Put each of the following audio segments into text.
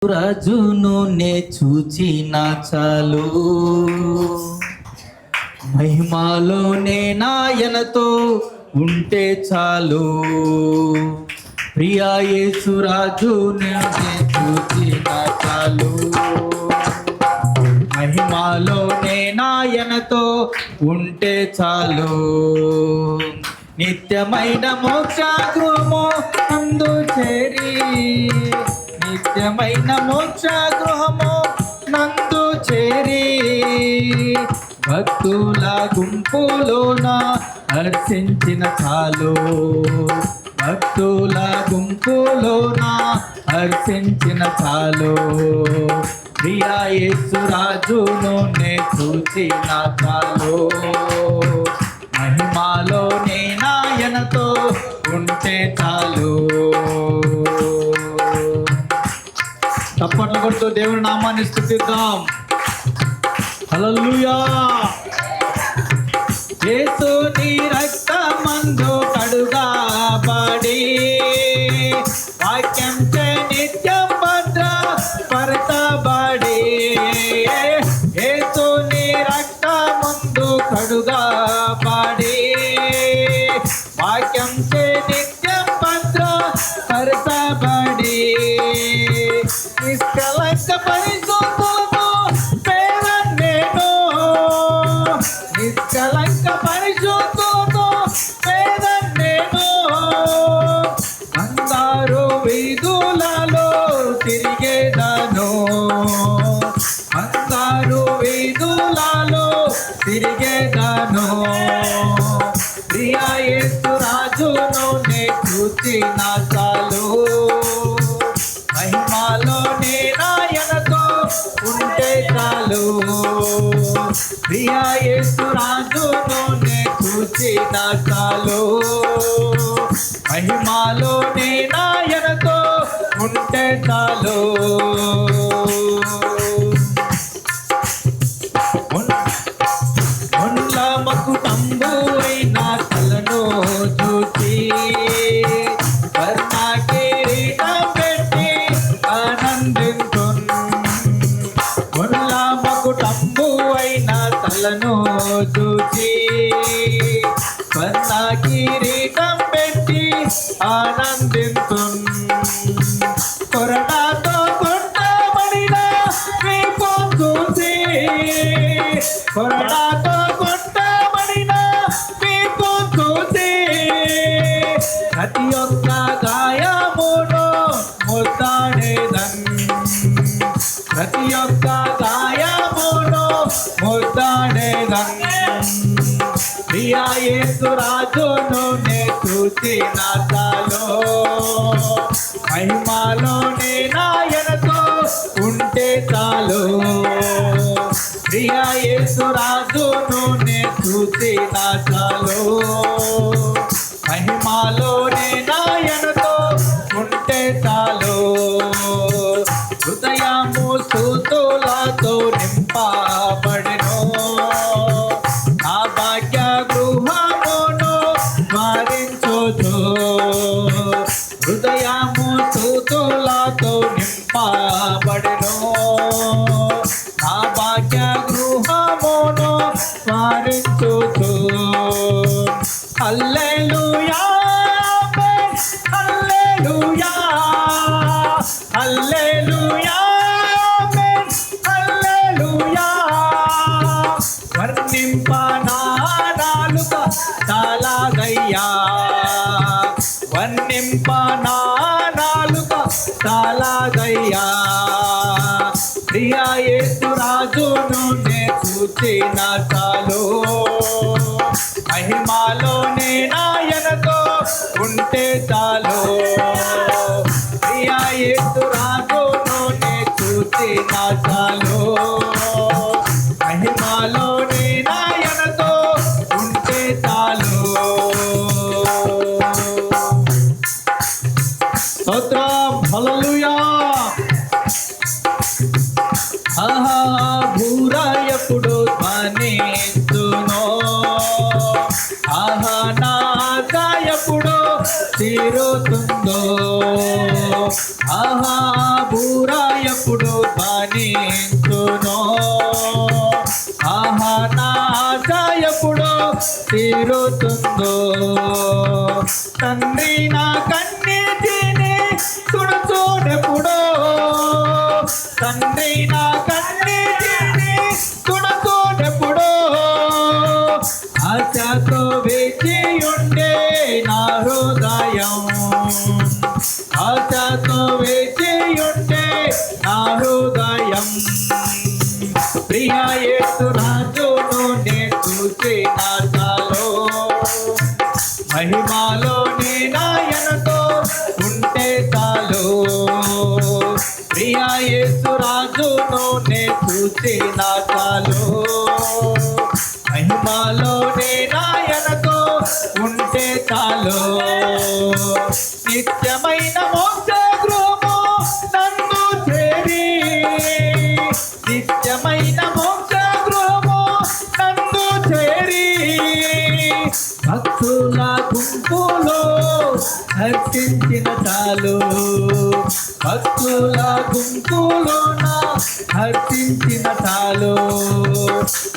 రాజును నే చూచిన చాలు, మహిమాలోనే నాయనతో ఉంటే చాలు. ప్రియా యేసు రాజును నే చూచిన చాలు, మహిమాలోనే నాయనతో ఉంటే చాలు. నిత్యమైన మోక్షగృహము అందు చేరి, నిత్యమైన మోక్షగృహము నందు చేరి, భక్తుల గుంపులోన హర్షించిన చాలు, భక్తుల గుంపులోన హర్షించిన చాలు. ప్రియా యేసు రాజును నే చూచిన చాలు, మహిమాలోనే నాయనతో ఉంటే చాలు. తప్పట్లు కొడుతూ దేవుని నామాన్ని స్తుతిద్దాం. హల్లెలూయా. యేసుని రక్తమందు కడుగబడి, వాక్యం చే నిత్యం భద్రపరచబడి, యేసుని రక్తమందు కడుగబడి, వాక్యం చే నిత్యం భద్రపరచబడి, నిష్కలంక పరిశుద్ధులతో పేరను నేను, నిష్కలంక పరిశుద్ధులతో పేరను నేను. అందరూ వీధులలో తిరిగేదను, అందరూ వీధులలో తిరిగేదను. ప్రియా యేసు రాజును నే చూచిన చాలు, మహిమాలోనే నాయనతో ఉంటే చాలు. ప్రియా యేసు రాజును నే చూచిన చాలు, మహిమాలోనే నాయనతో ఉంటే చాలు. ముండ్లమకు తంబురైన తలను చూచి, వర్ణ కిరీటం పెట్టి ఆనందింతున్, ముండ్లమకు తంబురైన తలను చూచి, వర్ణ కిరీటం పెట్టి ఆనందింతున్. కొరడాతో కొట్టబడిన వీపు చూసి, కొరడాతో కొట్టబడిన వీపు చూసి, ప్రతి ఒక్క గాయమును ముద్దాడేదన్, ప్రతి ఒక్క గాయమును ముద్దాడేదన్. ప్రియా యేసు రాజును నే చూచిన చాలు, మహిమాలోనే నాయనతో ఉంటే చాలు. ప్రియా యేసు రాజును నే చూచిన చాలు, మహిమాలోనే నాయనతో ఉంటే చాలు. హృదయము స్తుతులతో నింపబడెను, నా భాగ్య గృహమును స్మరించుచు, హృదయము స్తుతులతో నింపబడెను, నా భాగ్య గృహమును స్మరించుచు. హల్లెలూయా, హల్లెలూయా, హల్లెలూయా, హల్లెలూయా. వర్ణింప నా నాలుక చాలదయ్యా, వర్ణింప నా నాలుక చాలదయ్యా. ప్రియా యేసు రాజును నే చూచిన చాలు, మహిమాలోనే నాయనతో ఉంటే చాలు. ప్రియా యేసు రాజును నే చూచిన చాలు, మహిమాలోనే నాయనతో ఉంటే చాలు. స్తోత్రం. హల్లెలూయా. ఆహా బూరా ఎప్పుడు ధ్వనించునో, ఆహా నా ఆశ ఎప్పుడు తీరుతుందో, ఆహా బూరా ఎప్పుడు ధ్వనించును. ఆహా నా ఆశ ఎప్పుడు తీరుతుందో. తండ్రి నా కన్నీటిని తుడుచునెప్పుడో. తండ్రి నా కన్నీటిని తుడుచునెప్పుడో. ఆశతో వేచి ఉండే నా హృదయం. ఆశతో వేచి ఉండే నా హృదయం. ప్రియ యేసు రాజును నే చూసిన చాలు. మహిమలో నే నాయనతో ఉంటే చాలు. ప్రియ యేసు రాజును నే చూసిన చాలు. మహిమలో నే నాయనతో ఉంటే చాలు. నిత్యమైన మోక్ష గృహము నన్ను చేరి. నిత్యమైన మోక్ష గృహము నన్ను చేరి. భక్తుల గుంపులో హర్షించిన చాలు. భక్తుల గుంపులోన హర్షించిన చాలు.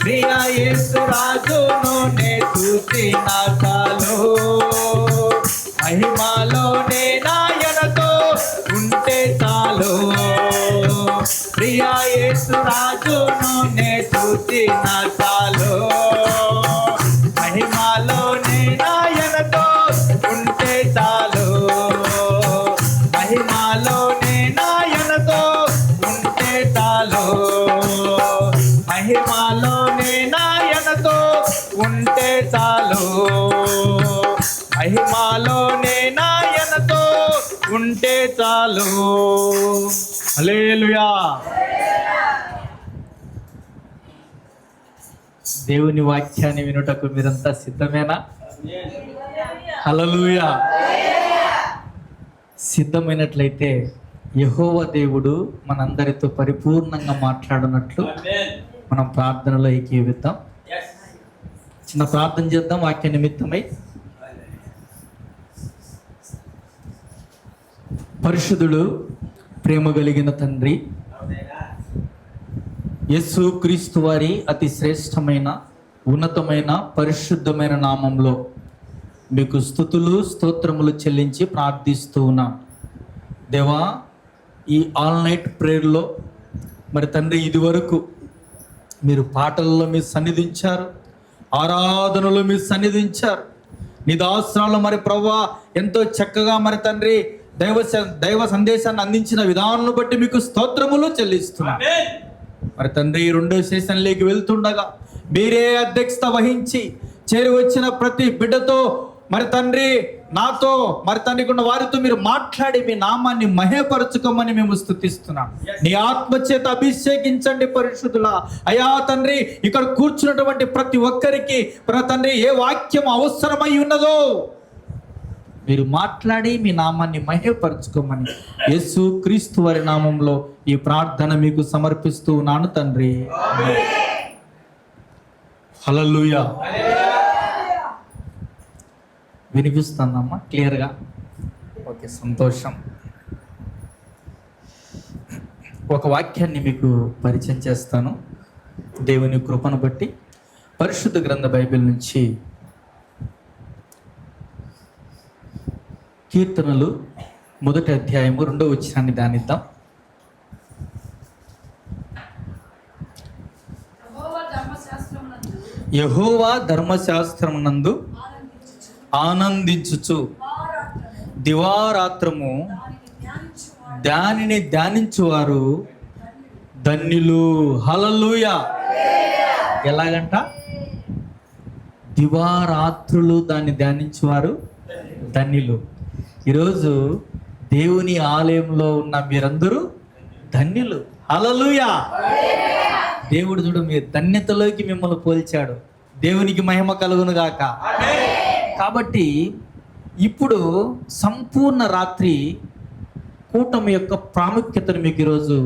ప్రియ యేసు రాజును నే చూసిన చాలు. మహిమలో నే నాయనతో ఉంటే చాలు. ప్రియ యేసు రాజును నే చూసిన చాలు. మహిమలో నే నాయనతో ఉంటే చాలు. మహిమలో నే నాయనతో ఉంటే చాలు. మహిమలో నే నాయనతో ఉంటే చాలు. మహిమలో నే నాయనతో ఉంటే చాలు. హల్లెలూయా. దేవుని వాక్యాన్ని వినుటకు మీరంతా సిద్ధమేనా? హల్లెలూయా. సిద్ధమైనట్లయితే యెహోవా దేవుడు మనందరితో పరిపూర్ణంగా మాట్లాడినట్లు మనం ప్రార్థనలో ఏకీవిద్దాం. చిన్న ప్రార్థన చేద్దాం వాక్య నిమిత్తమై. పరిశుద్ధుడు, ప్రేమ కలిగిన తండ్రి, యేసు క్రీస్తు వారి అతి శ్రేష్టమైన ఉన్నతమైన పరిశుద్ధమైన నామంలో మీకు స్తుతులు స్తోత్రములు చెల్లించి ప్రార్థిస్తూ ఉన్నాం. దేవా, ఈ ఆల్ నైట్ ప్రేయర్లో మరి తండ్రి ఇదివరకు మీరు పాటలలో మీరు సన్నిధించారు, ఆరాధనలో మీరు సన్నిధించారు. నీ దాసరాలు మరి ప్రభువా ఎంతో చక్కగా మరి తండ్రి దైవ సందేశాన్ని అందించిన విధానాన్ని బట్టి మీకు స్తోత్రములు చెల్లిస్తున్నాం. మరి తండ్రి రెండో సెషన్లోకి వెళ్తుండగా మీరే అధ్యక్షత వహించి చేరి వచ్చిన ప్రతి బిడ్డతో మరి తండ్రి నాతో మరి తండ్రికున్న వారితో మీరు మాట్లాడి మీ నామాన్ని మహేపరచుకోమని మేము స్తుతిస్తున్నాం. నీ ఆత్మ చేత అభిషేకించండి పరిశుద్ధులా. అయా తండ్రి, ఇక్కడ కూర్చున్నటువంటి ప్రతి ఒక్కరికి తండ్రి ఏ వాక్యం అవసరమై ఉన్నదో మీరు మాట్లాడి మీ నామాన్ని మహేపరచుకోమని యేసు క్రీస్తు వారి నామంలో ఈ ప్రార్థన మీకు సమర్పిస్తూ ఉన్నాను తండ్రి. హల్లెలూయా. వినిపిస్తుందమ్మా క్లియర్గా? ఓకే, సంతోషం. ఒక వాక్యాన్ని మీకు పరిచయం చేస్తాను దేవుని కృపను బట్టి. పరిశుద్ధ గ్రంథ బైబిల్ నుంచి కీర్తనలు 1వ అధ్యాయము 2వ వచనాన్ని ధ్యానిద్దాం. యెహోవా ధర్మశాస్త్రమునందు ఆనందించుచు దివారాత్రము దానిని ధ్యానించువారు ధన్యులు. హల్లెలూయా. ఎలాగంట? దివారాత్రులు దాన్ని ధ్యానించువారు ధన్యులు. ఈరోజు దేవుని ఆలయంలో ఉన్న మీరందరూ ధన్యులు. హల్లెలూయా. దేవుడు చూడు మీ ధన్యతలోకి మిమ్మల్ని పోల్చాడు. దేవునికి మహిమ కలుగును గాక. కాబట్టి ఇప్పుడు సంపూర్ణ రాత్రి కూటమి యొక్క ప్రాముఖ్యతను మీకు ఈరోజు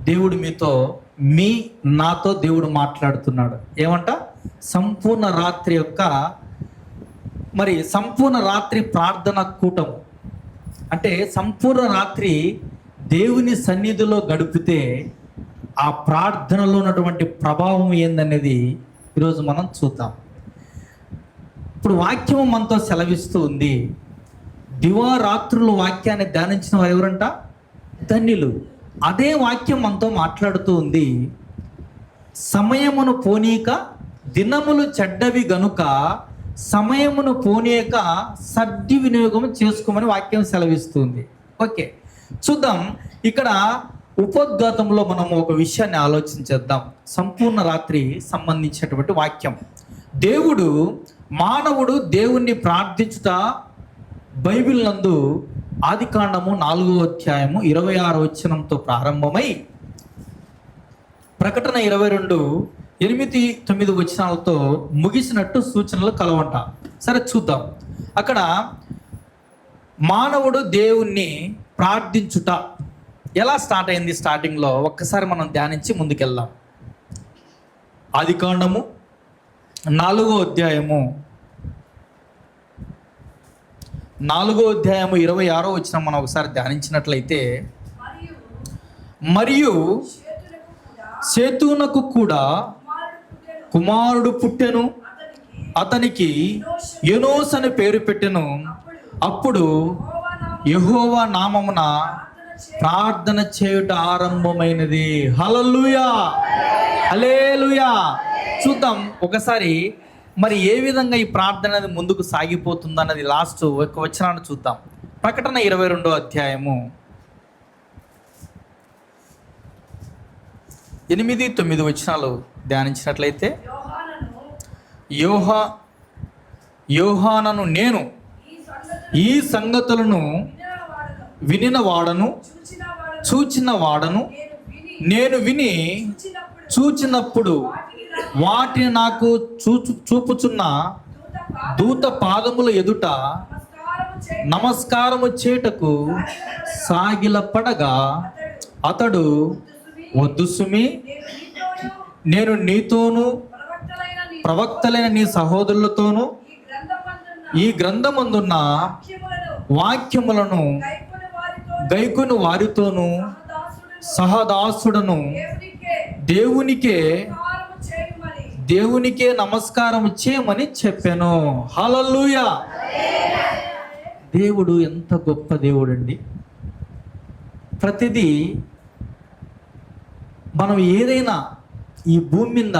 దేవుడు నాతో దేవుడు మాట్లాడుతున్నాడు. ఏమంట? సంపూర్ణ రాత్రి యొక్క మరి సంపూర్ణ రాత్రి ప్రార్థన కూటము అంటే సంపూర్ణ రాత్రి దేవుని సన్నిధిలో గడిపితే ఆ ప్రార్థనలో ఉన్నటువంటి ప్రభావం ఏందనేది ఈరోజు మనం చూద్దాం. ఇప్పుడు వాక్యం మనతో సెలవిస్తూ ఉంది. దివారాత్రులు వాక్యాన్ని ధ్యానించిన వారు ఎవరంట? ధన్యులు. అదే వాక్యం మనతో మాట్లాడుతూ ఉంది. సమయమును పోనీక దినములు చెడ్డవి గనుక సమయమును పోనీక సద్వినియోగం చేసుకోమని వాక్యం సెలవిస్తుంది. ఓకే, చూద్దాం. ఇక్కడ ఉపోద్ఘాతంలో మనం ఒక విషయాన్ని ఆలోచించేద్దాం. సంపూర్ణ రాత్రి సంబంధించినటువంటి వాక్యం. మానవుడు దేవుణ్ణి ప్రార్థించుట బైబిల్ నందు ఆదికాండము 4వ అధ్యాయము 26వ వచనంతో ప్రారంభమై ప్రకటన 22:8-9 వచనాలతో ముగిసినట్టు సూచనలు కలవంట. సరే చూద్దాం. అక్కడ మానవుడు దేవుణ్ణి ప్రార్థించుట ఎలా స్టార్ట్ అయింది? స్టార్టింగ్లో ఒక్కసారి మనం ధ్యానించి ముందుకెళ్దాం. ఆదికాండము 4వ అధ్యాయము 26వ వచనం మనం ఒకసారి ధ్యానించినట్లయితే, మరియు సేతునకు కూడా కుమారుడు పుట్టెను, అతనికి ఎనోస్ అని పేరు పెట్టెను. అప్పుడు యెహోవా నామమున ప్రార్థన చేయుట ఆరంభమైనది. హల్లెలూయా, హల్లెలూయా. చూద్దాం ఒకసారి మరి ఏ విధంగా ఈ ప్రార్థన అనేది ముందుకు సాగిపోతుంది అన్నది లాస్ట్ ఒక వచనాన్ని చూద్దాం. ప్రకటన 22వ అధ్యాయము 8-9 వచనాలు ధ్యానించినట్లయితే, యోహానను నేను ఈ సంగతులను వినిన వాడను, చూచిన వాడను, నేను విని చూచినప్పుడు వాటిని నాకు చూపుచున్న దూత పాదముల ఎదుట నమస్కారము చేయుటకు సాగిలపడగా అతడు, వద్దు సుమి, నేను నీతోనూ ప్రవక్తలైన నీ సహోదరులతోనూ ఈ గ్రంథమందున్న వాక్యములను గైకొని వారితోనూ సహదాసుడను దేవునికే నమస్కారం చేయమని చెప్పాను. హల్లెలూయా. దేవుడు ఎంత గొప్ప దేవుడు అండి. ప్రతిదీ మనం ఏదైనా ఈ భూమి మీద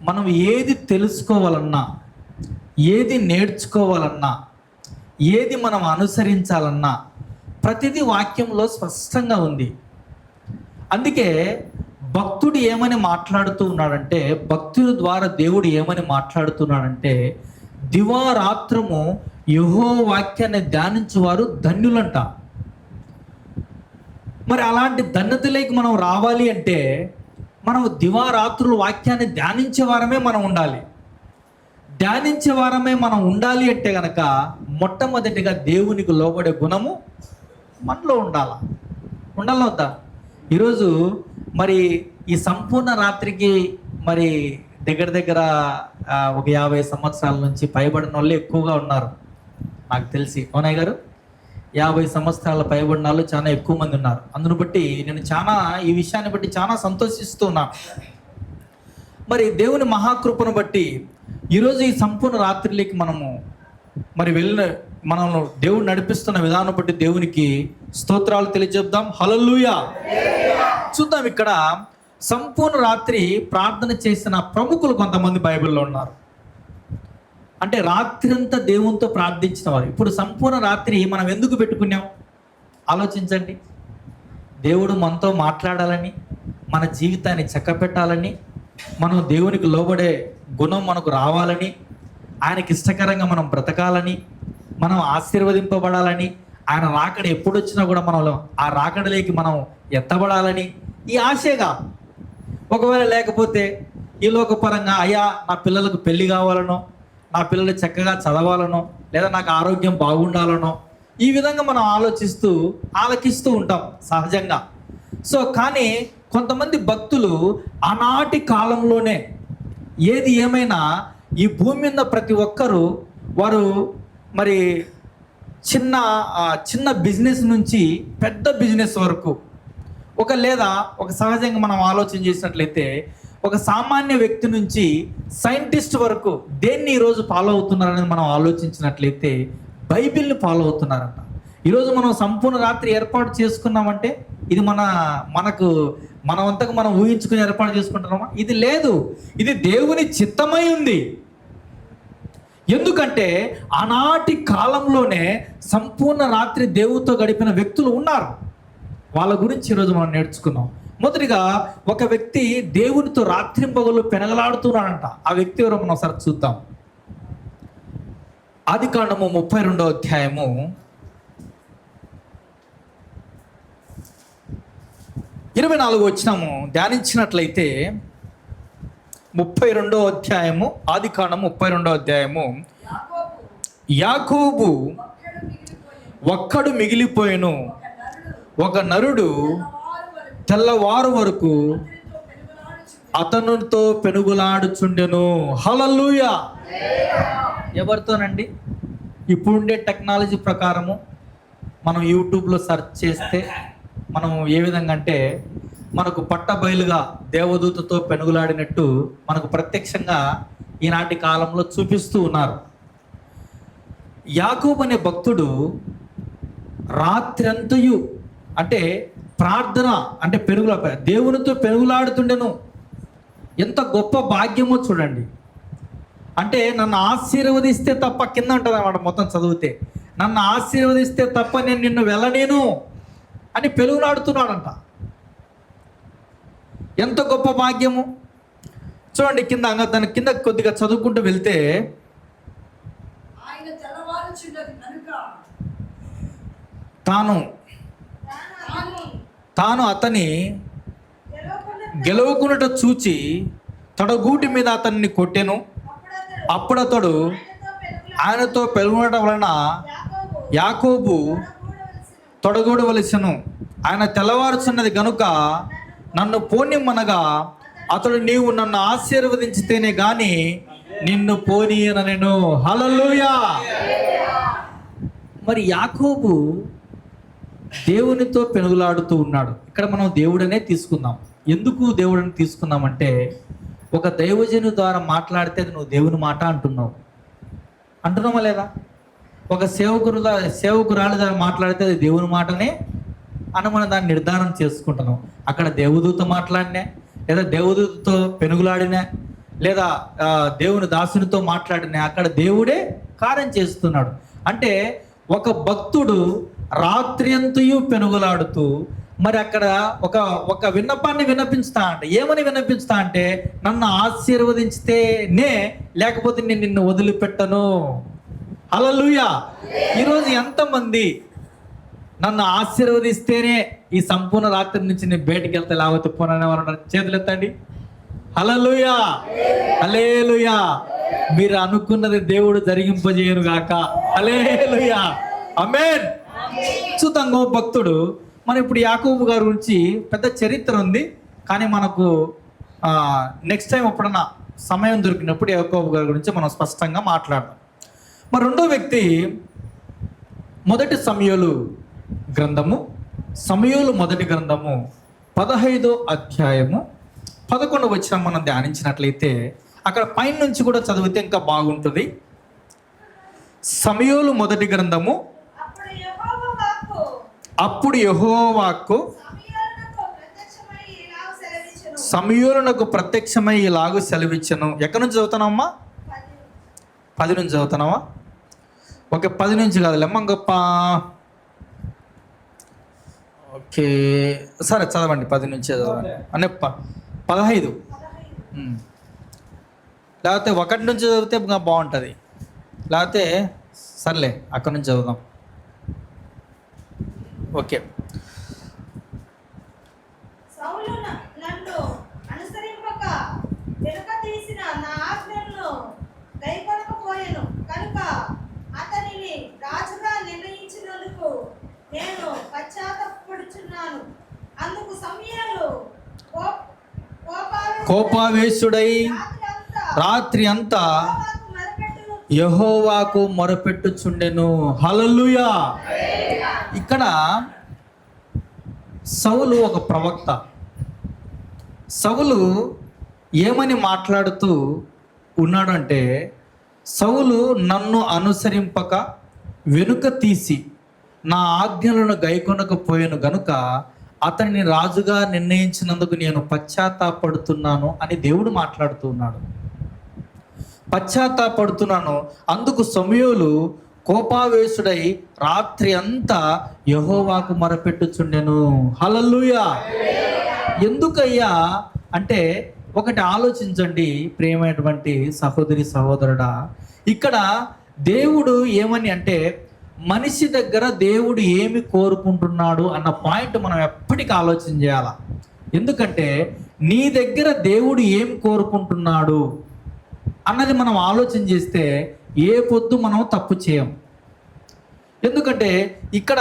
మనం ఏది తెలుసుకోవాలన్నా, ఏది నేర్చుకోవాలన్నా, ఏది మనం అనుసరించాలన్నా ప్రతిదీ వాక్యంలో స్పష్టంగా ఉంది. అందుకే భక్తుడు ఏమని మాట్లాడుతూ ఉన్నాడంటే, భక్తుల ద్వారా దేవుడు ఏమని మాట్లాడుతున్నాడంటే, దివారాత్రము యెహోవా వాక్యాన్ని ధ్యానించేవారు ధన్యులంట. మరి అలాంటి ధన్యతలోకి మనం రావాలి అంటే మనం దివారాత్రులు వాక్యాన్ని ధ్యానించే వారమే మనం ఉండాలి. ధ్యానించే వారమే మనం ఉండాలి అంటే గనక మొట్టమొదటిగా దేవునికి లోబడే గుణము మనలో ఉండాలా వద్దా? ఈరోజు మరి ఈ సంపూర్ణ రాత్రికి మరి దగ్గర ఒక 50 సంవత్సరాల నుంచి పైబడిన వాళ్ళు ఎక్కువగా ఉన్నారు నాకు తెలిసి. అవునాయ్ గారు, 50 సంవత్సరాల పైబడిన వాళ్ళు చాలా ఎక్కువ మంది ఉన్నారు. అందును బట్టి నేను ఈ విషయాన్ని బట్టి చాలా సంతోషిస్తున్నాను. మరి దేవుని మహాకృపను బట్టి ఈరోజు ఈ సంపూర్ణ రాత్రిలోకి మనము మరి మనల్ని దేవుడు నడిపిస్తున్న విధానం బట్టి దేవునికి స్తోత్రాలు తెలియజేద్దాం. హల్లెలూయా. చూద్దాం. ఇక్కడ సంపూర్ణ రాత్రి ప్రార్థన చేసిన ప్రముఖులు కొంతమంది బైబిల్లో ఉన్నారు. అంటే రాత్రి అంతా దేవునితో ప్రార్థించిన వారు. ఇప్పుడు సంపూర్ణ రాత్రి మనం ఎందుకు పెట్టుకున్నాం ఆలోచించండి. దేవుడు మనతో మాట్లాడాలని, మన జీవితాన్ని చక్కపెట్టాలని, మనం దేవునికి లోబడే గుణం మనకు రావాలని, ఆయనకి ఇష్టకరంగా మనం బ్రతకాలని, మనం ఆశీర్వదింపబడాలని, ఆయన రాకడ ఎప్పుడు వచ్చినా కూడా మనం ఆ రాకడలోకి మనం ఎత్తబడాలని ఈ ఆశగా. ఒకవేళ లేకపోతే ఈ లోకపరంగా అయ్యా నా పిల్లలకు పెళ్లి కావాలనో, నా పిల్లలు చక్కగా చదవాలనో, లేదా నాకు ఆరోగ్యం బాగుండాలనో, ఈ విధంగా మనం ఆలకిస్తూ ఉంటాం సహజంగా. సో కానీ కొంతమంది భక్తులు ఆనాటి కాలంలోనే ఏది ఏమైనా ఈ భూమి మీద ప్రతి ఒక్కరూ వారు మరి చిన్న బిజినెస్ నుంచి పెద్ద బిజినెస్ వరకు, లేదా ఒక సహజంగా మనం ఆలోచన చేసినట్లయితే ఒక సామాన్య వ్యక్తి నుంచి సైంటిస్ట్ వరకు దేన్ని ఈరోజు ఫాలో అవుతున్నారనేది మనం ఆలోచించినట్లయితే బైబిల్ని ఫాలో అవుతున్నారంట. ఈరోజు మనం సంపూర్ణ రాత్రి ఏర్పాటు చేసుకున్నామంటే ఇది మనమంతకు మనం ఊహించుకుని ఏర్పాటు చేసుకుంటున్నామా? ఇది లేదు, ఇది దేవుని చిత్తమై ఉంది. ఎందుకంటే ఆనాటి కాలంలోనే సంపూర్ణ రాత్రి దేవునితో గడిపిన వ్యక్తులు ఉన్నారు. వాళ్ళ గురించి ఈరోజు మనం నేర్చుకున్నాం. మొదటిగా ఒక వ్యక్తి దేవునితో రాత్రింపగలు పెనగలాడుతున్నాడంట. ఆ వ్యక్తి ఎవరో మనం ఒకసారి చూద్దాం. ఆదికాండము 32వ అధ్యాయము 24వ వచనము ధ్యానించినట్లయితే 32వ అధ్యాయము ఆదికాండము 32వ అధ్యాయము యాకోబు ఒక్కడు మిగిలిపోయెను, ఒక నరుడు తెల్లవారు వరకు అతనుతో పెనుగులాడుచుండెను. హల్లెలూయా. ఎవరితోనండి? ఇప్పుడుండే టెక్నాలజీ ప్రకారము మనం యూట్యూబ్లో సెర్చ్ చేస్తే మనం ఏ విధంగా అంటే మనకు పట్టబయలుగా దేవదూతతో పెనుగులాడినట్టు మనకు ప్రత్యక్షంగా ఈనాటి కాలంలో చూపిస్తూ ఉన్నారు. యాకోబు అనే భక్తుడు రాత్రంతయు అంటే ప్రార్థన అంటే దేవునితో పెనుగులాడుతుండెను. ఎంత గొప్ప భాగ్యమో చూడండి. అంటే నన్ను ఆశీర్వదిస్తే తప్ప, కింద ఉంటుంది అన్నమాట మొత్తం చదివితే, నన్ను ఆశీర్వదిస్తే తప్ప నేను నిన్ను వెళ్ళలేను అని పెనుగులాడుతున్నాడంట. ఎంత గొప్ప భాగ్యము చూడండి. దాని కింద కొద్దిగా చదువుకుంటూ వెళ్తే తాను అతని గెలవకున్నట చూచి తొడగూటి మీద అతన్ని కొట్టెను. అప్పుడు అతడు ఆయనతో పెనుగులాడటం వలన యాకోబు తొడగూడవలసెను. ఆయన తెల్లవారుచున్నది గనుక నన్ను పోనిమ్మనగా అతడు నీవు నన్ను ఆశీర్వదించితేనే గాని నిన్ను పోనీయనెను. హల్లెలూయా. మరి యాకోబు దేవునితో పెనుగులాడుతూ ఉన్నాడు. ఇక్కడ మనం దేవుడనే తీసుకుందాం. ఎందుకు దేవుడని తీసుకున్నామంటే ఒక దైవజను ద్వారా మాట్లాడితే అది నువ్వు దేవుని మాట అంటున్నామా లేదా? ఒక సేవకురాలు ద్వారా మాట్లాడితే అది దేవుని మాటనే అని మనం దాన్ని నిర్ధారణ చేసుకుంటున్నాం. అక్కడ దేవదూత మాట్లాడినా, లేదా దేవదూతతో పెనుగులాడినా, లేదా దేవుని దాసునితో మాట్లాడినా అక్కడ దేవుడే కార్యం చేస్తున్నాడు. అంటే ఒక భక్తుడు రాత్రి అంతయు పెనుగులాడుతూ మరి అక్కడ ఒక విన్నపాన్ని విన్నపించుతా అంటే ఏమని విన్నపించుతా అంటే నన్ను ఆశీర్వదించితేనే, లేకపోతే నేను నిన్ను వదిలిపెట్టను. హల్లెలూయా. ఈరోజు ఎంతమంది నన్ను ఆశీర్వదిస్తేనే ఈ సంపూర్ణ రాత్రి నుంచి నేను బయటికి వెళ్తే లేకపోతే పోనని చేతులు ఎత్తండి. హల్లెలూయా, హల్లెలూయా. మీరు అనుకున్నది దేవుడు జరిగింపజేయను గాక. హల్లెలూయా, ఆమేన్. చూద్దాం. భక్తుడు మనం ఇప్పుడు యాకోబు గారి గురించి పెద్ద చరిత్ర ఉంది, కానీ మనకు నెక్స్ట్ టైం ఎప్పుడన్నా సమయం దొరికినప్పుడు యాకోబు గారి గురించి మనం స్పష్టంగా మాట్లాడదాం. మరి రెండో వ్యక్తి మొదటి సమూయేలు మొదటి గ్రంథము 15వ అధ్యాయము 11వ వచనం మనం ధ్యానించినట్లయితే అక్కడ పైన నుంచి కూడా చదివితే ఇంకా బాగుంటుంది. సమూయేలు మొదటి గ్రంథము. అప్పుడు యెహోవా వాక్కు సమూయేలునకు ప్రత్యక్షమై ఇలాగు సెలవిచ్చెను. ఎక్కడి నుంచి చదువుతున్నావమ్మా? 10 నుంచి చదువుతున్నావా? ఓకే, 10 నుంచి కాదులేమ్మా, గొప్ప. ఓకే సరే చదవండి, 10 నుంచి చదవండి. అంటే 15 లేకపోతే 1 నుంచి చదివితే ఇంకా బాగుంటుంది. లేకపోతే సర్లే అక్కడి నుంచి చదువుదాం. ఓకే. కోపావేశుడై రాత్రి అంతా యెహోవాకు మొరపెట్టుచుండెను. హల్లెలూయా. ఇక్కడ సౌలు ఒక ప్రవక్త. సౌలు ఏమని మాట్లాడుతూ ఉన్నాడంటే, సౌలు నన్ను అనుసరింపక వెనుక తీసి నా ఆజ్ఞలను గైకొనకపోయాను గనుక అతన్ని రాజుగా నిర్ణయించినందుకు నేను పశ్చాత్తాపడుతున్నాను అని దేవుడు మాట్లాడుతూ ఉన్నాడు. పశ్చాత్తాపడుతున్నాను. అందుకు సమూయేలు కోపావేశుడై రాత్రి అంతా యెహోవాకు మొరపెట్టుచుండెను. హల్లెలూయా. ఎందుకయ్యా అంటే, ఒకటి ఆలోచించండి ప్రియమైనటువంటి సహోదరి సహోదరుడా, ఇక్కడ దేవుడు ఏమని అంటే, మనిషి దగ్గర దేవుడు ఏమి కోరుకుంటున్నాడు అన్న పాయింట్ మనం ఎప్పటికీ ఆలోచన చేయాలి. ఎందుకంటే నీ దగ్గర దేవుడు ఏం కోరుకుంటున్నాడు అన్నది మనం ఆలోచన చేస్తే ఏ పొద్దు మనం తప్పు చేయం. ఎందుకంటే ఇక్కడ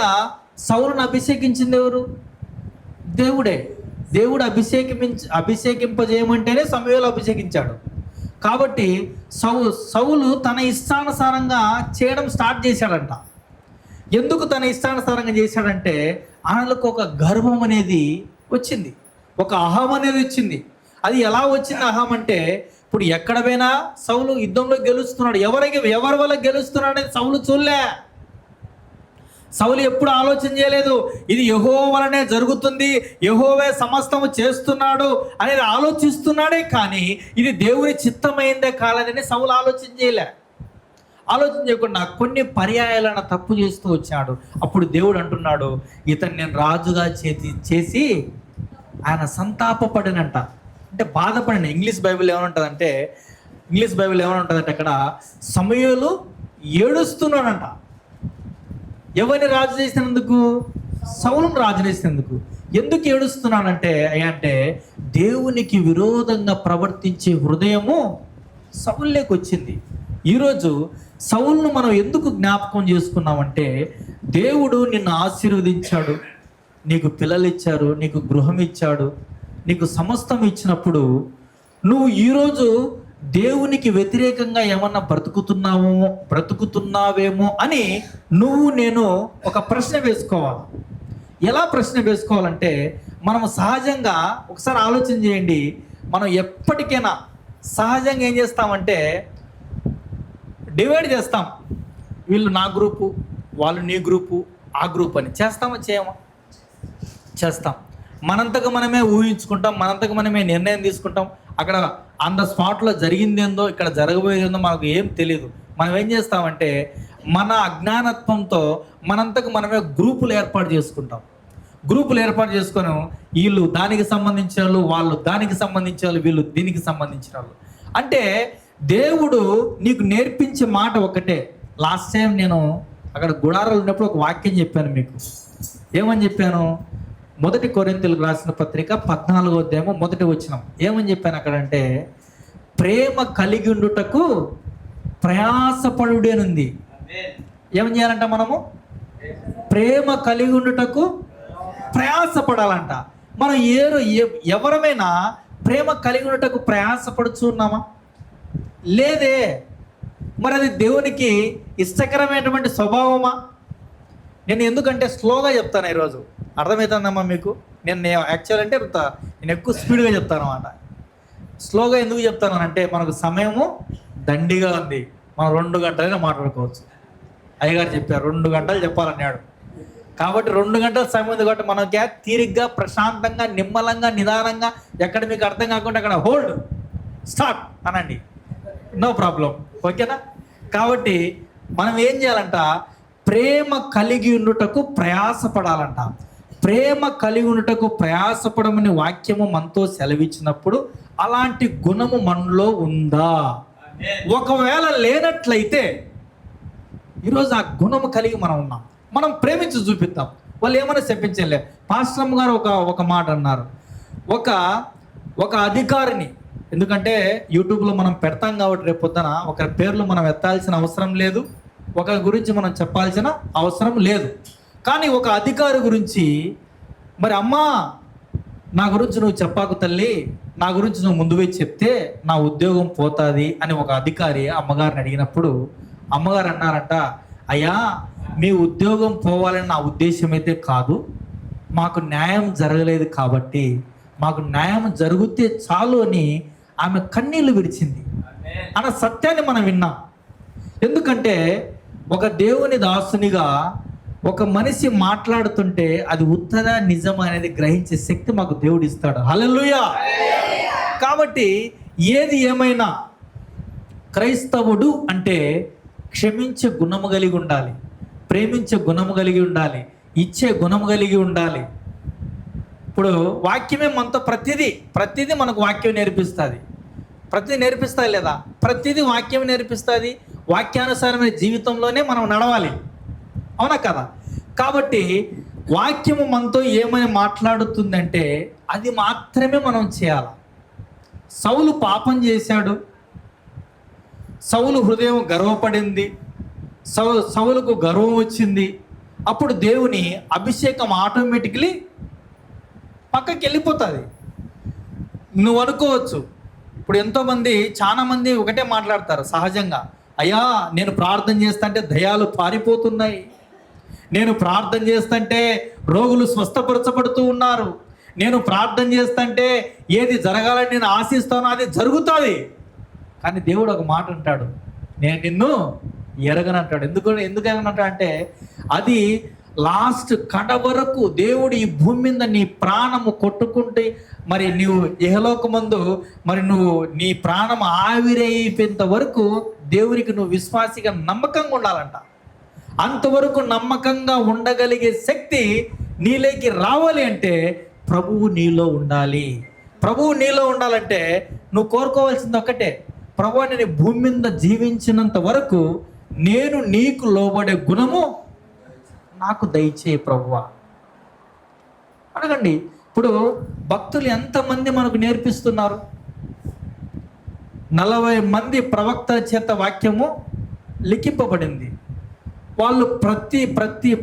సౌలును అభిషేకించింది ఎవరు? దేవుడే. దేవుడు అభిషేకింపజేయమంటేనే సమూయేలు అభిషేకించాడు. కాబట్టి సౌలు తన ఇష్టానుసారంగా చేయడం స్టార్ట్ చేశాడంట. ఎందుకు తన ఇష్టానుసారంగా చేశాడంటే, ఆయనకు ఒక గర్వం అనేది వచ్చింది, ఒక అహం అనేది వచ్చింది. అది ఎలా వచ్చింది అహం అంటే, ఇప్పుడు ఎక్కడ పోయినా సౌలు యుద్ధంలో గెలుస్తున్నాడు. ఎవరి వల్ల గెలుస్తున్నాడు అనేది సౌలు చూడలే. సౌలు ఎప్పుడు ఆలోచన చేయలేదు ఇది యెహోవా వలనే జరుగుతుంది, యెహోవే సమస్తము చేస్తున్నాడు అనేది ఆలోచిస్తున్నాడే కానీ ఇది దేవుని చిత్తమైందే కాలేదని సౌలు ఆలోచన చేయలే. ఆలోచన చేయకుండా కొన్ని పర్యాయాలను తప్పు చేస్తూ వచ్చాడు. అప్పుడు దేవుడు అంటున్నాడు, ఇతను నేను రాజుగా చేసి ఆయన సంతాపపడినంట, అంటే బాధపడిన. ఇంగ్లీష్ బైబిల్ ఏమనుంటుందంటే అక్కడ సమూయేలు ఏడుస్తున్నాడంట. ఎవరిని రాజు చేసినందుకు? సౌలును రాజు చేసినందుకు. ఎందుకు ఏడుస్తున్నానంటే దేవునికి విరోధంగా ప్రవర్తించే హృదయము సౌలులోకి వచ్చింది. ఈరోజు సౌలును మనం ఎందుకు జ్ఞాపకం చేసుకున్నామంటే, దేవుడు నిన్ను ఆశీర్వదించాడు, నీకు పిల్లలు ఇచ్చారు, నీకు గృహం ఇచ్చాడు, నీకు సమస్తం ఇచ్చినప్పుడు నువ్వు ఈరోజు దేవునికి వ్యతిరేకంగా ఏమన్నా బ్రతుకుతున్నావేమో అని నేను ఒక ప్రశ్న వేసుకోవాలి. ఎలా ప్రశ్న వేసుకోవాలంటే, మనం సహజంగా ఒకసారి ఆలోచన చేయండి. మనం ఎప్పటికైనా సహజంగా ఏం చేస్తామంటే డివైడ్ చేస్తాం. వీళ్ళు నా గ్రూపు, వాళ్ళు నీ గ్రూపు, ఆ గ్రూప్ అని. చేస్తామా చేయమా? చేస్తాం. మనంతకు మనమే ఊహించుకుంటాం, మనంతకు మనమే నిర్ణయం తీసుకుంటాం. అక్కడ ఆన్ ద స్పాట్లో జరిగిందేందో, ఇక్కడ జరగబోయేదేందో మనకు ఏం తెలియదు. మనం ఏం చేస్తామంటే మన అజ్ఞానత్వంతో మనంతకు మనమే గ్రూపులు ఏర్పాటు చేసుకుంటాం. గ్రూపులు ఏర్పాటు చేసుకొని వీళ్ళు దానికి సంబంధించిన వాళ్ళు, వాళ్ళు దానికి సంబంధించిన వాళ్ళు, వీళ్ళు దీనికి సంబంధించిన వాళ్ళు. అంటే దేవుడు నీకు నేర్పించే మాట ఒకటే. లాస్ట్ టైం నేను అక్కడ గుడారాలు ఉన్నప్పుడు ఒక వాక్యం చెప్పాను మీకు. ఏమని చెప్పాను? 1 కొరింథీయులకు రాసిన పత్రిక 14వ అధ్యాయం 1వ వచనం. ఏమని చెప్పాను అక్కడంటే, ప్రేమ కలిగి ఉండుటకు ప్రయాసపడుడి అని ఉంది. ఏమని చేయాలంట? మనము ప్రేమ కలిగి ఉండుటకు ప్రయాసపడాలంట. మనం ఎవరమైనా ప్రేమ కలిగి ఉండుటకు ప్రయాసపడుచున్నామా? లేదే. మరి అది దేవునికి ఇష్టకరమైనటువంటి స్వభావమా? నేను ఎందుకంటే స్లోగా చెప్తాను ఈరోజు. అర్థమవుతుందమ్మా మీకు? నేను యాక్చువల్ అంటే నేను ఎక్కువ స్పీడ్గా చెప్తాను అన్నమాట. స్లోగా ఎందుకు చెప్తాను అంటే, మనకు సమయము దండిగా ఉంది. మనం 2 గంటలైనా మాట్లాడుకోవచ్చు. అయ్యగారు చెప్పారు 2 గంటలు చెప్పాలన్నాడు. కాబట్టి 2 గంటల సమయం ఉంది కాబట్టి మనం తీరిగ్గా, ప్రశాంతంగా, నిమ్మలంగా, నిదానంగా, ఎక్కడ మీకు అర్థం కాకుండా అక్కడ హోల్డ్ స్టార్ట్ అనండి, నో ప్రాబ్లం. ఓకేనా? కాబట్టి మనం ఏం చేయాలంట? ప్రేమ కలిగి ఉండుటకు ప్రయాసపడాలంట. ప్రేమ కలిగి ఉండుటకు ప్రయాసపడమని వాక్యము మనతో సెలవిచ్చినప్పుడు అలాంటి గుణము మనలో ఉందా? ఒకవేళ లేనట్లయితే ఈరోజు ఆ గుణము కలిగి మనం ఉన్నాం. మనం ప్రేమించి చూపిద్దాం. వాళ్ళు ఏమైనా చెప్పించలే. పాస్టర్ గారు ఒక మాట అన్నారు. ఒక అధికారిని, ఎందుకంటే యూట్యూబ్లో మనం పెడతాం కాబట్టి రేపు పొద్దున ఒకరి పేర్లు మనం ఎత్తాల్సిన అవసరం లేదు, ఒకరి గురించి మనం చెప్పాల్సిన అవసరం లేదు. కానీ ఒక అధికారి గురించి, మరి అమ్మా నా గురించి నువ్వు చెప్పాకు తల్లి, నా గురించి నువ్వు ముందు పోయి చెప్తే నా ఉద్యోగం పోతుంది అని ఒక అధికారి అమ్మగారిని అడిగినప్పుడు అమ్మగారు అన్నారంట, అయ్యా మీ ఉద్యోగం పోవాలని నా ఉద్దేశం అయితే కాదు, మాకు న్యాయం జరగలేదు కాబట్టి మాకు న్యాయం జరిగితే చాలు అని ఆమె కన్నీళ్లు విడిచింది అన్న సత్యాన్ని మనం విన్నాం. ఎందుకంటే ఒక దేవుని దాసునిగా ఒక మనిషి మాట్లాడుతుంటే అది ఉత్తర నిజం అనేది గ్రహించే శక్తి మాకు దేవుడు ఇస్తాడు. హల్లెలూయా. కాబట్టి ఏది ఏమైనా క్రైస్తవుడు అంటే క్షమించే గుణము కలిగి ఉండాలి, ప్రేమించే గుణము కలిగి ఉండాలి, ఇచ్చే గుణము కలిగి ఉండాలి. ఇప్పుడు వాక్యమే మనతో ప్రతిదీ మనకు వాక్యం నేర్పిస్తుంది. ప్రతిదీ నేర్పిస్తుంది లేదా? ప్రతిదీ వాక్యం నేర్పిస్తుంది. వాక్యానుసారమైన జీవితంలోనే మనం నడవాలి, అవునా కదా? కాబట్టి వాక్యము మనతో ఏమని మాట్లాడుతుందంటే అది మాత్రమే మనం చేయాలి. సౌలు పాపం చేశాడు, సౌలు హృదయం గర్వపడింది, సౌలుకు గర్వం వచ్చింది. అప్పుడు దేవుని అభిషేకం ఆటోమేటిక్లీ పక్కకి వెళ్ళిపోతుంది. నువ్వు అనుకోవచ్చు, ఇప్పుడు ఎంతోమంది చాలామంది ఒకటే మాట్లాడతారు సహజంగా, అయ్యా నేను ప్రార్థన చేస్తుంటే దయ్యాలు పారిపోతున్నాయి, నేను ప్రార్థన చేస్తుంటే రోగులు స్వస్థపరచబడుతూ ఉన్నారు, నేను ప్రార్థన చేస్తుంటే ఏది జరగాలని నేను ఆశిస్తానో అది జరుగుతుంది. కానీ దేవుడు ఒక మాట అంటాడు, నేను నిన్ను ఎరగనంటాడు. ఎందుకనంటాడు అంటే అది లాస్ట్ కడ వరకు దేవుడు ఈ భూమి మీద నీ ప్రాణము కొట్టుకుంటే మరి నువ్వు ఇహలోకమందు మరి నువ్వు నీ ప్రాణం ఆవిరైపోయేంత వరకు దేవునికి నువ్వు విశ్వాసిగా నమ్మకంగా ఉండాలంట. అంతవరకు నమ్మకంగా ఉండగలిగే శక్తి నీలోకి రావాలి అంటే ప్రభువు నీలో ఉండాలి. ప్రభువు నీలో ఉండాలంటే నువ్వు కోరుకోవాల్సింది ఒక్కటే, ప్రభువు నేను భూమి మీద జీవించినంత వరకు నేను నీకు లోబడే గుణము నాకు దయచేయి ప్రభువా అడగండి. ఇప్పుడు భక్తులు ఎంతమంది మనకు నేర్పిస్తున్నారు? 40 మంది ప్రవక్తల చేత వాక్యము లిఖింపబడింది. వాళ్ళు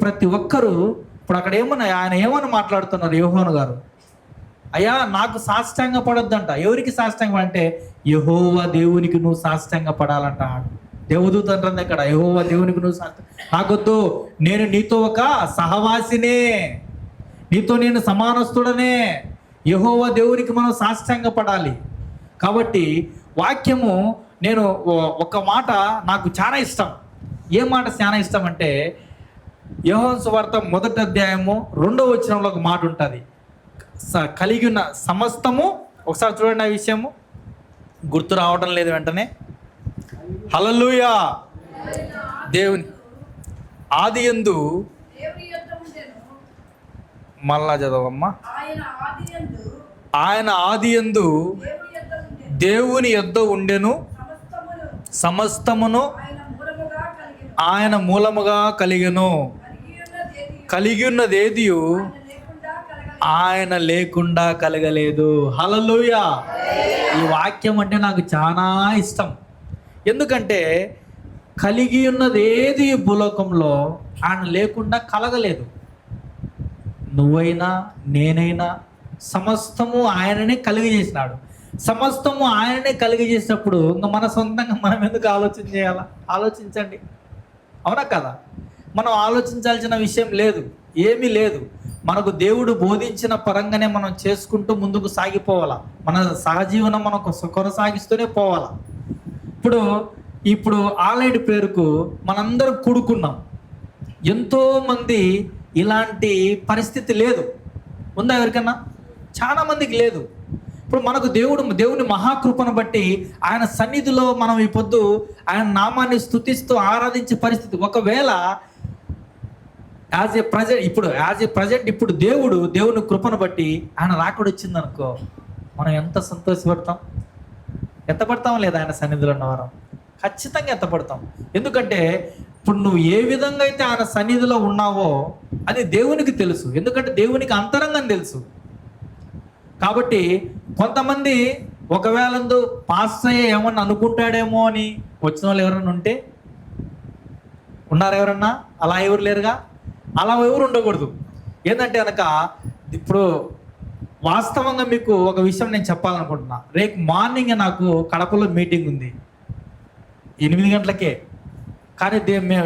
ప్రతి ఒక్కరూ ఇప్పుడు అక్కడ ఆయన ఏమని మాట్లాడుతున్నారు? యోహాను గారు, అయ్యా నాకు సాష్టాంగ పడొద్దంట. ఎవరికి సాష్టాంగం అంటే యెహోవా దేవునికి నువ్వు సాష్టాంగ పడాలంట. దేవదూత అంటుంది అక్కడ, యెహోవా దేవునికి నువ్వు నాకొద్దు, నేను నీతో ఒక సహవాసినే, నీతో నేను సమానస్తుడనే. యెహోవా దేవునికి మనం సాష్టాంగ పడాలి. కాబట్టి వాక్యము నేను ఒక మాట నాకు చాలా ఇష్టం. ఏ మాట చాలా ఇష్టం అంటే యోహాను సువార్త 1వ అధ్యాయము 2వ వచనంలో ఒక మాట ఉంటుంది, కలిగి ఉన్న సమస్తము. ఒకసారి చూడండి, ఆ విషయము గుర్తు రావడం లేదు వెంటనే. హల్లెలూయా. దేవుని ఆదియందు, మళ్ళా చదవమ్మా, ఆయన ఆదియందు దేవుని యొద్ద ఉండెను, సమస్తమును ఆయన మూలముగా కలిగెను, కలిగి ఉన్నదేది ఆయన లేకుండా కలగలేదు. హల్లెలూయా. ఈ వాక్యం అంటే నాకు చాలా ఇష్టం. ఎందుకంటే కలిగి ఉన్నది ఏది భూలోకంలో ఆయన లేకుండా కలగలేదు. నువ్వైనా నేనైనా సమస్తము ఆయననే కలిగజేసినాడు. సమస్తము ఆయననే కలిగజేసినప్పుడు ఇంకా మన సొంతంగా మనం ఎందుకు ఆలోచన చేయాలా? ఆలోచించండి, అవునా కదా? మనం ఆలోచించాల్సిన విషయం లేదు, ఏమీ లేదు. మనకు దేవుడు బోధించిన పరంగానే మనం చేసుకుంటూ ముందుకు సాగిపోవాలా. మన సహజీవనం మనం కొనసాగిస్తూనే పోవాలా. ఇప్పుడు ఆల్రెడీ పేరుకు మనందరం కూడుకున్నాం. ఎంతోమంది ఇలాంటి పరిస్థితి లేదు, ఉందా ఎవరికన్నా? చాలా మందికి లేదు. ఇప్పుడు మనకు దేవుని మహాకృపను బట్టి ఆయన సన్నిధిలో మనం ఈ పొద్దు ఆయన నామాన్ని స్తుతిస్తూ ఆరాధించే పరిస్థితి. ఒకవేళ యాజ్ ఏ ప్రజెంట్ ఇప్పుడు దేవుని కృపను బట్టి ఆయన రాకడ వచ్చిందనుకో, మనం ఎంత సంతోషపడతాం, ఎత్తపడతాం లేదా? ఆయన సన్నిధిలో ఉన్నవారం ఖచ్చితంగా ఎత్తపడతాం. ఎందుకంటే ఇప్పుడు నువ్వు ఏ విధంగా అయితే ఆయన సన్నిధిలో ఉన్నావో అది దేవునికి తెలుసు. ఎందుకంటే దేవునికి అంతరంగం తెలుసు. కాబట్టి కొంతమంది ఒకవేళ పాస్ అయ్యే ఏమన్నా అనుకుంటాడేమో అని వచ్చిన వాళ్ళు ఎవరన్నా ఉంటే ఉన్నారు? ఎవరన్నా అలా ఎవరు లేరుగా? అలా ఎవరు ఉండకూడదు. ఏంటంటే కనుక ఇప్పుడు వాస్తవంగా మీకు ఒక విషయం నేను చెప్పాలనుకుంటున్నా. రేపు మార్నింగ్ నాకు కడపలో మీటింగ్ ఉంది 8 గంటలకే. కానీ మేము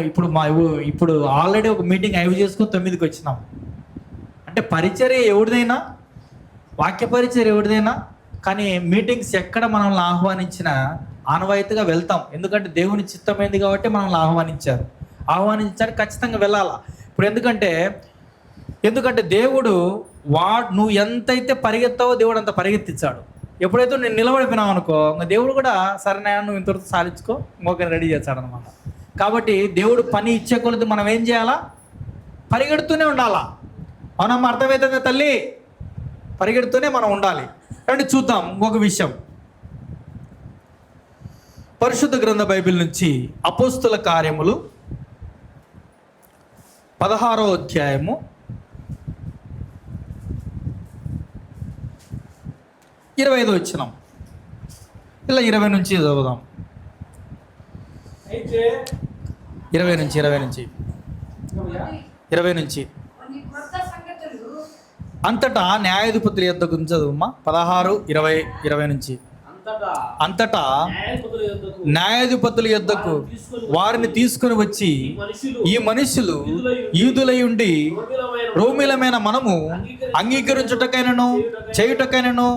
ఇప్పుడు ఆల్రెడీ ఒక మీటింగ్ 5 చేసుకుని 9కి వచ్చినాం. అంటే పరిచర్య ఎవరిదైనా, వాక్య పరిచర్య ఎవరిదైనా, కానీ మీటింగ్స్ ఎక్కడ మనల్ని ఆహ్వానించినా ఆనవాయితీగా వెళ్తాం. ఎందుకంటే దేవుని చిత్తమైంది కాబట్టి మనల్ని ఆహ్వానించారు, ఖచ్చితంగా వెళ్ళాలా. ఇప్పుడు ఎందుకంటే దేవుడు నువ్వు ఎంతైతే పరిగెత్తావో దేవుడు అంత పరిగెత్తించాడు. ఎప్పుడైతే నేను నిలబడిపోయినావు అనుకో, ఇంకా దేవుడు కూడా సరే నువ్వు ఇంతవరకు సాధించుకో, ఇంకొకరిని రెడీ చేస్తాడు అనమాట. కాబట్టి దేవుడు పని ఇచ్చే కొలది మనం ఏం చేయాలా? పరిగెడుతూనే ఉండాలా. అవునమ్మా, అర్థమవుతుంది తల్లి? పరిగెడుతూనే మనం ఉండాలి. రండి చూద్దాం ఇంకొక విషయం. పరిశుద్ధ గ్రంథ బైబిల్ నుంచి అపోస్తుల కార్యములు 16వ అధ్యాయము 25వ వచనం. ఇలా 20 నుంచి చదువుదాం. 20 నుంచి అంతటా న్యాయాధిపతుల యొద్దకు చదువుమా. 16, 20 నుంచి. అంతటా న్యాయాధిపతుల యొద్దకు వారిని తీసుకుని వచ్చి, ఈ మనుషులు యూదులై ఉండి రోమిలమైన మనము అంగీకరించుటకైనను చేయుటకైనను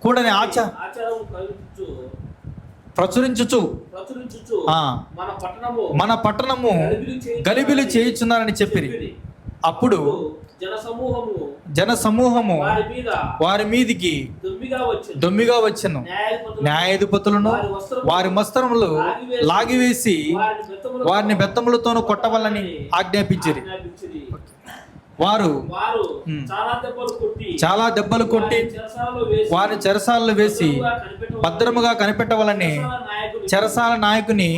కూడని ప్రచురించుచు మన పట్టణము గలిబిలి చేయుచున్నారని చెప్పిరి. అప్పుడు జనసమూహము వారి మీదికి దొమ్మిగా వచ్చెను. న్యాయాధిపతులను వారి వస్త్రములు లాగివేసి వారిని బెత్తములతోనూ కొట్టవలని ఆజ్ఞాపించిరి. వారు చాలా దెబ్బలు కొట్టి వారిని చెరసాలలో వేసి భద్రముగా కనిపెట్టవాలని చెరసాల నాయకుని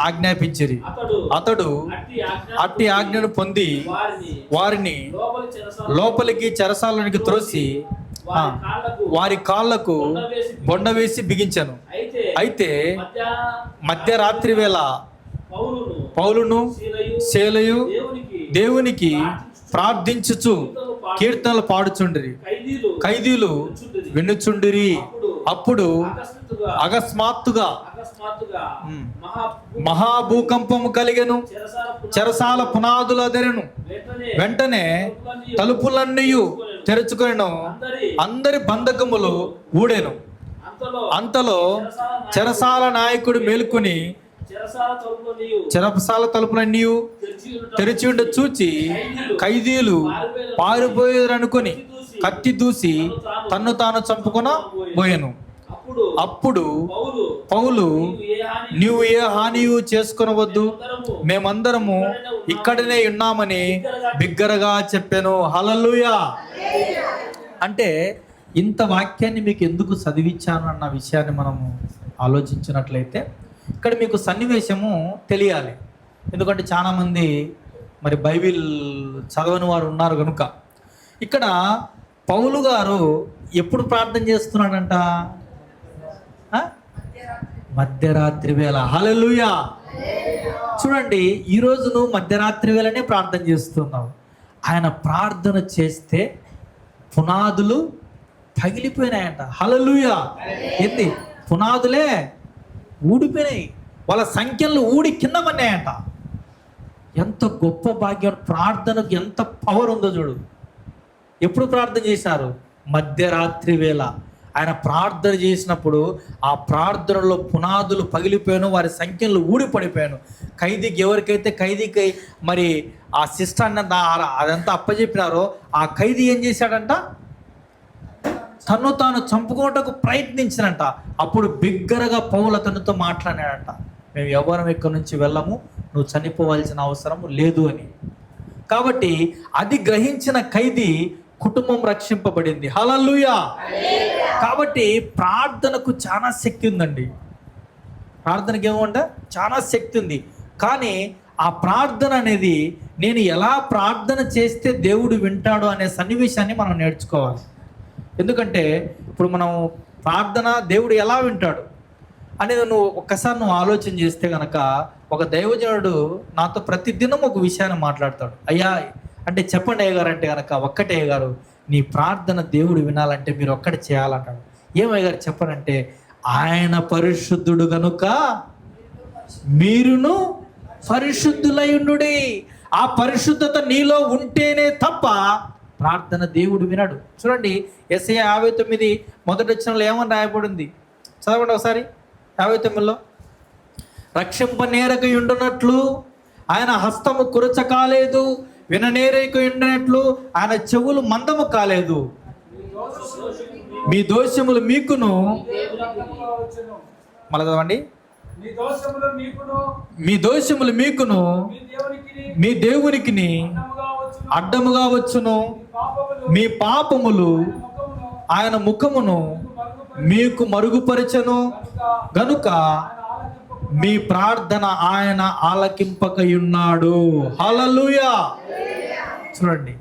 ఆజ్ఞాపించిరి. అతడు అట్టి ఆజ్ఞను పొంది వారిని లోపలికి చెరసాలనికి త్రోసి వారి కాళ్లకు బొండ వేసి బిగించెను. అయితే మధ్యరాత్రి వేళ పౌలును శీలయు దేవునికి ప్రార్థించుచు కీర్తనలు పాడుచుండిరి. ఖైదీలు వినుచుండిరి. అప్పుడు అకస్మాత్తుగా మహాభూకంపము కలిగెను. చెరసాల పునాదులు అదెరెను. వెంటనే తలుపులన్నీ తెరుచుకొనెను. అందరి బంధకములు ఊడెను. అంతలో చెరసాల నాయకుడు మేలుకొని చెరసాల తలుపులన్నీ తెరిచి ఉండ చూచి ఖైదీలు పారిపోయారనుకొని కత్తి దూసి తన్ను తాను చంపుకొన పోయెను. అప్పుడు పౌలు, నీవు ఏ హానియు చేసుకొనవద్దు, మేమందరము ఇక్కడనే ఉన్నామని బిగ్గరగా చెప్పాను. హల్లెలూయా. అంటే ఇంత వాక్యాన్ని మీకు ఎందుకు చదివించాను అన్న విషయాన్ని మనము ఆలోచించినట్లయితే ఇక్కడ మీకు సన్నివేశము తెలియాలి. ఎందుకంటే చాలామంది మరి బైబిల్ చదవని వారు ఉన్నారు కనుక. ఇక్కడ పౌలు గారు ఎప్పుడు ప్రార్థన చేస్తున్నాడంట? మధ్యరాత్రి వేళ. హల్లెలూయా. చూడండి, ఈరోజు నువ్వు మధ్యరాత్రి వేళనే ప్రార్థన చేస్తున్నావు. ఆయన ప్రార్థన చేస్తే పునాదులు పగిలిపోయినాయంట. హల్లెలూయా. ఏంది? పునాదులే ఊడిపోయినాయి. వాళ్ళ సంఖ్యలు ఊడి కింద పడినాయంట. ఎంత గొప్ప భాగ్యం! ప్రార్థనకు ఎంత పవర్ ఉందో చూడు. ఎప్పుడు ప్రార్థన చేశారు? మధ్యరాత్రి వేళ. ఆయన ప్రార్థన చేసినప్పుడు ఆ ప్రార్థనలో పునాదులు పగిలిపోయాను, వారి సంఖ్యలు ఊడిపడిపోయాను. ఖైదీకి ఎవరికైతే ఖైదీకి మరి ఆ శిష్టాన్ని అదంతా అప్పచెప్పినారో ఆ ఖైదీ ఏం చేశాడంట? తను తాను చంపుకోవటకు ప్రయత్నించినంట. అప్పుడు బిగ్గరగా పౌలు అతనితో మాట్లాడాడంట, మేము ఎవరం ఇక్కడి నుంచి వెళ్ళము, నువ్వు చనిపోవాల్సిన అవసరం లేదు అని. కాబట్టి అది గ్రహించిన ఖైదీ కుటుంబం రక్షింపబడింది. హల్లెలూయా. కాబట్టి ప్రార్థనకు చాలా శక్తి ఉందండి. ప్రార్థనకి ఏమంటే చాలా శక్తి ఉంది. కానీ ఆ ప్రార్థన అనేది నేను ఎలా ప్రార్థన చేస్తే దేవుడు వింటాడు అనే సన్నివేశాన్ని మనం నేర్చుకోవాలి. ఎందుకంటే ఇప్పుడు మనం ప్రార్థన దేవుడు ఎలా వింటాడు అనేది నువ్వు ఆలోచన చేస్తే కనుక, ఒక దైవజనుడు నాతో ప్రతిదినం ఒక విషయాన్ని మాట్లాడతాడు. అయ్యా అంటే చెప్పండి అయ్యగారు అంటే కనుక, ఒక్కటే అయ్యగారు నీ ప్రార్థన దేవుడు వినాలంటే మీరు ఒక్కటి చేయాలంటాడు. ఏమయ్య గారు చెప్పనంటే, ఆయన పరిశుద్ధుడు గనుక మీరును పరిశుద్ధులై ఉండుడి. ఆ పరిశుద్ధత నీలో ఉంటేనే తప్ప ప్రార్థన దేవుడు వినడు. చూడండి, యెషయా 59 మొదటి వచనంలో ఏమని రాయబడింది? చదవండి ఒకసారి. 59లో, రక్షింపనేరక ఉండునట్లు ఆయన హస్తము కురచ కాలేదు, విననేరక ఉండినట్లు ఆయన చెవులు మందము కాలేదు. మీ దోషములు మీకును, మళ్ళీ చదవండి, మీ దోషములు మీకును మీ దేవునికి అడ్డముగా వచ్చును. మీ పాపములు ఆయన ముఖమును మీకు మరుగుపరచను గనుక మీ ప్రార్థన ఆయన ఆలకింపకయున్నాడు. హల్లెలూయా. చూడండి,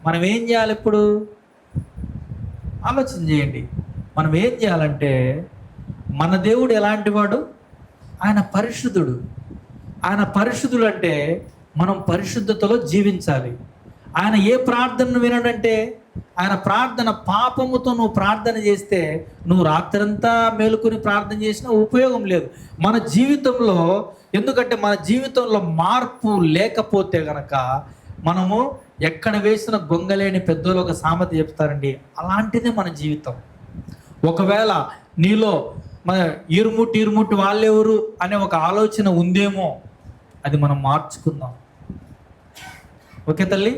మనం ఏం చేయాలి? ఇప్పుడు ఆలోచన చేయండి. మనం ఏం చేయాలంటే, మన దేవుడు ఎలాంటి వాడు? ఆయన పరిశుద్ధుడు. ఆయన పరిశుద్ధుడు అంటే మనం పరిశుద్ధతలో జీవించాలి. ఆయన ఏ ప్రార్థనను వినడంటే, ఆయన ప్రార్థన, పాపముతో నువ్వు ప్రార్థన చేస్తే నువ్వు రాత్రంతా మేలుకొని ప్రార్థన చేసినా ఉపయోగం లేదు మన జీవితంలో. ఎందుకంటే మన జీవితంలో మార్పు లేకపోతే గనక మనము ఎక్కడ వేసిన గొంగలేని పెద్దలు ఒక సామెత చెప్తారండి, అలాంటిదే మన జీవితం. ఒకవేళ నీలో మన ఇరుముట్టి వాళ్ళెవరు అనే ఒక ఆలోచన ఉందేమో, అది మనం మార్చుకుందాం. ఓకే తల్లి?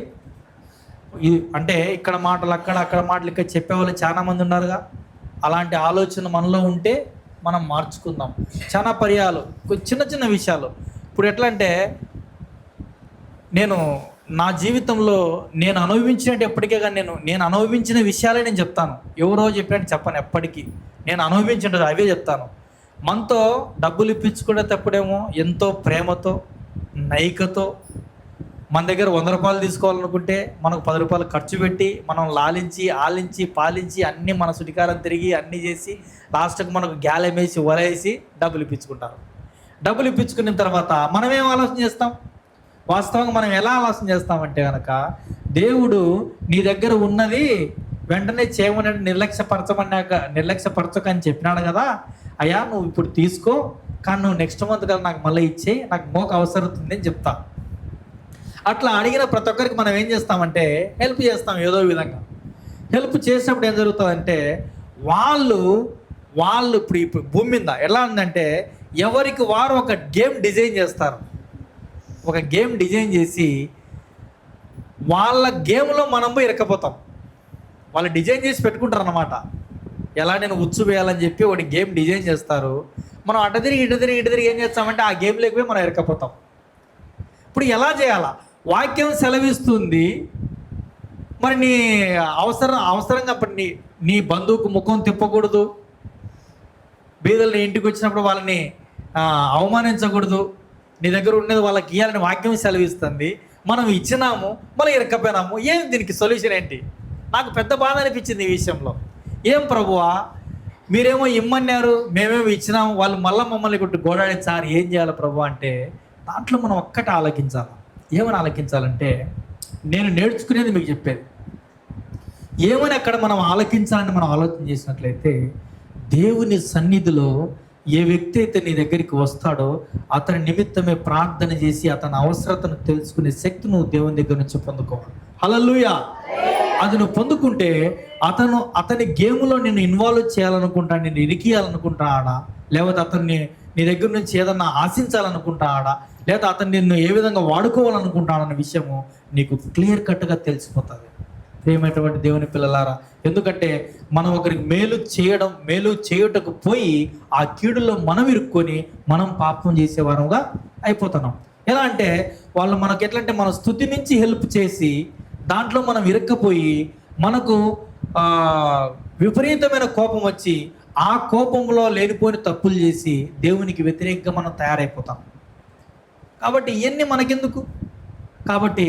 అంటే ఇక్కడ మాటలు అక్కడ మాటలు ఇక్కడ చెప్పేవాళ్ళు చాలా మంది ఉన్నారుగా. అలాంటి ఆలోచన మనలో ఉంటే మనం మార్చుకుందాం. చాలా పర్యాలు చిన్న చిన్న విషయాలు. ఇప్పుడు ఎట్లా అంటే, నేను నా జీవితంలో నేను అనుభవించినట్టు ఎప్పటికే కానీ నేను అనుభవించిన విషయాలే నేను చెప్తాను. ఎవరో చెప్పినట్టు చెప్పను. ఎప్పటికీ నేను అనుభవించినట్టు అవే చెప్తాను. మనతో డబ్బులు ఇప్పించుకునే తప్పుడేమో ఎంతో ప్రేమతో, నైకతో, మన దగ్గర 100 రూపాయలు తీసుకోవాలనుకుంటే మనకు 10 రూపాయలు ఖర్చు పెట్టి, మనం లాలించి ఆలించి పాలించి అన్నీ మన సుడికారం తిరిగి అన్నీ చేసి లాస్ట్కి మనకు గ్యాలెమేసి వలేసి డబ్బులు ఇప్పించుకుంటారు. డబ్బులు ఇప్పించుకున్న తర్వాత మనం ఏం ఆలోచన చేస్తాం? వాస్తవంగా మనం ఎలా ఆలోచన చేస్తామంటే కనుక, దేవుడు నీ దగ్గర ఉన్నది వెంటనే చేయమని నిర్లక్ష్యపరచకని చెప్పినాడు కదా. అయ్యా నువ్వు ఇప్పుడు తీసుకో, కానీ నువ్వు నెక్స్ట్ మంత్ కదా నాకు మళ్ళీ ఇచ్చేయి, నాకు మోక అవసరం ఉంది అని చెప్తా. అట్లా అడిగిన ప్రతి ఒక్కరికి మనం ఏం చేస్తామంటే హెల్ప్ చేస్తాం. ఏదో విధంగా హెల్ప్ చేసినప్పుడు ఏం జరుగుతుందంటే, వాళ్ళు ఇప్పుడు భూమి మీద ఎలా ఉందంటే, ఎవరికి వారు ఒక గేమ్ డిజైన్ చేస్తారు. ఒక గేమ్ డిజైన్ చేసి వాళ్ళ గేమ్లో మనం పోయి ఇరక్కపోతాం. వాళ్ళు డిజైన్ చేసి పెట్టుకుంటారు అన్నమాట. ఎలా నేను ఉచ్చు వేయాలని చెప్పి ఒకటి గేమ్ డిజైన్ చేస్తారు. మనం ఇటు తిరిగి ఏం చేస్తామంటే ఆ గేమ్లోకి పోయి మనం ఇరక్కపోతాం. ఇప్పుడు ఎలా చేయాలా? వాక్యం సెలవిస్తుంది. మరి నీ అవసరంగా అప్పుడు నీ బంధువుకు ముఖం తిప్పకూడదు, బీదలు ఇంటికి వచ్చినప్పుడు వాళ్ళని అవమానించకూడదు, నీ దగ్గర ఉన్నది వాళ్ళకి ఇవ్వాలని వాక్యం సెలవిస్తుంది. మనం ఇచ్చినాము, మళ్ళీ ఇరక్కపోయినాము. ఏం దీనికి సొల్యూషన్ ఏంటి? నాకు పెద్ద బాధ అనిపించింది ఈ విషయంలో. ఏం ప్రభువా, మీరేమో ఇమ్మన్నారు, మేమేమో ఇచ్చినాము, వాళ్ళు మళ్ళీ మమ్మల్ని కొట్టి గోడాడించారు, ఏం చేయాలి ప్రభు అంటే, దాంట్లో మనం ఒక్కటి ఆలోచించాలి. ఏమని ఆలకించాలంటే, నేను నేర్చుకునేది మీకు చెప్పేది. ఏమని అక్కడ మనం ఆలకించాలని మనం ఆలోచన చేసినట్లయితే, దేవుని సన్నిధిలో ఏ వ్యక్తి అయితే నీ దగ్గరికి వస్తాడో అతని నిమిత్తమే ప్రార్థన చేసి అతని అవసరతను తెలుసుకునే శక్తి నువ్వు దేవుని దగ్గర నుంచి పొందుకోవాలి. హల్లెలూయా. అది నువ్వు పొందుకుంటే అతని గేమ్లో నేను ఇన్వాల్వ్ చేయాలనుకుంటా, నేను ఇరికియాలనుకుంటాడా, లేకపోతే అతన్ని నీ దగ్గర నుంచి ఏదన్నా ఆశించాలనుకుంటాడా, లేదా అతను నిన్ను ఏ విధంగా వాడుకోవాలనుకుంటాడన్న విషయము నీకు క్లియర్ కట్గా తెలిసిపోతుంది. ప్రియమైనటువంటి దేవుని పిల్లలారా, ఎందుకంటే మనం ఒకరికి మేలు చేయుటకు పోయి ఆ కీడులో మనం ఇరుక్కొని మనం పాపం చేసేవారుగా అయిపోతున్నాం. ఎలా అంటే వాళ్ళు మనకు ఎట్లా అంటే, మన స్తుతి నుంచి హెల్ప్ చేసి దాంట్లో మనం ఇరుక్కపోయి మనకు విపరీతమైన కోపం వచ్చి ఆ కోపంలో లేనిపోయిన తప్పులు చేసి దేవునికి వ్యతిరేకంగా మనం తయారైపోతాం. కాబట్టి ఇవన్నీ మనకెందుకు? కాబట్టి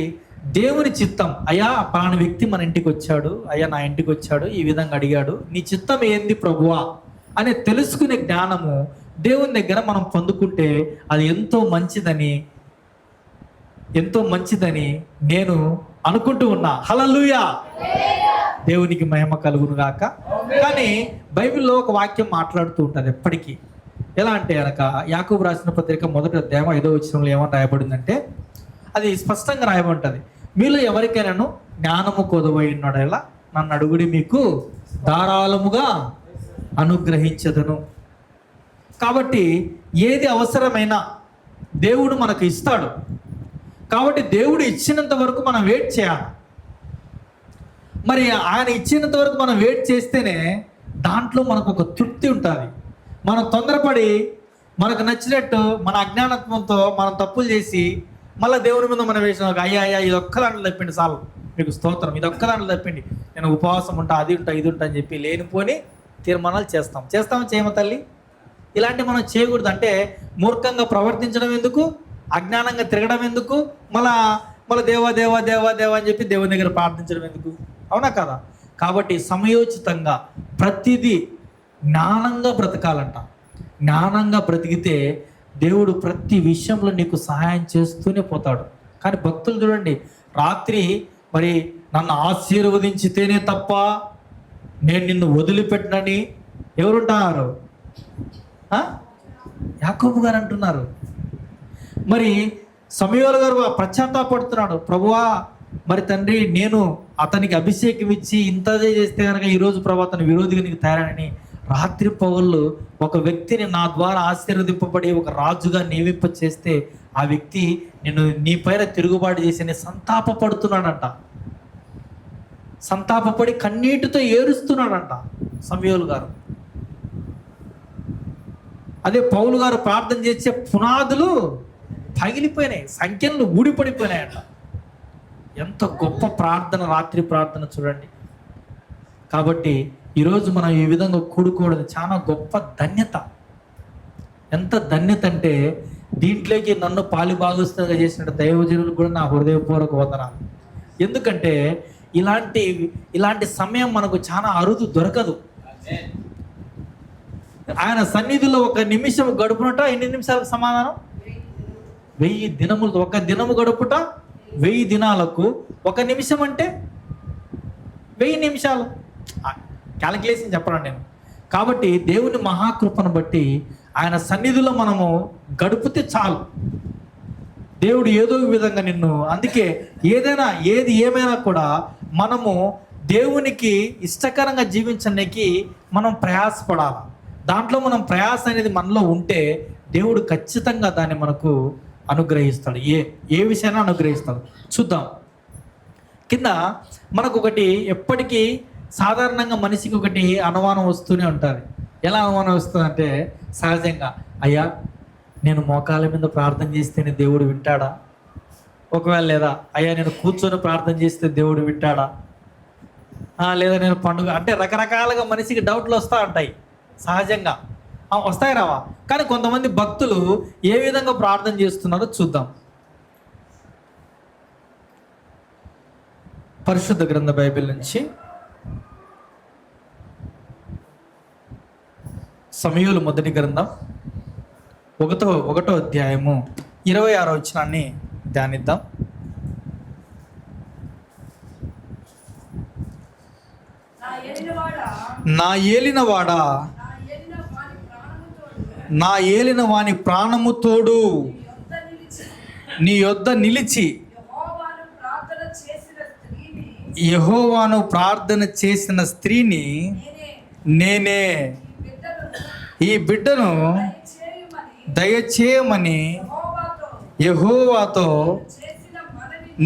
దేవుని చిత్తం, అయ్యా పలానా వ్యక్తి మన ఇంటికి వచ్చాడు, అయ్యా నా ఇంటికి వచ్చాడు, ఈ విధంగా అడిగాడు, నీ చిత్తం ఏంది ప్రభువా అని తెలుసుకునే జ్ఞానము దేవుని దగ్గర మనం పొందుకుంటే అది ఎంతో మంచిదని నేను అనుకుంటూ ఉన్నా. హల్లెలూయా. దేవునికి మహిమ కలుగును గాక. కానీ బైబిల్లో ఒక వాక్యం మాట్లాడుతూ ఉంటుంది ఎప్పటికీ. ఎలా అంటే కనుక యాకోబు రాసిన పత్రిక 1వ అధ్యాయం 5వ వచనంలో ఏమని రాయబడిందంటే, అది స్పష్టంగా రాయబడింది, మీలో ఎవరికైనాను జ్ఞానము కొదవై ఉన్నాడేలా నన్ను అడుగుడి, మీకు ధారాళముగా అనుగ్రహించదను. కాబట్టి ఏది అవసరమైనా దేవుడు మనకు ఇస్తాడు. కాబట్టి దేవుడు ఇచ్చినంత వరకు మనం వెయిట్ చేయాలి. మరి ఆయన ఇచ్చినంత వరకు మనం వెయిట్ చేస్తేనే దాంట్లో మనకు ఒక తృప్తి ఉంటుంది. మనం తొందరపడి మనకు నచ్చినట్టు మన అజ్ఞానత్వంతో మనం తప్పులు చేసి మళ్ళీ దేవుని మీద మనం వేసిన అయ్యా ఇది ఒక్క దాంట్లో తప్పిండి, చాలు మీకు స్తోత్రం, ఇది ఒక్క దాంట్లో తప్పిండి, నేను ఉపవాసం ఉంటా, అది ఉంటా, ఇది ఉంటా అని చెప్పి లేనిపోని తీర్మానాలు చేస్తాం చేయమ తల్లి. ఇలాంటివి మనం చేయకూడదు. అంటే మూర్ఖంగా ప్రవర్తించడం ఎందుకు, అజ్ఞానంగా తిరగడం ఎందుకు, మళ్ళా దేవా దేవా దేవా దేవా అని చెప్పి దేవుని దగ్గర ప్రార్థించడం ఎందుకు? అవునా కదా? కాబట్టి సమయోచితంగా ప్రతిదీ జ్ఞానంగా బ్రతకాలంట. జ్ఞానంగా బ్రతికితే దేవుడు ప్రతి విషయంలో నీకు సహాయం చేస్తూనే పోతాడు. కానీ భక్తులు చూడండి, రాత్రి మరి నన్ను ఆశీర్వదించితేనే తప్ప నేను నిన్ను వదిలిపెట్టనని ఎవరుంటున్నారు? యాకోబు గారు అంటున్నారు. మరి సమూయేలు గారు పశ్చాత్తాపడుతున్నాడు, ప్రభువా మరి తండ్రి నేను అతనికి అభిషేకం ఇచ్చి ఇంతదే చేస్తే కనుక ఈరోజు ప్రభు అతను విరోధిగా నీకు తయారని రాత్రి పగళ్ళు ఒక వ్యక్తిని నా ద్వారా ఆశీర్వదింపబడి ఒక రాజుగా నియమింప చేస్తే ఆ వ్యక్తి నేను నీ పైన తిరుగుబాటు చేసి సంతాపపడుతున్నాడంట. సంతాపపడి కన్నీటితో ఏడుస్తున్నాడంట సమూయేలు గారు. అదే పౌలు గారు ప్రార్థన చేసే పునాదులు పగిలిపోయినాయి, సంఖ్యలు ఊడిపడిపోయినాయంట. ఎంత గొప్ప ప్రార్థన, రాత్రి ప్రార్థన చూడండి. కాబట్టి ఈరోజు మనం ఈ విధంగా కూడుకోవడం చాలా గొప్ప ధన్యత. ఎంత ధన్యత అంటే దీంట్లోకి నన్ను పాలిభాగస్తుగా చేసిన దైవజనులు కూడా నా హృదయపూర్వక వందనాలు. ఎందుకంటే ఇలాంటి సమయం మనకు చాలా అరుదు, దొరకదు. ఆయన సన్నిధిలో ఒక నిమిషం గడుపునట ఎన్ని నిమిషాలకు సమాధానం? 1000 దినములు. ఒక దినము గడుపుట 1000 దినాలకు ఒక నిమిషం అంటే 1000 నిమిషాలు. క్యాలిక్యులేషన్ చెప్పను నేను. కాబట్టి దేవుని మహాకృపను బట్టి ఆయన సన్నిధిలో మనము గడిపితే చాలు. దేవుడు ఏదో విధంగా నిన్ను, అందుకే ఏది ఏమైనా కూడా మనము దేవునికి ఇష్టకరంగా జీవించడానికి మనం ప్రయాసపడాలి. దాంట్లో మనం ప్రయాస అనేది మనలో ఉంటే దేవుడు ఖచ్చితంగా దాన్ని మనకు అనుగ్రహిస్తాడు. ఏ విషయాన్ని అనుగ్రహిస్తాడు చూద్దాం. కింద మనకు ఒకటి ఎప్పటికీ సాధారణంగా మనిషికి ఒకటి అనుమానం వస్తూనే ఉంటుంది. ఎలా అనుమానం వస్తుందంటే, సహజంగా అయ్యా నేను మోకాళ్ళ మీద ప్రార్థన చేస్తేనే దేవుడు వింటాడా? ఒకవేళ లేదా అయ్యా నేను కూర్చొని ప్రార్థన చేస్తే దేవుడు వింటాడా? లేదా నేను పండుగ అంటే రకరకాలుగా మనిషికి డౌట్లు వస్తూ ఉంటాయి సహజంగా. వస్తాయి రావా? కానీ కొంతమంది భక్తులు ఏ విధంగా ప్రార్థన చేస్తున్నారో చూద్దాం. పరిశుద్ధ గ్రంథ బైబిల్ నుంచి సమూయేలు మొదటి గ్రంథం 1వ అధ్యాయము 26వ వచనాన్ని ధ్యానిద్దాం. నా ఏలినవాడా, నా ఏలిన వాని ప్రాణము తోడు నీ యొద్ద నిలిచి యెహోవాను ప్రార్థన చేసిన స్త్రీని నేనే. ఈ బిడ్డను దయచేయమని యెహోవాతో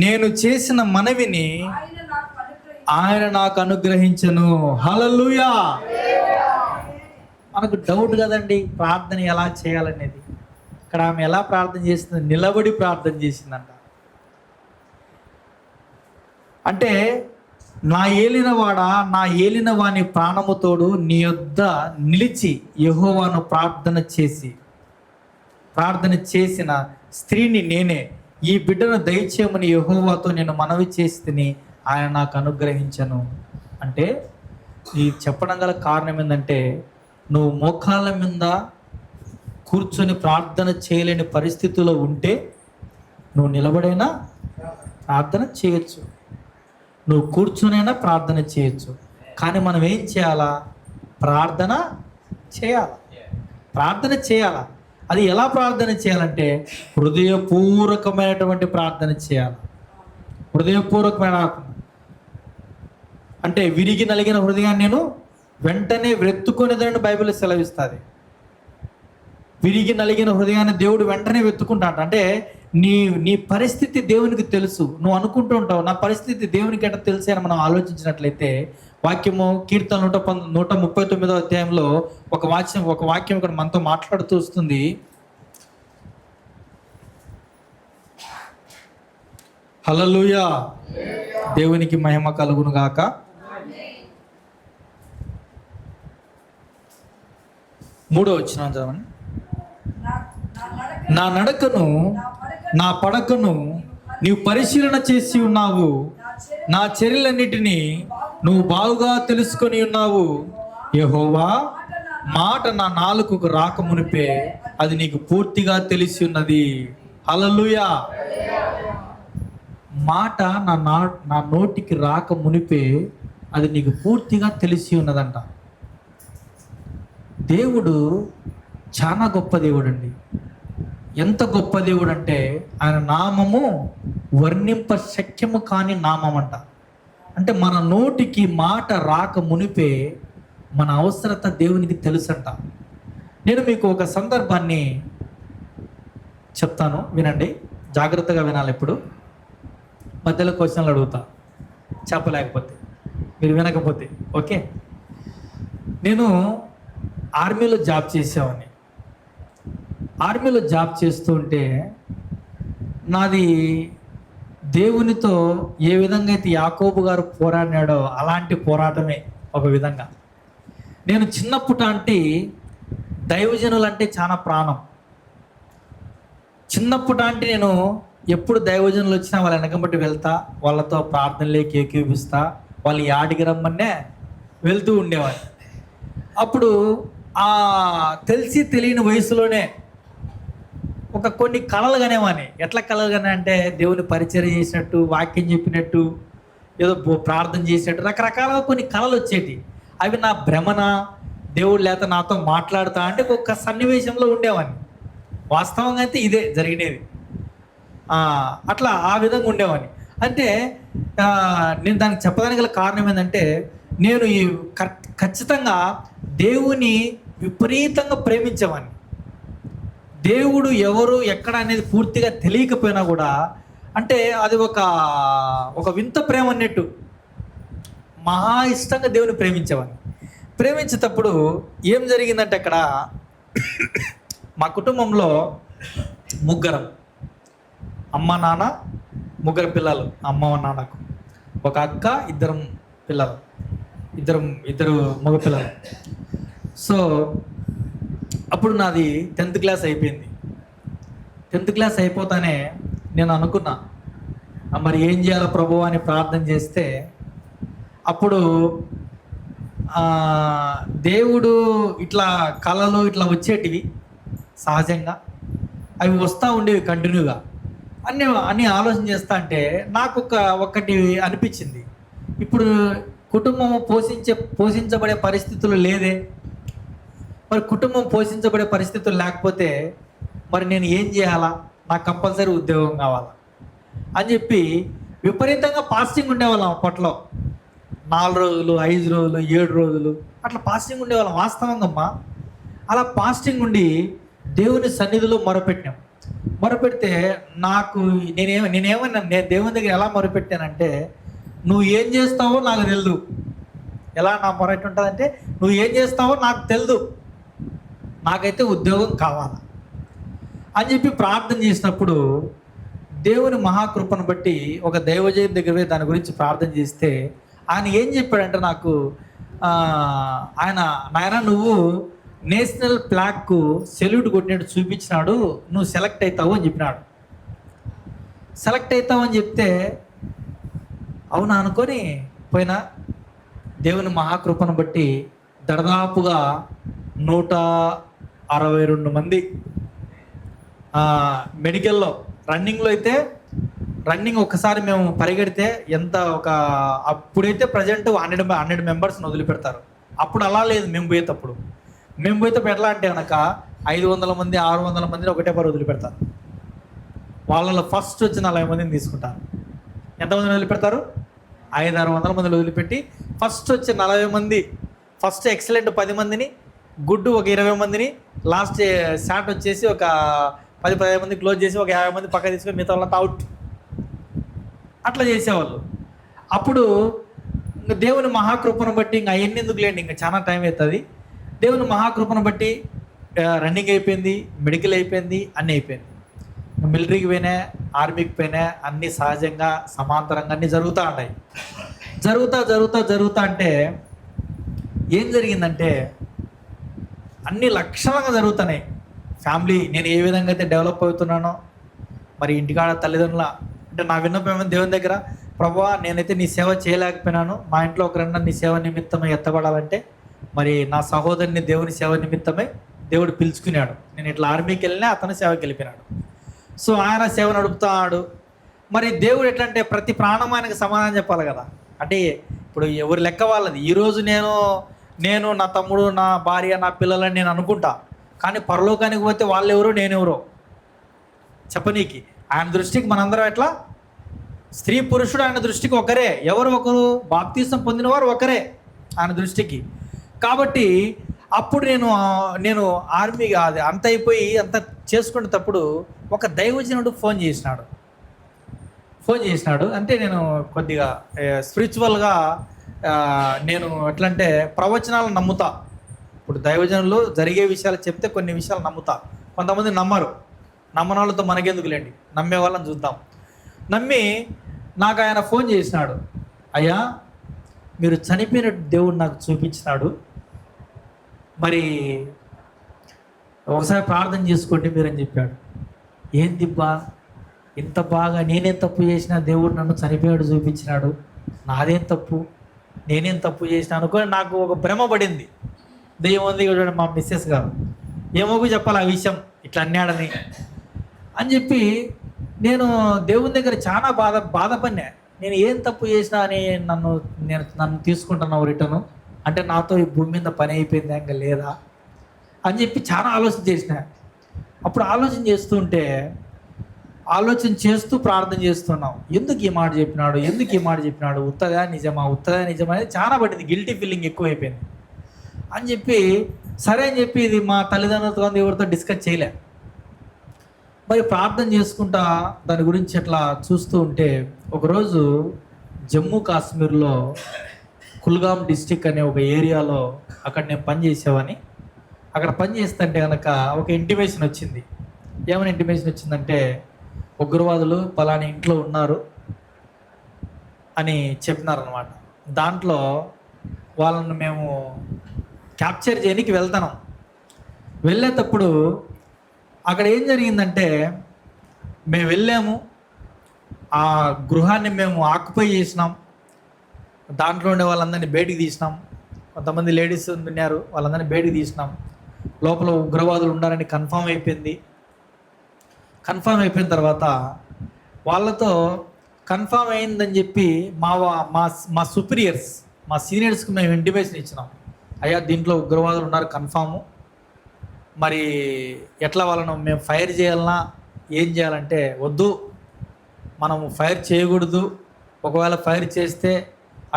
నేను చేసిన మనవిని ఆయన నాకు అనుగ్రహించను. హల్లెలూయా. మనకు డౌట్ కదండి ప్రార్థన ఎలా చేయాలనేది. ఇక్కడ ఆమె ఎలా ప్రార్థన చేసింది? నిలబడి ప్రార్థన చేసిందంట. అంటే నా ఏలినవాడా, నా ఏలిన వాని ప్రాణముతోడు నీ యొద్ద నిలిచి యెహోవాను ప్రార్థన చేసిన స్త్రీని నేనే. ఈ బిడ్డను దయచేయమని యెహోవాతో నేను మనవి చేసి ఆయన నాకు అనుగ్రహించను. అంటే ఈ చెప్పడం గల కారణం ఏంటంటే, నువ్వు మోకాళ్ళ మీద కూర్చొని ప్రార్థన చేయలేని పరిస్థితిలో ఉంటే నువ్వు నిలబడైనా ప్రార్థన చేయొచ్చు. నువ్వు కూర్చునైనా ప్రార్థన చేయొచ్చు. కానీ మనం ఏం చేయాలా? ప్రార్థన చేయాలి. ప్రార్థన చేయాలా? అది ఎలా ప్రార్థన చేయాలంటే హృదయపూర్వకమైనటువంటి ప్రార్థన చేయాలి. హృదయపూర్వకమైన అంటే విరిగి నలిగిన హృదయాన్ని నేను వెంటనే వెతుక్కునేదని బైబిల్ సెలవిస్తుంది. విరిగి నలిగిన హృదయాన్ని దేవుడు వెంటనే వెతుక్కుంటాడు. అంటే నీ పరిస్థితి దేవునికి తెలుసు. నువ్వు అనుకుంటూ ఉంటావు నా పరిస్థితి దేవునికి ఎట్లా తెలుసు అని మనం ఆలోచించినట్లయితే వాక్యము కీర్తన 139వ అధ్యాయంలో ఒక వాక్యం ఇక్కడ మనతో మాట్లాడుతూ వస్తుంది. హల్లెలూయా, దేవునికి మహిమ కలుగును గాక. 3వ వచనం చదవండి. నా నడకను నా పడకను నీవు పరిశీలన చేసి ఉన్నావు, నా చర్యలన్నిటినీ నువ్వు బాగుగా తెలుసుకొని ఉన్నావు. యెహోవా మాట నా నాలుకకు రాక మునిపే అది నీకు పూర్తిగా తెలిసి ఉన్నది. హల్లెలూయా. మాట నా నోటికి రాక మునిపే అది నీకు పూర్తిగా తెలిసి ఉన్నదంట. దేవుడు చాలా గొప్ప దేవుడు అండి. ఎంత గొప్ప దేవుడు అంటే ఆయన నామము వర్ణింప శక్యము కాని నామం అంట. అంటే మన నోటికి మాట రాక మునిపే మన అవసరత దేవునికి తెలుసంట. నేను మీకు ఒక సందర్భాన్ని చెప్తాను, వినండి, జాగ్రత్తగా వినాలి. ఇప్పుడు మధ్యలో క్వశ్చన్లు అడుగుతా, చెప్పలేకపోతే మీరు వినకపోతే ఓకే. నేను ఆర్మీలో జాబ్ చేసేవాడిని. ఆర్మీలో జాబ్ చేస్తూ ఉంటే నాది దేవునితో ఏ విధంగా అయితే యాకోబు గారు పోరాడాడో అలాంటి పోరాటమే ఒక విధంగా. నేను చిన్నప్పటి దైవజనులు అంటే చాలా ప్రాణం. చిన్నప్పటి నేను ఎప్పుడు దైవజనులు వచ్చినా వాళ్ళ వెనకబట్టి వెళ్తా, వాళ్ళతో ప్రార్థనలేకి ఏకీపిస్తా, వాళ్ళు యాడికి రమ్మనే వెళ్తూ ఉండేవాడిని. అప్పుడు తెలిసి తెలియని వయసులోనే కొన్ని కళలు కనేవాని. ఎట్లా కళలు కనే అంటే దేవుని పరిచయం చేసినట్టు, వాక్యం చెప్పినట్టు, ఏదో ప్రార్థన చేసినట్టు రకరకాలుగా కొన్ని కళలు వచ్చేటి. అవి నా భ్రమణ, దేవుడు లేక నాతో మాట్లాడుతా అంటే ఒక్క సన్నివేశంలో ఉండేవాడిని. వాస్తవంగా అయితే ఇదే జరిగినది. అట్లా ఆ విధంగా ఉండేవాడిని. అంటే నేను దానికి చెప్పడానికి గల కారణం ఏంటంటే నేను ఖచ్చితంగా దేవుని విపరీతంగా ప్రేమించేవాడిని. దేవుడు ఎవరు ఎక్కడ అనేది పూర్తిగా తెలియకపోయినా కూడా అంటే అది ఒక వింత ప్రేమ అన్నట్టు మహా ఇష్టంగా దేవుని ప్రేమించేవాడిని. ప్రేమించేటప్పుడు ఏం జరిగిందంటే అక్కడ మా కుటుంబంలో ముగ్గురం, అమ్మ నాన్న, ముగ్గురు పిల్లలు. అమ్మ నాన్నకు ఒక అక్క, ఇద్దరు పిల్లలు, ఇద్దరు మగ పిల్లలు. సో అప్పుడు నాది 10th క్లాస్ అయిపోయింది. 10th క్లాస్ అయిపోతానే నేను అనుకున్నా మరి ఏం చేయాలో ప్రభువా అని ప్రార్థన చేస్తే అప్పుడు దేవుడు ఇట్లా కళలు ఇట్లా వచ్చేటివి సహజంగా, అవి వస్తూ ఉండేవి కంటిన్యూగా. అన్నీ ఆలోచన చేస్తా అంటే నాకు ఒకటి అనిపించింది, ఇప్పుడు కుటుంబం పోషించబడే పరిస్థితులు లేదే, మరి కుటుంబం పోషించబడే పరిస్థితులు లేకపోతే మరి నేను ఏం చేయాలా, నాకు కంపల్సరీ ఉద్యోగం కావాలా అని చెప్పి విపరీతంగా ఫాస్టింగ్ ఉండేవాళ్ళం. అప్పట్లో 4 రోజులు, 5 రోజులు, 7 రోజులు అట్లా ఫాస్టింగ్ ఉండేవాళ్ళం. వాస్తవంగా అలా ఫాస్టింగ్ ఉండి దేవుని సన్నిధిలో మొరపెడితే నాకు నేను దేవుని దగ్గర ఎలా మొరపెట్టానంటే, నువ్వు ఏం చేస్తావో నాకు తెలియదు. ఎలా నా మొరటి ఉంటుందంటే, నువ్వు ఏం చేస్తావో నాకు తెలియదు, నాకైతే ఉద్యోగం కావాలా అని చెప్పి ప్రార్థన చేసినప్పుడు దేవుని మహాకృపను బట్టి ఒక దైవజయం దగ్గర దాని గురించి ప్రార్థన చేస్తే ఆయన ఏం చెప్పాడంటే నాకు, నాయన నువ్వు నేషనల్ ఫ్లాగ్కు సెల్యూట్ కొట్టినట్టు చూపించినాడు, నువ్వు సెలెక్ట్ అవుతావు అని చెప్పినాడు. సెలెక్ట్ అవుతావు అని చెప్తే అవునా అనుకొని పోయినా. దేవుని మహాకృపను బట్టి దర్దాపుగా 162 మంది మెడికల్లో, రన్నింగ్లో అయితే రన్నింగ్ ఒక్కసారి మేము పరిగెడితే ఎంత అప్పుడైతే ప్రజెంట్ 100 మెంబర్స్ని వదిలిపెడతారు. అప్పుడు అలా లేదు. మేము పోయేటప్పుడు ఎట్లా అంటే కనుక 500 మంది 600 మందిని ఒకటే పరు వదిలిపెడతారు. వాళ్ళలో ఫస్ట్ వచ్చి 40 మందిని తీసుకుంటారు. ఎంతమందిని వదిలిపెడతారు? 500-600 మందిని వదిలిపెట్టి ఫస్ట్ వచ్చి 40 మంది, ఫస్ట్ ఎక్సలెంట్ 10 మందిని, గుడ్ ఒక 20 మందిని, లాస్ట్ షాట్ వచ్చేసి ఒక 10-15 మంది క్లోజ్ చేసి ఒక 50 మంది పక్క తీసుకొని మిగతా వాళ్ళంతా అవుట్. అట్లా చేసేవాళ్ళు. అప్పుడు దేవుని మహాకృపను బట్టి ఇంకా అవన్నీ ఎందుకు లేండి, ఇంకా చాలా టైం అవుతుంది. దేవుని మహాకృపను బట్టి రన్నింగ్ అయిపోయింది, మెడికల్ అయిపోయింది, అన్నీ అయిపోయింది. మిలిటరీకి పోయినా, ఆర్మీకి పోయినా అన్నీ సహజంగా సమాంతరంగా అన్నీ జరుగుతూ ఉంటాయి. జరుగుతా అంటే ఏం జరిగిందంటే అన్ని లక్షణంగా జరుగుతున్నాయి. ఫ్యామిలీ నేను ఏ విధంగా అయితే డెవలప్ అవుతున్నానో, మరి ఇంటికాడ తల్లిదండ్రుల అంటే నా విన్నపం దేవుని దగ్గర, ప్రభువా నేనైతే నీ సేవ చేయలేకపోయినాను, మా ఇంట్లో ఒకరన్నా నీ సేవ నిమిత్తమై ఎత్తబడాలంటే మరి నా సహోదరుని దేవుని సేవ నిమిత్తమై దేవుడు పిలుచుకున్నాడు. నేను ఇట్లా ఆర్మీకి వెళ్ళినా అతను సేవకి వెళ్ళిపోయినాడు. సో ఆయన సేవ నడుపుతాడు. మరి దేవుడు ఎట్లా అంటే ప్రతి ప్రాణం ఆయనకు సమాధానం చెప్పాలి కదా. అంటే ఇప్పుడు ఎవరి లెక్క వాళ్ళది. ఈరోజు నేను నా తమ్ముడు, నా భార్య, నా పిల్లలని నేను అనుకుంటా, కానీ పరలోకానికి పోతే వాళ్ళెవరో నేనెవరో చెప్పనీకి. ఆయన దృష్టికి మనందరం ఎట్లా, స్త్రీ పురుషుడు ఆయన దృష్టికి ఒకరే. ఎవరు ఒకరు? బాప్తీసం పొందినవారు ఒకరే ఆయన దృష్టికి. కాబట్టి అప్పుడు నేను ఆర్మీ అంత అయిపోయి అంత చేసుకునేటప్పుడు ఒక దైవజనుడు ఫోన్ చేసినాడు. అంటే నేను కొద్దిగా స్పిరిచువల్గా నేను ఎట్లంటే ప్రవచనాలను నమ్ముతా. ఇప్పుడు దైవజనులు జరిగే విషయాలు చెప్తే కొన్ని విషయాలు నమ్ముతా. కొంతమంది నమ్మని వాళ్ళతో మనకెందుకులేండి, నమ్మే వాళ్ళని చూద్దాం. నమ్మి నాకు ఆయన ఫోన్ చేసినాడు. అయ్యా మీరు చనిపోయినట్టు దేవుడు నాకు చూపించినాడు, మరి ఒకసారి ప్రార్థన చేసుకోండి మీరని చెప్పాడు. ఏంది బా ఇంత బాగా నేనేం తప్పు చేసినా దేవుడు నన్ను చనిపోయాడు చూపించినాడు, నాదేం తప్పు, నేనేం తప్పు చేసినా అనుకో నాకు ఒక భ్రమ పడింది. దెయ్యం ఉంది చూడండి మా మిస్సెస్ గారు, ఏమో చెప్పాలి ఆ విషయం ఇట్లా అన్నాడని చెప్పి నేను దేవుని దగ్గర చాలా బాధపడినా. నేను ఏం తప్పు చేసినా అని నన్ను తీసుకుంటున్నావు రిటర్ను, అంటే నాతో ఈ భూమి మీద పని అయిపోయిందా ఇంకా లేదా అని చెప్పి చాలా ఆలోచన చేసిన. అప్పుడు ఆలోచన చేస్తూ ప్రార్థన చేస్తున్నాం. ఎందుకు ఈ మాట చెప్పినాడు, ఉత్తదా నిజమా అనేది చాలా పడింది. గిల్టీ ఫీలింగ్ ఎక్కువైపోయింది అని చెప్పి సరే అని చెప్పి ఇది మా తల్లిదండ్రులతో ఎవరితో డిస్కస్ చేయలే. మరి ప్రార్థన చేసుకుంటా దాని గురించి అట్లా చూస్తూ ఉంటే ఒకరోజు జమ్మూ కాశ్మీర్లో కుల్గాం డిస్టిక్ అనే ఒక ఏరియాలో అక్కడ నేను పనిచేసేవాని. అక్కడ పనిచేస్తుంటే కనుక ఒక ఇంటిమేషన్ వచ్చింది. ఏమైనా ఇంటిమేషన్ వచ్చిందంటే ఉగ్రవాదులు పలాని ఇంట్లో ఉన్నారు అని చెప్పినారనమాట. దాంట్లో వాళ్ళను మేము క్యాప్చర్ చేయడానికి వెళ్ళేటప్పుడు అక్కడ ఏం జరిగిందంటే మేము వెళ్ళాము, ఆ గృహాన్ని మేము ఆక్యుపై చేసినాం, దాంట్లో ఉండే వాళ్ళందరినీ బయటికి తీసినాం. కొంతమంది లేడీస్ ఉన్నారు, వాళ్ళందరినీ బయటికి తీసినాం. లోపల ఉగ్రవాదులు ఉన్నారని కన్ఫామ్ అయిపోయిన తర్వాత వాళ్ళతో కన్ఫామ్ అయిందని చెప్పి మా సుపీరియర్స్, మా సీనియర్స్కి మేము ఇంటిమేషన్ ఇచ్చినాం. అయ్యా దీంట్లో ఉగ్రవాదులు ఉన్నారు కన్ఫాము, మరి ఎట్లా వాళ్ళను మేము ఫైర్ చేయాలన్నా ఏం చేయాలంటే, వద్దు మనము ఫైర్ చేయకూడదు, ఒకవేళ ఫైర్ చేస్తే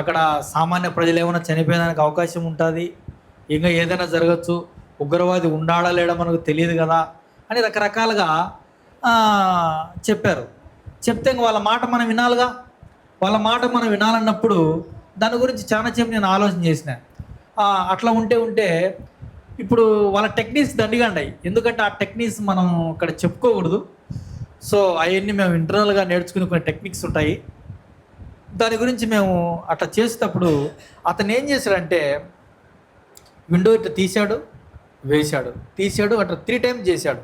అక్కడ సామాన్య ప్రజలు ఏమైనా చనిపోయేదానికి అవకాశం ఉంటుంది, ఇంకా ఏదైనా జరగచ్చు, ఉగ్రవాది ఉండాడా లేడా మనకు తెలియదు కదా అని రకరకాలుగా చెప్పారు. చెప్తే వాళ్ళ మాట మనం వినాలిగా. వాళ్ళ మాట మనం వినాలన్నప్పుడు దాని గురించి చాలా నేను ఆలోచన చేసిన. అట్లా ఉంటే ఇప్పుడు వాళ్ళ టెక్నిక్స్ దండిగాండాయి. ఎందుకంటే ఆ టెక్నిక్స్ మనం అక్కడ చెప్పుకోకూడదు. సో అవన్నీ మేము ఇంటర్నల్గా నేర్చుకునే కొన్ని టెక్నిక్స్ ఉంటాయి. దాని గురించి మేము అట్లా చేసేటప్పుడు అతను ఏం చేశాడంటే విండో ఇట్లా తీశాడు, వేశాడు, అట్లా 3 టైమ్స్ చేశాడు.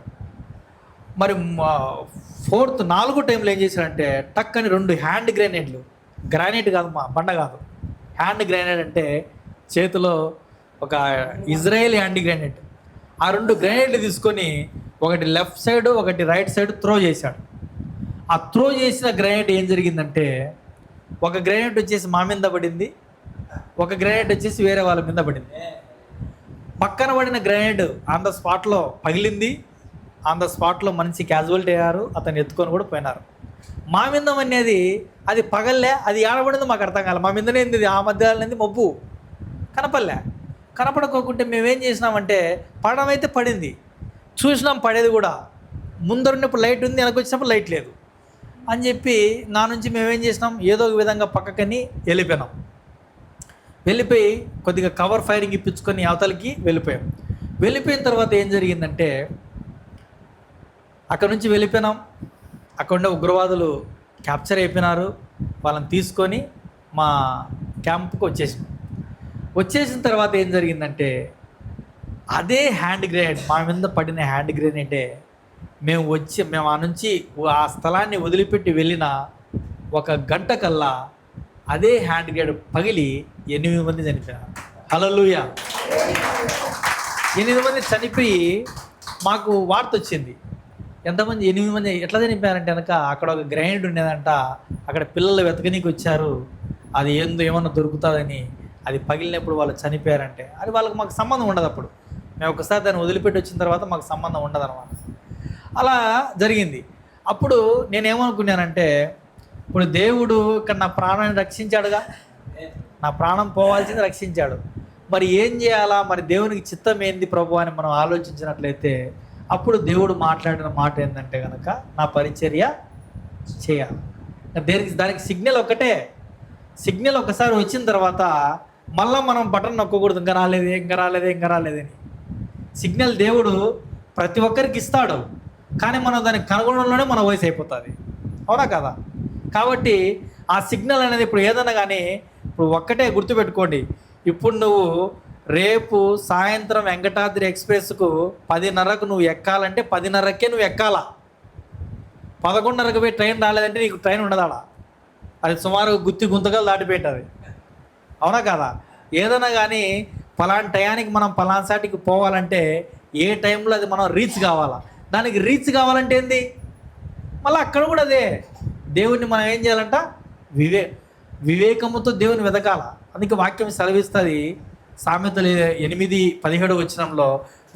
మరి 4th టైంలో ఏం చేశాడంటే టక్ అని 2 హ్యాండ్ గ్రానైట్ కాదు, మా బండ కాదు, హ్యాండ్ గ్రానైట్ అంటే చేతిలో ఒక ఇజ్రాయేల్ హ్యాండ్ గ్రానైట్. ఆ 2 గ్రానైట్లు తీసుకొని ఒకటి లెఫ్ట్ సైడ్ ఒకటి రైట్ సైడ్ త్రో చేశాడు. ఆ త్రో చేసిన గ్రానైట్ ఏం జరిగిందంటే, ఒక గ్రానైట్ వచ్చేసి మా మీద పడింది, ఒక గ్రానైట్ వచ్చేసి వేరే వాళ్ళ మీద పడింది. పక్కన పడిన గ్రానైట్ ఆన్ ద స్పాట్లో పగిలింది. ఆన్ ద స్పాట్లో మనిషి క్యాజువాలిటీ అయ్యారు, అతను ఎత్తుకొని కూడా పోయినారు. మా మిందం అనేది అది పగల్లే, అది ఏడబడిందో మాకు అర్థం కాలే. మా మిందనే ఏంది ఆ మధ్యాహ్నం మబ్బు కనపడలే. కనపడకోకుంటే మేమేం చేసినామంటే, పడడం అయితే పడింది, చూసినాం పడేది కూడా. ముందరున్నప్పుడు లైట్ ఉంది, వెనక్కి వచ్చినప్పుడు లైట్ లేదు అని చెప్పి నా నుంచి మేమేం చేసినాం, ఏదో ఒక విధంగా పక్కకని వెళ్ళిపోయినాం. వెళ్ళిపోయి కొద్దిగా కవర్ ఫైరింగ్ ఇప్పించుకొని అవతలకి వెళ్ళిపోయాం. వెళ్ళిపోయిన తర్వాత ఏం జరిగిందంటే, అక్కడ నుంచి వెళ్ళిపోయినాం. అక్కడ ఉండే ఉగ్రవాదులు క్యాప్చర్ అయిపోయినారు. వాళ్ళని తీసుకొని మా క్యాంప్కి వచ్చేసిన తర్వాత ఏం జరిగిందంటే, అదే హ్యాండ్ గ్రెనేడ్ మా మీద పడిన హ్యాండ్ గ్రెనేడే మేము ఆ నుంచి ఆ స్థలాన్ని వదిలిపెట్టి వెళ్ళిన 1 గంట కల్లా అదే హ్యాండ్ గ్రెనేడ్ పగిలి 8 మంది చనిపోయారు. హల్లెలూయా. 8 మంది చనిపోయి మాకు వార్త వచ్చింది. ఎంతమంది? 8 మంది. ఎట్లా చనిపోయారంటే కనుక, అక్కడ ఒక గ్రైండ్ ఉండేదంట, అక్కడ పిల్లలు వెతకనీకి వచ్చారు, అది ఏమన్నా దొరుకుతుందని. అది పగిలినప్పుడు వాళ్ళు చనిపోయారంటే అది మాకు సంబంధం ఉండదు. అప్పుడు మేము ఒకసారి దాన్ని వదిలిపెట్టి వచ్చిన తర్వాత మాకు సంబంధం ఉండదు అనమాట. అలా జరిగింది. అప్పుడు నేనేమనుకున్నానంటే, ఇప్పుడు దేవుడు ఇక్కడ నా ప్రాణాన్ని రక్షించాడుగా, నా ప్రాణం పోవాల్సింది రక్షించాడు, మరి ఏం చేయాలా, మరి దేవునికి చిత్తం ఏంది ప్రభు అని మనం ఆలోచించినట్లయితే, అప్పుడు దేవుడు మాట్లాడిన మాట ఏంటంటే కనుక, నా పరిచర్య చేయాలి. దానికి సిగ్నల్ ఒకటే. సిగ్నల్ ఒకసారి వచ్చిన తర్వాత మళ్ళీ మనం బటన్ నొక్కకూడదు, ఇంకా రాలేదని. సిగ్నల్ దేవుడు ప్రతి ఒక్కరికి ఇస్తాడు, కానీ మనం దాన్ని కనుగొనడంలోనే మన వయసు అయిపోతుంది. అవునా కదా? కాబట్టి ఆ సిగ్నల్ అనేది ఇప్పుడు ఏదన్నా కానీ, ఇప్పుడు ఒక్కటే గుర్తుపెట్టుకోండి, ఇప్పుడు నువ్వు రేపు సాయంత్రం వెంకటాద్రి ఎక్స్ప్రెస్కు 10:30కు నువ్వు ఎక్కాలంటే 10:30కే నువ్వు ఎక్కాలా. 11:30కు పోయి ట్రైన్ రాలేదంటే నీకు ట్రైన్ ఉండదాడా, అది సుమారు గుంతగలు దాటిపోయింటుంది. అవునా కదా? ఏదైనా కానీ పలానా టయానికి మనం పలానా సాటికి పోవాలంటే ఏ టైంలో అది మనం రీచ్ కావాలా. దానికి రీచ్ కావాలంటే ఏంది, మళ్ళీ అక్కడ కూడా అదే దేవుణ్ణి మనం ఏం చేయాలంట, వివేకముతో దేవుని వెతకాల. అందుకే వాక్యం సెలవిస్తుంది, సామెతలు 8:17 వచనంలో,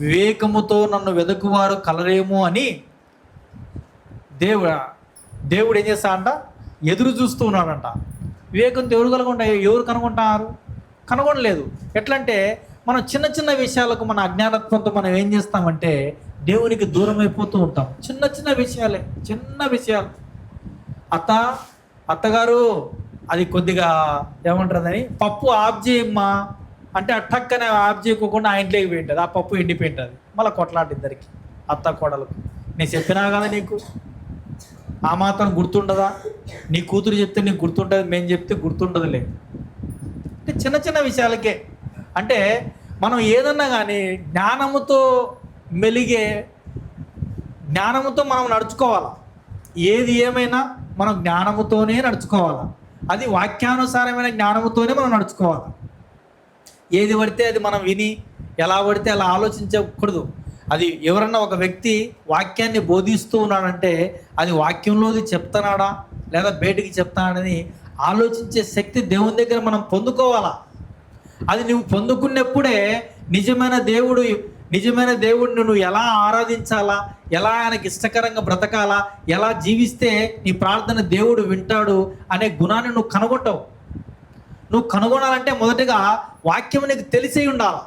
వివేకముతో నన్ను వెతుకువారు కలరేమో అని దేవుడు ఏం చేస్తాడంట, ఎదురు చూస్తూ ఉన్నాడంట. వివేకంతో ఎవరు కనుగొంటారు? కనుగొనలేదు. ఎట్లంటే, మనం చిన్న చిన్న విషయాలకు మన అజ్ఞానత్వంతో మనం ఏం చేస్తామంటే దేవునికి దూరం అయిపోతూ ఉంటాం. చిన్న విషయాలు. అత్తగారు అది కొద్దిగా ఏమంటుందని, పప్పు ఆఫ్ చేయమ్మా అంటే అట్టక్కనే ఆఫ్ చేయకోకుండా ఆ ఇంట్లోకి పోయింటుంది, ఆ పప్పు ఎండిపోయింటుంది. మళ్ళీ కొట్లాట ఇద్దరికి, అత్త కోడలకు. నేను చెప్పినా కదా నీకు, ఆ మాత్రం గుర్తుండదా? నీ కూతురు చెప్తే నీకు గుర్తుంటుంది, మేము చెప్తే గుర్తుండదులే. అంటే చిన్న విషయాలకే. అంటే మనం ఏదన్నా కానీ జ్ఞానముతో మనం నడుచుకోవాలి. ఏది ఏమైనా మనం జ్ఞానముతోనే నడుచుకోవాలి. అది వాక్యానుసారమైన జ్ఞానముతోనే మనం నడుచుకోవాలి. ఏది పడితే అది మనం విని ఎలా పడితే అలా ఆలోచించకూడదు. అది ఎవరన్నా ఒక వ్యక్తి వాక్యాన్ని బోధిస్తూ ఉన్నాడంటే అది వాక్యంలోది చెప్తున్నాడా లేదా బయటికి చెప్తానని ఆలోచించే శక్తి దేవుని దగ్గర మనం పొందుకోవాలా. అది నువ్వు పొందుకున్నప్పుడే నిజమైన దేవుడిని నువ్వు ఎలా ఆరాధించాలా, ఎలా ఆయనకి ఇష్టకరంగా బ్రతకాలా, ఎలా జీవిస్తే నీ ప్రార్థన దేవుడు వింటాడు అనే గుణాన్ని నువ్వు కనుగొంటావు. నువ్వు కనుగొనాలంటే మొదటగా వాక్యం నీకు తెలిసి ఉండాలి.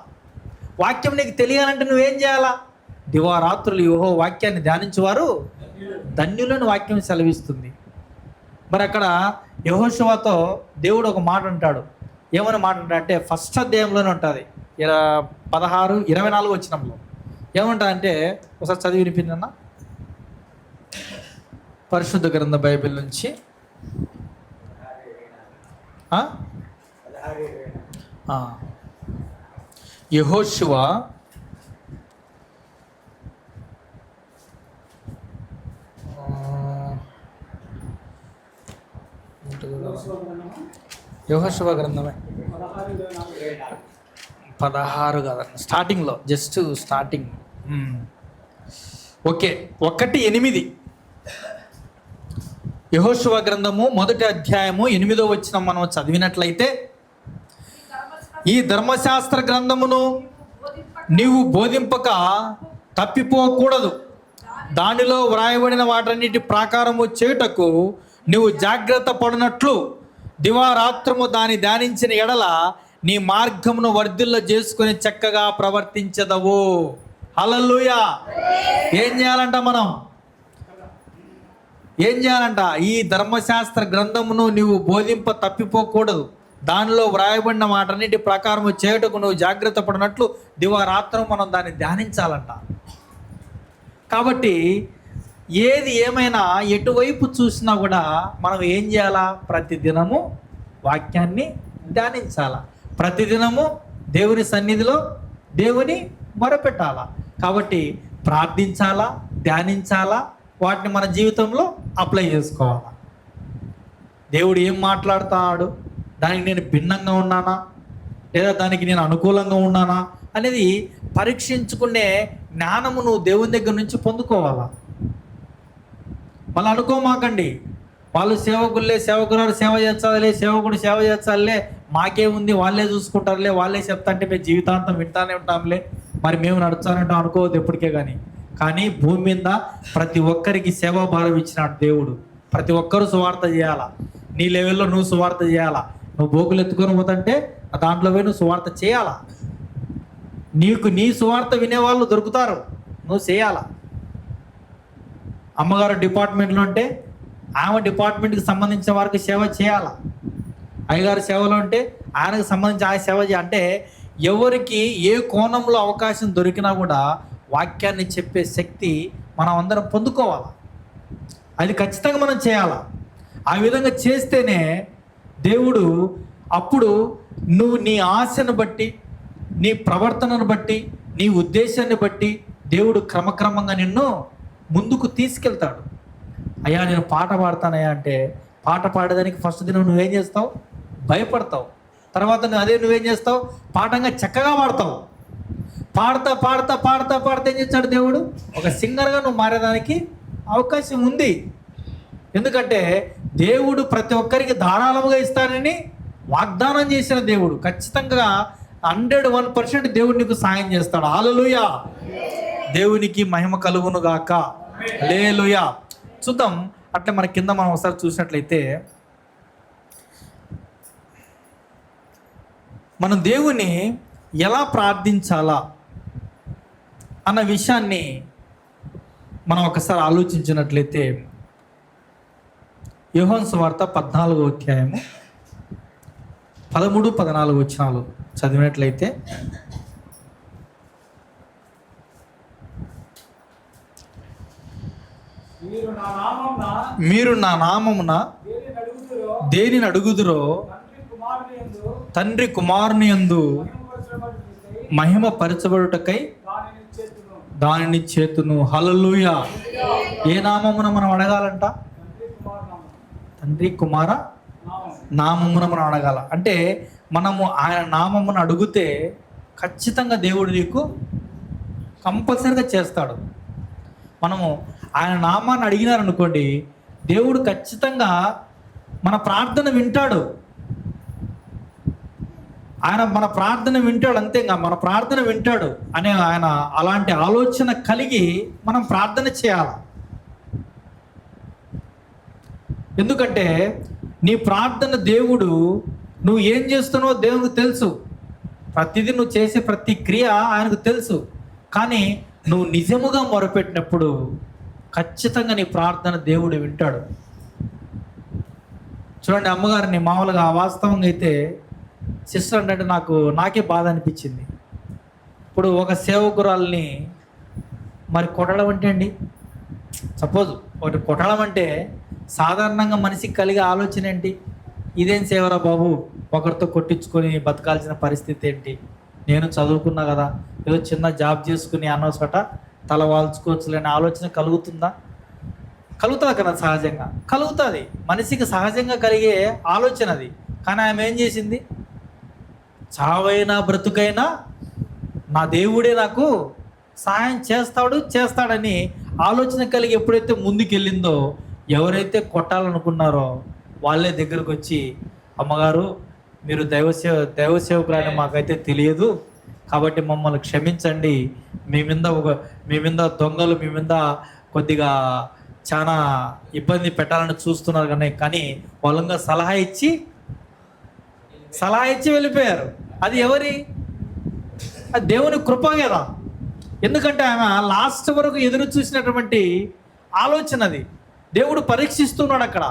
వాక్యం నీకు తెలియాలంటే నువ్వేం చేయాలా? దివారాత్రులు యెహోవా వాక్యాన్ని ధ్యానించేవారు ధన్యులను వాక్యం సెలవిస్తుంది. మరి అక్కడ యెహోషువతో దేవుడు ఒక మాట అంటాడు. ఏమని మాట అంటే ఫస్ట్ అధ్యాయంలోనే ఉంటుంది, 16-24 వచనంలో ఏమంటా అంటే, ఒకసారి చదివి వినిపించన్నా పరిశుద్ధ గ్రంథ బైబిల్ నుంచి. యెహోషువ యెహోషువ గ్రంథమే 16 కాదండి, స్టార్టింగ్లో, జస్ట్ ఓకే 1:8 యెహోషువ గ్రంథము 1వ అధ్యాయము 8వ వచనం మనం చదివినట్లయితే, ఈ ధర్మశాస్త్ర గ్రంథమును నీవు బోధింపక తప్పిపోకూడదు, దానిలో వ్రాయబడిన వాటన్నిటి ప్రకారము చేయుటకు నువ్వు జాగ్రత్త పడినట్లు దివారాత్రము దాన్ని ధ్యానించిన ఎడల నీ మార్గమును వర్ధిల్ల చేసుకొని చక్కగా ప్రవర్తించదవు. హల్లెలూయా. ఏం చేయాలంట మనం? ఏం చేయాలంట? ఈ ధర్మశాస్త్ర గ్రంథమును నువ్వు బోధింప తప్పిపోకూడదు, దానిలో వ్రాయబడిన వాటన్నిటి ప్రకారము చేయుటకు నువ్వు జాగ్రత్త పడినట్లు దివారాత్రం మనం దాన్ని ధ్యానించాలంట. కాబట్టి ఏది ఏమైనా ఎటువైపు చూసినా కూడా మనం ఏం చేయాలా? ప్రతిదినము వాక్యాన్ని ధ్యానించాలా, ప్రతిదినము దేవుని సన్నిధిలో దేవుని మొరపెట్టాలా. కాబట్టి ప్రార్థించాలా, ధ్యానించాలా, వాటిని మన జీవితంలో అప్లై చేసుకోవాలా. దేవుడు ఏం మాట్లాడుతాడు, దానికి నేను భిన్నంగా ఉన్నానా లేదా దానికి నేను అనుకూలంగా ఉన్నానా అనేది పరీక్షించుకునే జ్ఞానము నువ్వు దేవుని దగ్గర నుంచి పొందుకోవాలా. వాళ్ళు అనుకోమాకండి, వాళ్ళు సేవకురాలు సేవ చేస్తారులే, సేవకుడు సేవ చేస్తారులే, మాకేముంది, వాళ్ళే చూసుకుంటారులే, వాళ్ళే చెప్తా అంటే మేము జీవితాంతం వింటానే ఉంటాంలే, మరి మేము నడుస్తానంటాం అనుకోవద్దు ఎప్పటికే. కానీ భూమి మీద ప్రతి ఒక్కరికి సేవాభారం ఇచ్చినాడు దేవుడు. ప్రతి ఒక్కరూ సువార్త చేయాలా. నీ లెవెల్లో నువ్వు సువార్త చేయాలా. నువ్వు బోకులు ఎత్తుకొని పోతుంటే దాంట్లో పోయి నువ్వు సువార్త చేయాలా. నీకు నీ సువార్త వినేవాళ్ళు దొరుకుతారు, నువ్వు చేయాలా. అమ్మగారు డిపార్ట్మెంట్లో ఉంటే ఆమె డిపార్ట్మెంట్కి సంబంధించిన వారికి సేవ చేయాలా. అయ్యగారు సేవలో ఉంటే ఆయనకు సంబంధించి ఆయన సేవ అంటే ఎవరికి ఏ కోణంలో అవకాశం దొరికినా కూడా వాక్యాన్ని చెప్పే శక్తి మనం అందరం పొందుకోవాలి. అది ఖచ్చితంగా మనం చేయాలా. ఆ విధంగా చేస్తేనే దేవుడు అప్పుడు నువ్వు నీ ఆశను బట్టి, నీ ప్రవర్తనను బట్టి, నీ ఉద్దేశాన్ని బట్టి దేవుడు క్రమక్రమంగా నిన్ను ముందుకు తీసుకెళ్తాడు. అయ్యా నేను పాట పాడతానయ్యా అంటే పాట పాడేదానికి ఫస్ట్ దినం నువ్వేం చేస్తావు? భయపడతావు. తర్వాత నువ్వేం చేస్తావు? పాఠంగా చక్కగా పాడతావు. పాడతా పాడతా పాడతా పాడితే ఏం చేస్తాడు దేవుడు? ఒక సింగర్గా నువ్వు మారేదానికి అవకాశం ఉంది. ఎందుకంటే దేవుడు ప్రతి ఒక్కరికి ధారాళముగా ఇస్తానని వాగ్దానం చేసిన దేవుడు. ఖచ్చితంగా 101% దేవుడు నీకు సాయం చేస్తాడు. హల్లెలూయా. దేవునికి మహిమ కలుగును గాక. హల్లెలూయా. చూద్దాం. అట్లా మన కింద మనం ఒకసారి చూసినట్లయితే మనం దేవుని ఎలా ప్రార్థించాలా అన్న విషయాన్ని మనం ఒకసారి ఆలోచించినట్లయితే యోహాను సువార్త 14వ అధ్యాయము 13, 14 వచనాలు చదివినట్లయితే, మీరు నా నామమున దేనిని అడుగుదురో తండ్రి కుమారుని యందు మహిమ పరచబడుటకై దానిని చేతును. హల్లెలూయా. ఏ నామమున మనం అడగాలంట? తండ్రి కుమార నామమున మనం అడగాల. అంటే మనము ఆయన నామమును అడిగితే ఖచ్చితంగా దేవుడు నీకు కంపల్సరీగా చేస్తాడు. మనము ఆయన నామాన్ని అడిగినారనుకోండి, దేవుడు ఖచ్చితంగా మన ప్రార్థన వింటాడు. ఆయన మన ప్రార్థన వింటాడు, అంతేగా మన ప్రార్థన వింటాడు అనే ఆయన అలాంటి ఆలోచన కలిగి మనం ప్రార్థన చేయాలి. ఎందుకంటే నీ ప్రార్థన దేవుడు, నువ్వు ఏం చేస్తున్నావో దేవునికి తెలుసు. ప్రతిదీ నువ్వు చేసే ప్రతి క్రియ ఆయనకు తెలుసు. కానీ నువ్వు నిజముగా మొరపెట్టినప్పుడు ఖచ్చితంగా నీ ప్రార్థన దేవుడు వింటాడు. చూడండి, అమ్మగారిని మామూలుగా వాస్తవంగా అయితే సిస్టర్ అంటే నాకే బాధ అనిపించింది. ఇప్పుడు ఒక సేవకురాల్ని మరి కొట్టడం అంటే అండి, సపోజ్ ఒకటి కొట్టడం అంటే సాధారణంగా మనిషికి కలిగే ఆలోచన ఏంటి? ఇదేం సేవరా బాబు, ఒకరితో కొట్టించుకొని బతకాల్సిన పరిస్థితి ఏంటి? నేను చదువుకున్నా కదా, ఏదో చిన్న జాబ్ చేసుకుని అనవసట తల వాల్చుకోవచ్చులేని ఆలోచన కలుగుతుందా? కలుగుతుంది కదా, సహజంగా కలుగుతుంది. మనిషికి సహజంగా కలిగే ఆలోచన అది. కానీ ఆమె ఏం చేసింది? చావైనా బ్రతుకైనా నా దేవుడే నాకు సహాయం చేస్తాడని ఆలోచన కలిగి ఎప్పుడైతే ముందుకెళ్ళిందో ఎవరైతే కొట్టాలనుకున్నారో వాళ్ళే దగ్గరకు వచ్చి, అమ్మగారు మీరు దైవసేవకులని మాకైతే తెలియదు, కాబట్టి మమ్మల్ని క్షమించండి, మీ మీద దొంగలు మీ మీద కొద్దిగా చాలా ఇబ్బంది పెట్టాలని చూస్తున్నారు కానీ వాళ్ళంగా సలహా ఇచ్చి వెళ్ళిపోయారు. అది ఎవరి? అది దేవుని కృప కదా. ఎందుకంటే ఆమె లాస్ట్ వరకు ఎదురు చూసినటువంటి ఆలోచన అది. దేవుడు పరీక్షిస్తున్నాడు అక్కడ.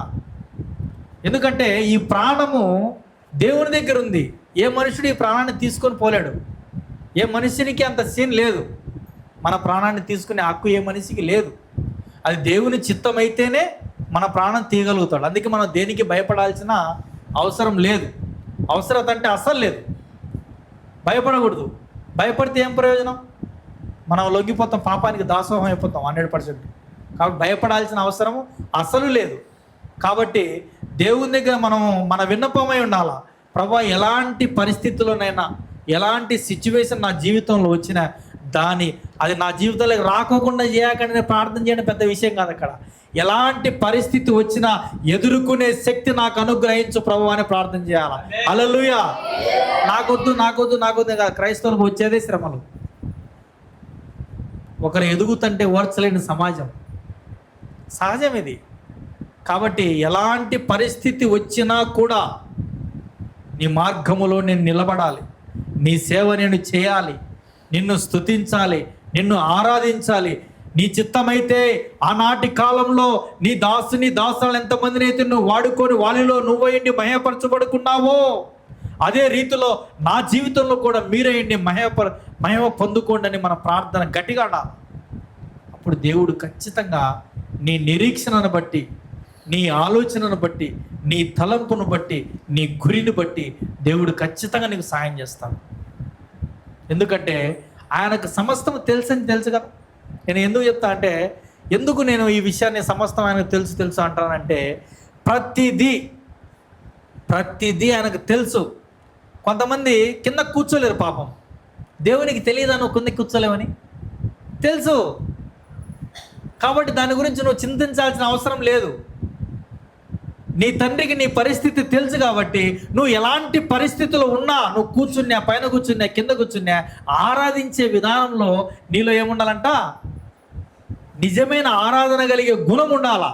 ఎందుకంటే ఈ ప్రాణము దేవుని దగ్గర ఉంది. ఏ మనుషుడు ఈ ప్రాణాన్ని తీసుకొని పోలేడు. ఏ మనిషినికి అంత సీన్ లేదు. మన ప్రాణాన్ని తీసుకునే హక్కు ఏ మనిషికి లేదు. అది దేవుని చిత్తం అయితేనే మన ప్రాణం తీయగలుగుతాడు. అందుకే మనం దేనికి భయపడాల్సిన అవసరం లేదు. అవసరత అంటే అస్సలు లేదు. భయపడకూడదు. భయపడితే ఏం ప్రయోజనం? మనం లొంగిపోతాం, పాపానికి దాసోహం అయిపోతాం 100%. కాబట్టి భయపడాల్సిన అవసరము అసలు లేదు. కాబట్టి దేవుని దగ్గర మన విన్నపమై ఉండాలా. ప్రభువా, ఎలాంటి పరిస్థితుల్లోనైనా, ఎలాంటి సిచ్యువేషన్ నా జీవితంలో వచ్చినా అది నా జీవితంలోకి రాకోకుండా చేయకండి ప్రార్థన చేయడం పెద్ద విషయం కాదు. అక్కడ ఎలాంటి పరిస్థితి వచ్చినా ఎదుర్కొనే శక్తి నాకు అనుగ్రహించు ప్రభువా అని ప్రార్థన చేయాలా. హల్లెలూయా. నాకొద్దు క్రైస్తవులకు వచ్చేదే శ్రమలు. ఒకరు ఎదుగుతుంటే ఓర్చలేని సమాజం, సహజం ఇది. కాబట్టి ఎలాంటి పరిస్థితి వచ్చినా కూడా నీ మార్గములో నేను నిలబడాలి, నీ సేవ నేను చేయాలి, నిన్ను స్తుతించాలి, నిన్ను ఆరాధించాలి. నీ చిత్తమైతే ఆనాటి కాలంలో నీ దాసులు ఎంతమందిని అయితే నువ్వు వాడుకొని వాళ్ళలో నువ్వయ్యండి మహిమపరచబడుకున్నావో, అదే రీతిలో నా జీవితంలో కూడా మీరయ్యండి మహిమ పొందుకోండి అని మన ప్రార్థన గట్టిగా ఉండాలి. అప్పుడు దేవుడు ఖచ్చితంగా నీ నిరీక్షణను బట్టి, నీ ఆలోచనను బట్టి, నీ తలంపును బట్టి, నీ గురిని బట్టి దేవుడు ఖచ్చితంగా నీకు సాయం చేస్తాడు. ఎందుకంటే ఆయనకు సమస్తం తెలుసు కదా. నేను ఎందుకు చెప్తా అంటే, ఎందుకు నేను ఈ విషయాన్ని సమస్తం ఆయనకు తెలుసు అంటానంటే, ప్రతిదీ ఆయనకు తెలుసు. కొంతమంది కింద కూర్చోలేరు పాపం. దేవునికి తెలియదా నువ్వు కింద కూర్చోలేవని? తెలుసు. కాబట్టి దాని గురించి నువ్వు చింతించాల్సిన అవసరం లేదు. నీ తండ్రికి నీ పరిస్థితి తెలుసు కాబట్టి నువ్వు ఎలాంటి పరిస్థితుల్లో ఉన్నా, నువ్వు కూర్చున్నా, పైన కూర్చున్నా, కింద కూర్చున్నా, ఆరాధించే విధానంలో నీలో ఏముండాలంట? నిజమైన ఆరాధన కలిగే గుణం ఉండాలా.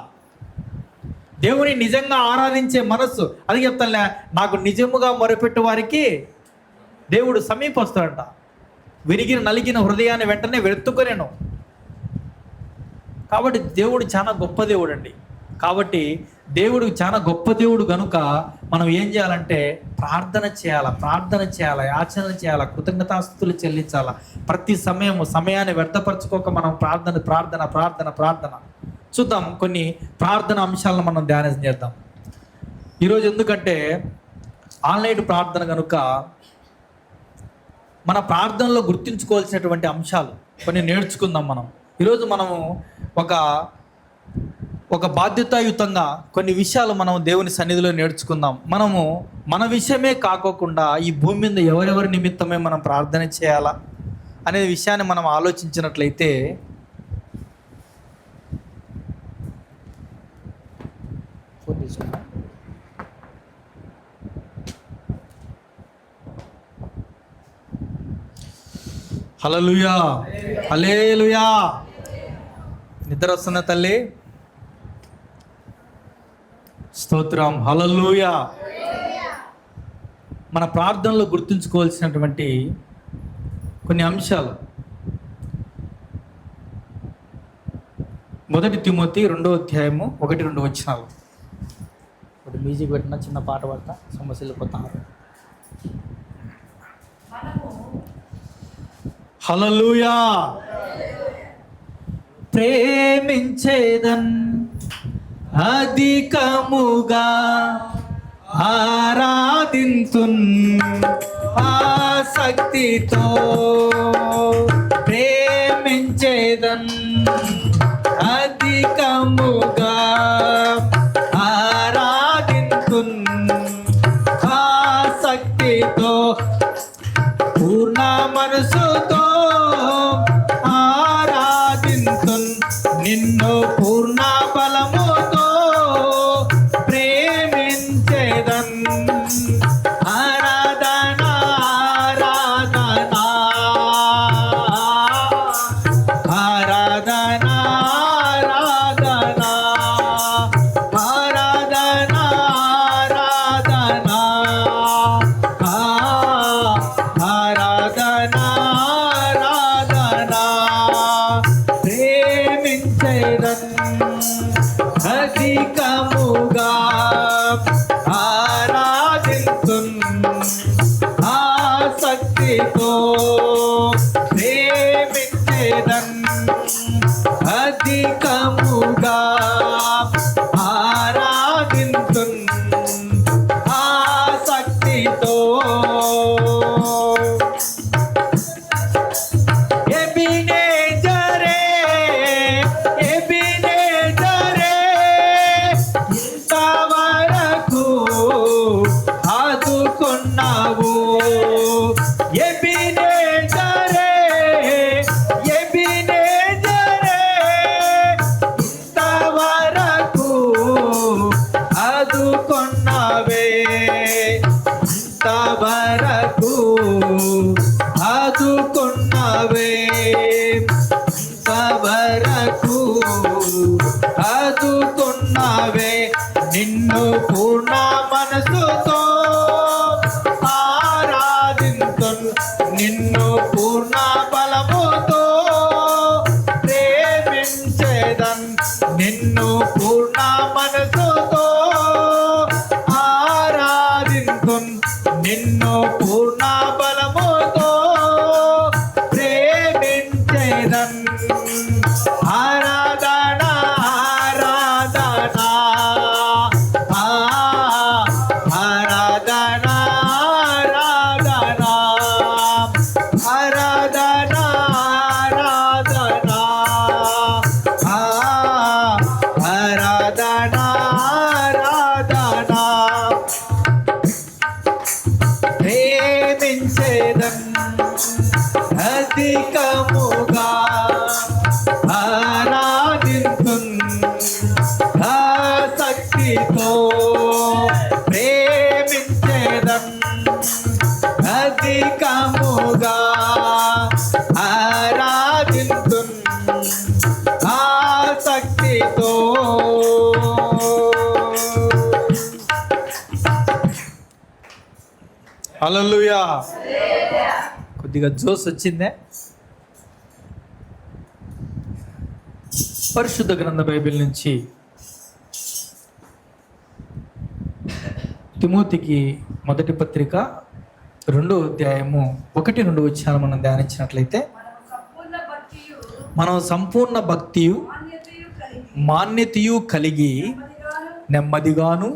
దేవుని నిజంగా ఆరాధించే మనస్సు. అది చెప్తానులే, నాకు నిజముగా మొరపెట్టు వారికి దేవుడు సమీపస్తాడంట. విరిగిన నలిగిన హృదయాన్ని వెంటనే వెతుక్కునేను. కాబట్టి దేవుడు చాలా గొప్ప దేవుడు అండి. కాబట్టి దేవుడు చాలా గొప్ప దేవుడు కనుక మనం ఏం చేయాలంటే ప్రార్థన చేయాలా, యాచన చేయాలా, కృతజ్ఞతాస్తుతులు చెల్లించాలా. ప్రతి సమయాన్ని వ్యర్థపరచుకోక మనం ప్రార్థన చూద్దాం. కొన్ని ప్రార్థన అంశాలను మనం ధ్యానం చేద్దాం ఈరోజు. ఎందుకంటే ఆన్లైన్ ప్రార్థన కనుక మన ప్రార్థనలో గుర్తుంచుకోవాల్సినటువంటి అంశాలు కొన్ని నేర్చుకుందాం మనం. ఈరోజు మనము ఒక బాధ్యతాయుతంగా కొన్ని విషయాలు మనం దేవుని సన్నిధిలో నేర్చుకుందాం. మనము మన విషయమే కాకోకుండా ఈ భూమి మీద ఎవరెవరి నిమిత్తమే మనం ప్రార్థన చేయాలా అనే విషయాన్ని మనం ఆలోచించినట్లయితే, హల్లెలూయా, హల్లెలూయా. నిద్ర వస్తున్న తల్లి, స్తోత్రం, హల్లెలూయా. మన ప్రార్థనలో గుర్తుంచుకోవాల్సినటువంటి కొన్ని అంశాలు. 1 తిమోతి 2వ అధ్యాయము 1-2 వచనాలు. ఒకటి మ్యూజిక్ పెట్టిన చిన్న పాట పడతా, సమస్యలు పోతారు. హల్లెలూయా. ప్రేమించేదన్ అధికముగా ఆరాధింతున్ ఆసక్తితో, ప్రేమించేదన్ అధికముగా ఆరాధింతున్ ఆసక్తితో, పూర్ణ మనసుతో ఆరాధింతున్ నిన్ను పూర్ణ బలముతో అధికముగా ఆరాధింతున్ ఆసక్తితో. ఎబినేజరే ఎబినేజరే ఇంతవరకు ఆదుకున్నావు. ఎబినేజరే ఎబినేజరే ఇంతవరకు ఆదుకున్నావే. ఇంతవరకు ఆదుకున్నావే. ఇంతవరకు ఆదుకున్నావే. నిన్ను పూర్ణ మనసుతో ఆరాధింతున్. నిన్ను పూర్ణ బలముతో ప్రేమించేదన్. నిన్ను పూర్ణ మనసుతో ఆరాధింతున్. నిన్ను పూర్ణ బలముతో ప్రేమించేదన్. ఆరాధన ఆరాధన ఆరాధన ఆరాధన ఆరాధన ఆరాధన ఆరాధన ప్రేమించేదన్ అధికముగా ఆరాధింతున్ ఆసక్తితో. ప్రేమించేదన్ అధికముగా ఆరాధింతున్ ఆసక్తితో. హల్లెలూయా. కొద్దిగా జోస్ వచ్చిందే. పరిశుద్ధ గ్రంథ బైబిల్ నుంచి తిమోతికి మొదటి పత్రిక 2వ అధ్యాయము 1-2 వచనాలు మనం ధ్యానించినట్లయితే, మనం సంపూర్ణ భక్తియు మాన్యతయు కలిగి నెమ్మదిగాను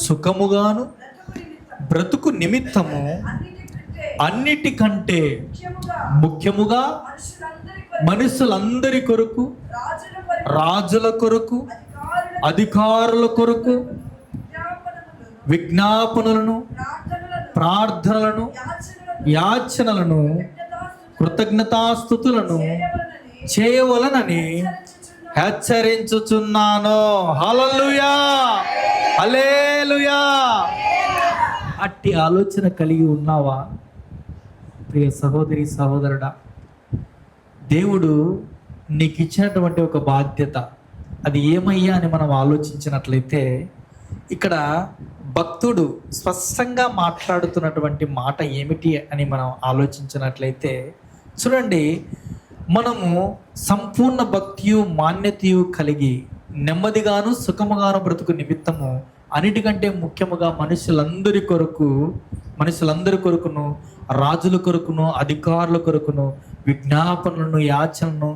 సుఖముగాను బ్రతుకు నిమిత్తము అన్నిటికంటే ముఖ్యముగా మనుషులందరి కొరకు, రాజుల కొరకు, అధికారుల కొరకు విజ్ఞాపనలను, ప్రార్థనలను, యాచనలను, కృతజ్ఞతాస్తుతులను చేయవలనని హెచ్చరించుచున్నాను. హల్లెలూయా, హల్లెలూయా. అట్టి ఆలోచన కలిగి ఉన్నావా ప్రియ సహోదరి సహోదరుడా? దేవుడు నీకు ఇచ్చినటువంటి ఒక బాధ్యత, అది ఏమయ్యా అని మనం ఆలోచించినట్లయితే, ఇక్కడ భక్తుడు స్పష్టంగా మాట్లాడుతున్నటువంటి మాట ఏమిటి అని మనం ఆలోచించినట్లయితే, చూడండి, మనము సంపూర్ణ భక్తియు మాన్యతయు కలిగి నెమ్మదిగాను సుఖముగాను బ్రతుకు నిమిత్తము అన్నిటికంటే ముఖ్యముగా మనుషులందరి కొరకును, రాజుల కొరకును, అధికారుల కొరకును విజ్ఞాపనలను, యాచనలను,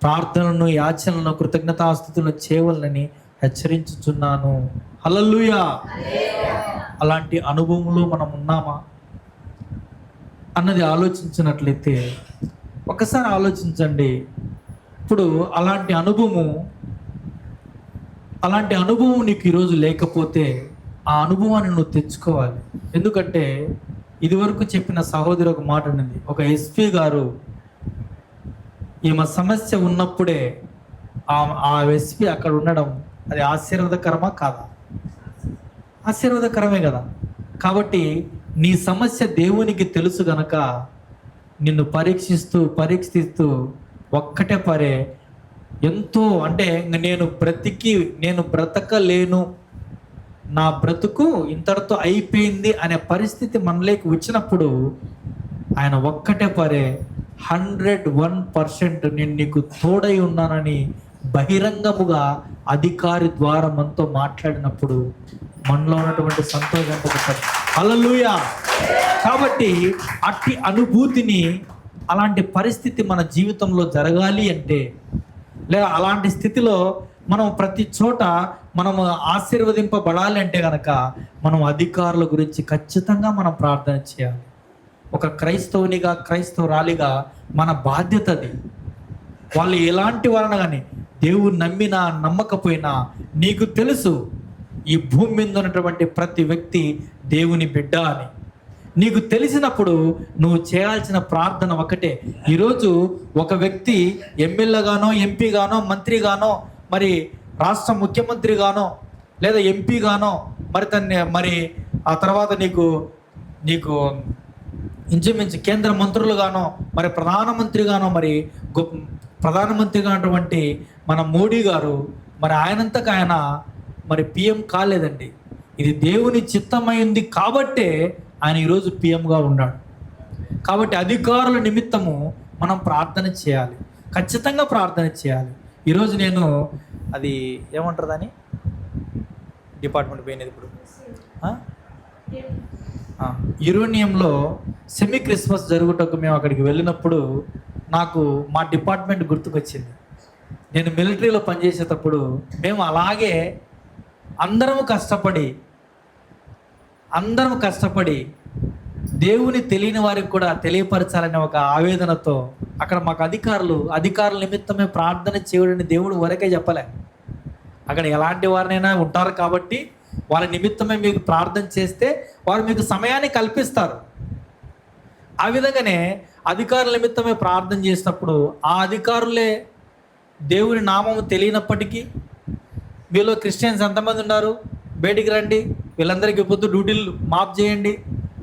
ప్రార్థనలను, యాచనలను, కృతజ్ఞతాస్తుతులను చేయవలనని హెచ్చరించుచున్నాను. హల్లెలూయా. అలాంటి అనుభవంలో మనం ఉన్నామా అన్నది ఆలోచించినట్లయితే ఒకసారి ఆలోచించండి. ఇప్పుడు అలాంటి అనుభవం నీకు ఈరోజు లేకపోతే ఆ అనుభవాన్ని నువ్వు తెచ్చుకోవాలి. ఎందుకంటే ఇదివరకు చెప్పిన సహోదరి ఒక మాట ఉన్నది. ఒక ఎస్పీ గారు ఈమె సమస్య ఉన్నప్పుడే ఆ ఎస్పీ అక్కడ ఉండడం అది ఆశీర్వాదకరమా కాదా? ఆశీర్వాదకరమే కదా. కాబట్టి నీ సమస్య దేవునికి తెలుసు గనక నిన్ను పరీక్షిస్తూ ఒక్కటే పరే ఎంతో, అంటే నేను బ్రతకలేను, నా బ్రతుకు ఇంతటితో అయిపోయింది అనే పరిస్థితి మనలోకి వచ్చినప్పుడు ఆయన ఒక్కటే పరే 101% నేను నీకు తోడై ఉన్నానని బహిరంగముగా అధికారి ద్వారా మనతో మాట్లాడినప్పుడు మనలో ఉన్నటువంటి సంతోషం. హల్లెలూయా. కాబట్టి అట్టి అనుభూతిని అలాంటి పరిస్థితి మన జీవితంలో జరగాలి అంటే, లేదా అలాంటి స్థితిలో మనం ప్రతి చోట మనము ఆశీర్వదింపబడాలి అంటే కనుక మనం అధికారుల గురించి ఖచ్చితంగా మనం ప్రార్థన చేయాలి. ఒక క్రైస్తవునిగా, క్రైస్తవురాలిగా మన బాధ్యత అది. వాళ్ళు ఎలాంటి వారన కానీ, దేవుడు నమ్మినా నమ్మకపోయినా, నీకు తెలుసు ఈ భూమి మీద ఉన్నటువంటి ప్రతి వ్యక్తి దేవుని బిడ్డ అని నీకు తెలిసినప్పుడు నువ్వు చేయాల్సిన ప్రార్థన ఒకటే. ఈరోజు ఒక వ్యక్తి ఎమ్మెల్యేగానో, ఎంపీగానో, మంత్రిగానో, మరి రాష్ట్ర ముఖ్యమంత్రిగానో, లేదా ఎంపీగానో, మరి ఆ తర్వాత నీకు ఇంచుమించు కేంద్ర మంత్రులుగానో, మరి ప్రధానమంత్రిగానో, మరి ప్రధానమంత్రిగా ఉన్నటువంటి మన మోడీ గారు, మరి ఆయనంతకు ఆయన మరి పిఎం కాలేదండి. ఇది దేవుని చిత్తమైంది కాబట్టే ఆయన ఈరోజు పిఎంగా ఉన్నాడు. కాబట్టి అధికారుల నిమిత్తము మనం ప్రార్థన చేయాలి, ఖచ్చితంగా ప్రార్థన చేయాలి. ఈరోజు నేను అది ఏమంటారు దాన్ని డిపార్ట్మెంట్ పోయినది ఇప్పుడు యురేనియంలో సెమీ క్రిస్మస్ జరుగుటకు మేము అక్కడికి వెళ్ళినప్పుడు నాకు మా డిపార్ట్మెంట్ గుర్తుకొచ్చింది. నేను మిలిటరీలో పనిచేసేటప్పుడు మేము అలాగే అందరం కష్టపడి దేవుని తెలియని వారికి కూడా తెలియపరచాలనే ఒక ఆవేదనతో అక్కడ మాకు అధికారుల నిమిత్తమే ప్రార్థన చేయడని దేవుడు వరకే చెప్పలే. అక్కడ ఎలాంటి వారినైనా ఉంటారు కాబట్టి వాళ్ళ నిమిత్తమే మీకు ప్రార్థన చేస్తే వారు మీకు సమయాన్ని కల్పిస్తారు. ఆ విధంగానే అధికారుల నిమిత్తమే ప్రార్థన చేసినప్పుడు ఆ అధికారులే దేవుని నామము తెలియనప్పటికీ, మీలో క్రిస్టియన్స్ ఎంతమంది ఉన్నారు, బయటికి రండి, వీళ్ళందరికీ పొద్దు డ్యూటీలు మాఫ్ చేయండి,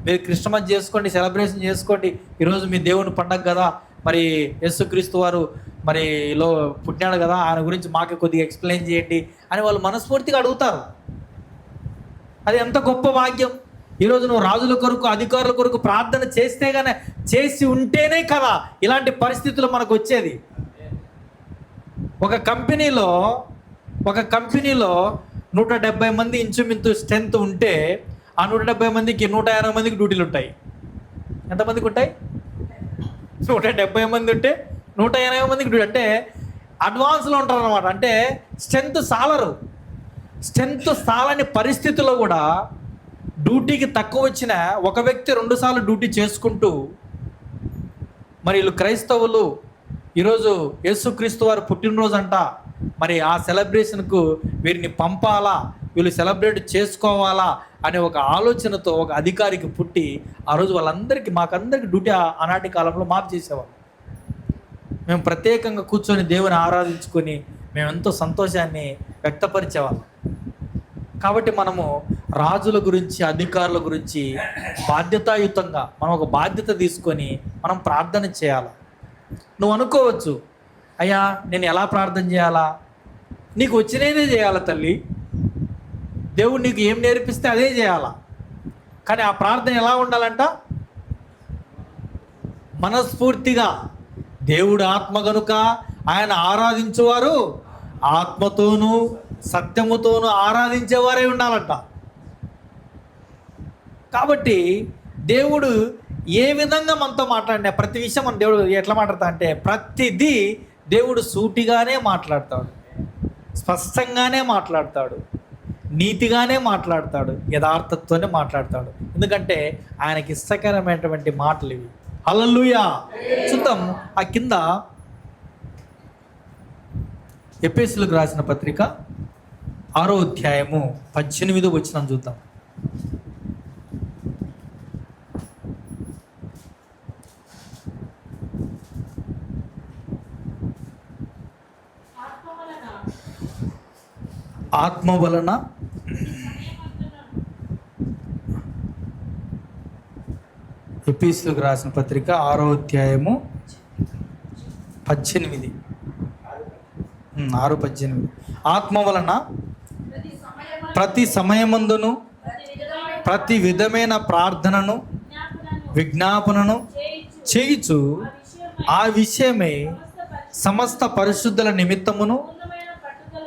మీరు క్రిస్టమస్ చేసుకోండి, సెలబ్రేషన్ చేసుకోండి, ఈరోజు మీ దేవుని పండగ కదా, మరి యేసుక్రీస్తు వారు మరి లో పుట్టినాడు కదా, ఆయన గురించి మాకు కొద్దిగా ఎక్స్ప్లెయిన్ చేయండి అని వాళ్ళు మనస్ఫూర్తిగా అడుగుతారు. అది ఎంత గొప్ప భాగ్యం. ఈరోజు నువ్వు రాజుల కొరకు, అధికారుల కొరకు ప్రార్థన చేసి ఉంటేనే కదా ఇలాంటి పరిస్థితులు మనకు వచ్చేది. ఒక కంపెనీలో 170 మంది ఇంచుమించు స్ట్రెంత్ ఉంటే ఆ 170 మందికి 180 మందికి డ్యూటీలు ఉంటాయి. ఎంతమందికి ఉంటాయి? 170 మంది ఉంటే 180 మందికి డ్యూటీ. అంటే అడ్వాన్స్లో ఉంటారు అన్నమాట. అంటే స్ట్రెంత్ సాలని పరిస్థితుల్లో కూడా డ్యూటీకి తక్కువ వచ్చిన ఒక వ్యక్తి 2 సార్లు డ్యూటీ చేసుకుంటూ, మరి వీళ్ళు క్రైస్తవులు ఈరోజు యేసుక్రీస్తు వారు పుట్టినరోజు అంట, మరి ఆ సెలబ్రేషన్కు వీరిని పంపాలా, వీళ్ళు సెలబ్రేట్ చేసుకోవాలా అనే ఒక ఆలోచనతో ఒక అధికారికి పుట్టి ఆ రోజు మాకందరికీ డ్యూటీ ఆనాటి కాలంలో మాఫ్ చేసేవాళ్ళు. మేము ప్రత్యేకంగా కూర్చొని దేవుని ఆరాధించుకొని మేము ఎంతో సంతోషాన్ని వ్యక్తపరిచేవాళ్ళం. కాబట్టి మనము రాజుల గురించి, అధికారుల గురించి బాధ్యతాయుతంగా మనం ఒక బాధ్యత తీసుకొని మనం ప్రార్థన చేయాలి. నువ్వు అనుకోవచ్చు, అయ్యా నేను ఎలా ప్రార్థన చేయాలా? నీకు వచ్చినదే చేయాలా తల్లి, దేవుడు నీకు ఏం నేర్పిస్తే అదే చేయాలా. కానీ ఆ ప్రార్థన ఎలా ఉండాలంట? మనస్ఫూర్తిగా, దేవుడు ఆత్మ గనుక ఆయన ఆరాధించేవారు ఆత్మతోనూ సత్యముతోనూ ఆరాధించేవారే ఉండాలంట. కాబట్టి దేవుడు ఏ విధంగా మనతో మాట్లాడినా ప్రతి విషయం మన దేవుడు ఎట్లా మాట్లాడతా అంటే ప్రతిదీ దేవుడు సూటిగానే మాట్లాడతాడు, స్పష్టంగానే మాట్లాడతాడు, నీతిగానే మాట్లాడతాడు, యథార్థతతోనే మాట్లాడతాడు. ఎందుకంటే ఆయనకి ఇష్టకరమైనటువంటి మాటలు ఇవి. హల్లెలూయా. చూద్దాం ఆ కింద ఎఫెసీయులకు రాసిన పత్రిక 6వ అధ్యాయము 18వ వచనం చూద్దాం. ఆత్మ వలన ఎఫెసీయులకు రాసిన పత్రిక 6వ అధ్యాయము 18, 6:18. ఆత్మ వలన ప్రతి సమయమందును ప్రతి విధమైన ప్రార్థనను విజ్ఞాపనను చేయుచు ఆ విషయమై సమస్త పరిశుద్ధుల నిమిత్తమును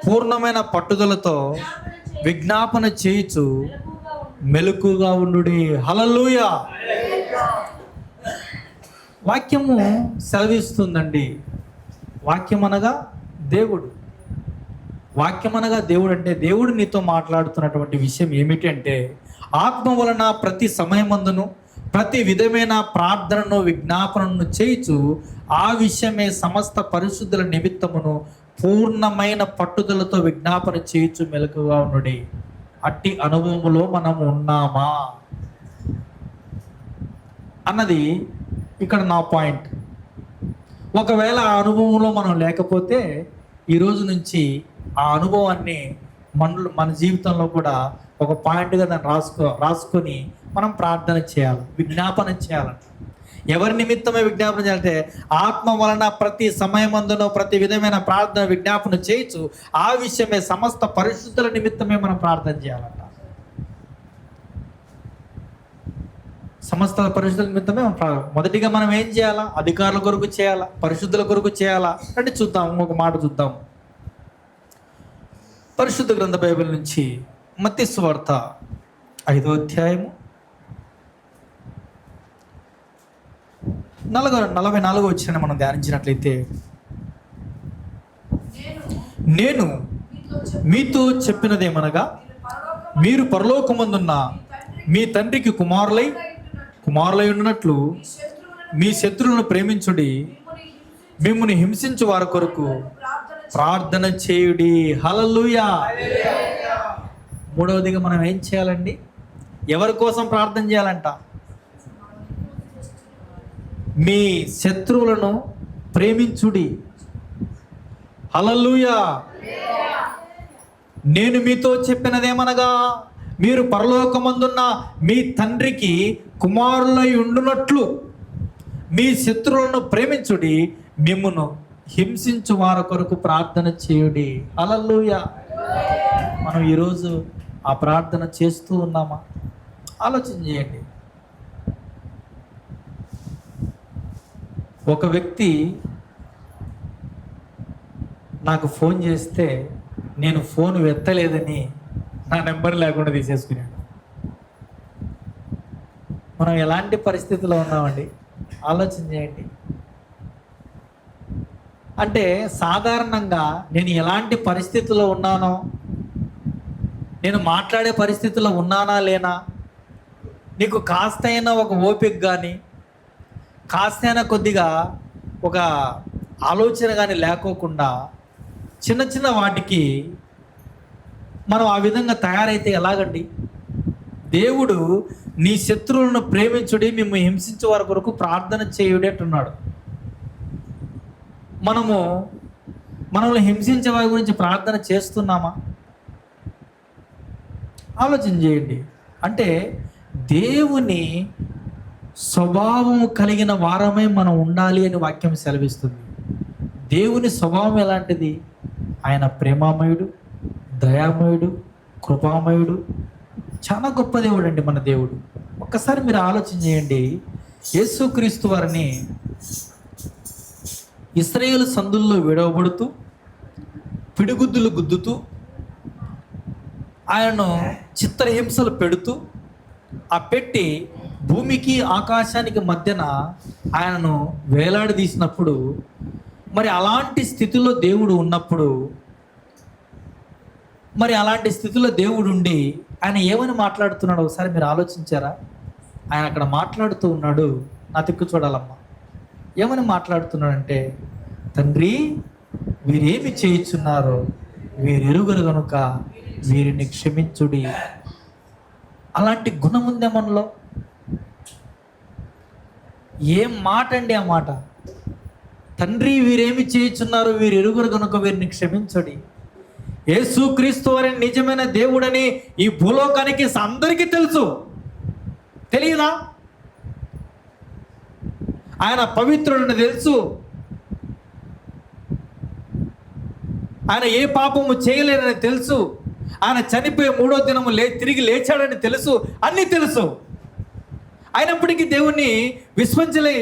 పూర్ణమైన పట్టుదలతో విజ్ఞాపన చేయుచు మెలకుగా ఉండుడి. హల్లెలూయా. వాక్యము సెలవిస్తుందండి. వాక్యం అనగా దేవుడు. వాక్యం అనగా దేవుడు అంటే దేవుడు నీతో మాట్లాడుతున్నటువంటి విషయం ఏమిటంటే, ఆత్మ వలన ప్రతి సమయమందును ప్రతి విధమైన ప్రార్థనను విజ్ఞాపనను చేయుచు ఆ విషయమే సమస్త పరిశుద్ధుల నిమిత్తమును పూర్ణమైన పట్టుదలతో విజ్ఞాపన చేయుచు మెలకుగా ఉండుడి. అట్టి అనుభవములో మనం ఉన్నామా అన్నది ఇక్కడ నా పాయింట్. ఒకవేళ ఆ అనుభవంలో మనం లేకపోతే ఈరోజు నుంచి ఆ అనుభవాన్ని మన జీవితంలో కూడా ఒక పాయింట్గా దాన్ని రాసుకొని మనం ప్రార్థన చేయాలి, విజ్ఞాపన చేయాలంట. ఎవరి నిమిత్తమే విజ్ఞాపన చేయాలంటే, ఆత్మ వలన ప్రతి సమయమందునో ప్రతి విధమైన ప్రార్థన విజ్ఞాపన చేయొచ్చు ఆ విషయమే సమస్త పరిశుద్ధుల నిమిత్తమే మనం ప్రార్థన చేయాలంట. సమస్త పరిశుద్ధుల నిమిత్తమే మొదటిగా మనం ఏం చేయాలా? అధికారుల కొరకు చేయాలా, పరిశుద్ధుల కొరకు చేయాలా అంటే చూద్దాం. ఒక మాట చూద్దాం. పరిశుద్ధ గ్రంథ బైబిల్ నుంచి మత్తయి సువార్త 5వ అధ్యాయము 44వ వచనాన్ని మనం ధ్యానించినట్లయితే, నేను మీతో చెప్పినదేమనగా, మీరు పరలోకమందున్న మీ తండ్రికి కుమారులై ఉన్నట్లు మీ శత్రువులను ప్రేమించుడి, మిమ్ముని హింసించు వారి కొరకు ప్రార్థన చేయుడి. హల్లెలూయా. మూడవదిగా మనం ఏం చేయాలండి? ఎవరి కోసం ప్రార్థన చేయాలంట? మీ శత్రువులను ప్రేమించుడి. హల్లెలూయా. నేను మీతో చెప్పినదేమనగా, మీరు పరలోకమందున్న మీ తండ్రికి కుమారులై ఉండునట్లు మీ శత్రువులను ప్రేమించుడి, మిమ్మును హింసించు వారి కొరకు ప్రార్థన చేయుడి. హల్లెలూయా. మనం ఈరోజు ఆ ప్రార్థన చేస్తూ ఉన్నామా? ఆలోచన చేయండి. ఒక వ్యక్తి నాకు ఫోన్ చేస్తే నేను ఫోన్ ఎత్తలేదని నా నెంబర్ లేకుండా తీసేసుకున్నాడు. మనం ఎలాంటి పరిస్థితిలో ఉన్నామండి? ఆలోచన చేయండి. అంటే సాధారణంగా నేను ఎలాంటి పరిస్థితిలో ఉన్నానో, నేను మాట్లాడే పరిస్థితిలో ఉన్నానా లేనా, నీకు కాస్తైనా ఒక ఓపిక కానీ కాస్తైనా కొద్దిగా ఒక ఆలోచన కానీ లేకోకుండా చిన్న చిన్న వాటికి మనం ఆ విధంగా తయారైతే ఎలాగండి? దేవుడు నీ శత్రువులను ప్రేమించుడి, మిమ్మల్ని హింసించే వారి కొరకు ప్రార్థన చేయుడి అంటున్నాడు. మనల్ని హింసించే వారి గురించి ప్రార్థన చేస్తున్నామా? ఆలోచన చేయండి. అంటే దేవుని స్వభావం కలిగిన వారమే మనం ఉండాలి అని వాక్యం సెలవిస్తుంది. దేవుని స్వభావం ఎలాంటిది? ఆయన ప్రేమామయుడు, దయామయుడు, కృపామయుడు, చాలా గొప్ప దేవుడు అండి మన దేవుడు. ఒక్కసారి మీరు ఆలోచన చేయండి. యేసుక్రీస్తు వారిని ఇశ్రాయేలు సందుల్లో విడవబడుతూ పిడిగుద్దులు గుద్దుతూ ఆయనను చిత్రహింసలు పెడుతూ ఆ పెట్టి భూమికి ఆకాశానికి మధ్యన ఆయనను వేలాడదీసినప్పుడు, మరి అలాంటి స్థితిలో దేవుడు ఉన్నప్పుడు, మరి అలాంటి స్థితిలో దేవుడు ఉండి ఆయన ఏమని మాట్లాడుతున్నాడు ఒకసారి మీరు ఆలోచించారా? ఆయన అక్కడ మాట్లాడుతూ ఉన్నాడు. నా దిక్కు చూడాలమ్మా. ఏమని మాట్లాడుతున్నాడంటే, తండ్రి వీరేమి చేయుచున్నారో వీరెరుగరు గనుక వీరిని క్షమించుడి. అలాంటి గుణం ఉందే మనలో. ఏం మాట అండి ఆ మాట! తండ్రి వీరేమి చేయుచున్నారు వీరెరుగరు గనుక వీరిని క్షమించుడి. యేసుక్రీస్తు వారి నిజమైన దేవుడని ఈ భూలోకానికి అందరికీ తెలుసు. తెలియదా? ఆయన పవిత్రుడని తెలుసు. ఆయన ఏ పాపము చేయలేదని తెలుసు. ఆయన చనిపోయి 3వ దినము తిరిగి లేచాడని తెలుసు. అన్నీ తెలుసు. అయినప్పటికీ దేవుణ్ణి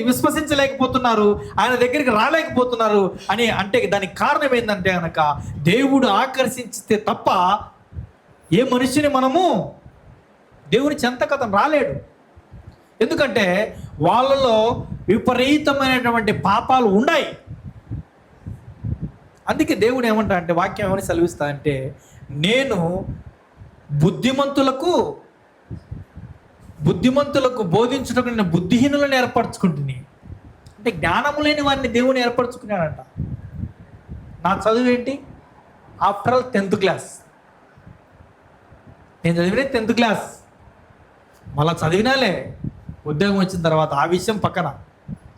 విశ్వసించలేకపోతున్నారు, ఆయన దగ్గరికి రాలేకపోతున్నారు అని అంటే దానికి కారణం ఏంటంటే కనుక దేవుడు ఆకర్షించితే తప్ప ఏ మనిషిని మనము దేవుని చెంతకు అతను రాలేడు. ఎందుకంటే వాళ్ళలో విపరీతమైనటువంటి పాపాలు ఉన్నాయి. అందుకే దేవుడు ఏమంటా అంటే, వాక్యం ఏమని సెలవిస్తా అంటే, నేను బుద్ధిమంతులకు బోధించడం నేను బుద్ధిహీనులను ఏర్పరచుకుంటుని. అంటే జ్ఞానము లేని వారిని దేవుని ఏర్పరచుకున్నాడంట. నా చదువు ఏంటి? After all 10th class. నేను చదివిన 10th క్లాస్. మళ్ళీ చదివినాలే ఉద్యోగం వచ్చిన తర్వాత, ఆ విషయం పక్కన.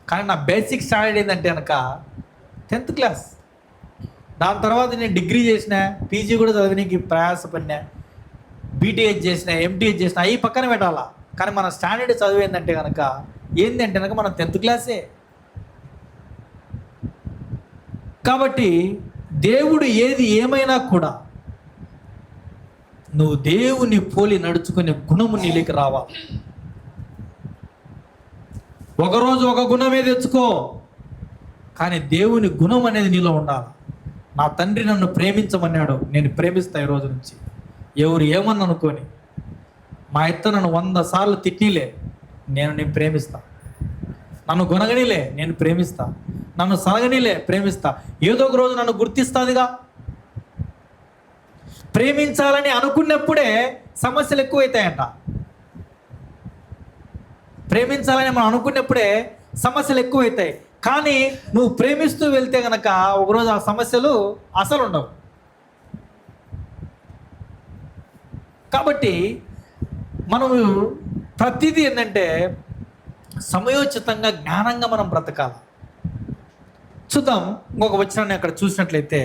కానీ నా బేసిక్ స్టాండర్డ్ ఏంటంటే కనుక 10th క్లాస్. దాని తర్వాత నేను డిగ్రీ చేసిన, పీజీ కూడా చదివినకి ప్రయాసపడినా, బీటీహెచ్ చేసిన, ఎంటీహెచ్ చేసిన, అవి పక్కన పెట్టాలా. కానీ మన స్టాండర్డ్ చదువు ఏంటంటే కనుక మనం 10th క్లాసే. కాబట్టి దేవుడు ఏది ఏమైనా కూడా నువ్వు దేవుని పోలి నడుచుకునే గుణము నీలోకి రావాలి. ఒకరోజు ఒక గుణమే తెచ్చుకో, కానీ దేవుని గుణం అనేది నీలో ఉండాలి. నా తండ్రి నన్ను ప్రేమించమన్నాడు, నేను ప్రేమిస్తా ఈ రోజు నుంచి. ఎవరు ఏమని అనుకోని, మా అత్త నన్ను 100 సార్లు తిట్టిలే, నేను ప్రేమిస్తా. నన్ను గొనగనిలే, నేను ప్రేమిస్తా. నన్ను సలగనిలే, ప్రేమిస్తా. ఏదో ఒక రోజు నన్ను గుర్తిస్తాదిగా. ప్రేమించాలని అనుకున్నప్పుడే సమస్యలు ఎక్కువైతాయంట. ప్రేమించాలని మనం అనుకున్నప్పుడే సమస్యలు ఎక్కువైతాయి. కానీ నువ్వు ప్రేమిస్తూ వెళ్తే కనుక ఒకరోజు ఆ సమస్యలు అసలు ఉండవు. కాబట్టి మనము ప్రతిదీ ఏంటంటే సమయోచితంగా, జ్ఞానంగా మనం బ్రతకాలి. చూద్దాం, ఇంకొక వచనాన్ని అక్కడ చూసినట్లయితే,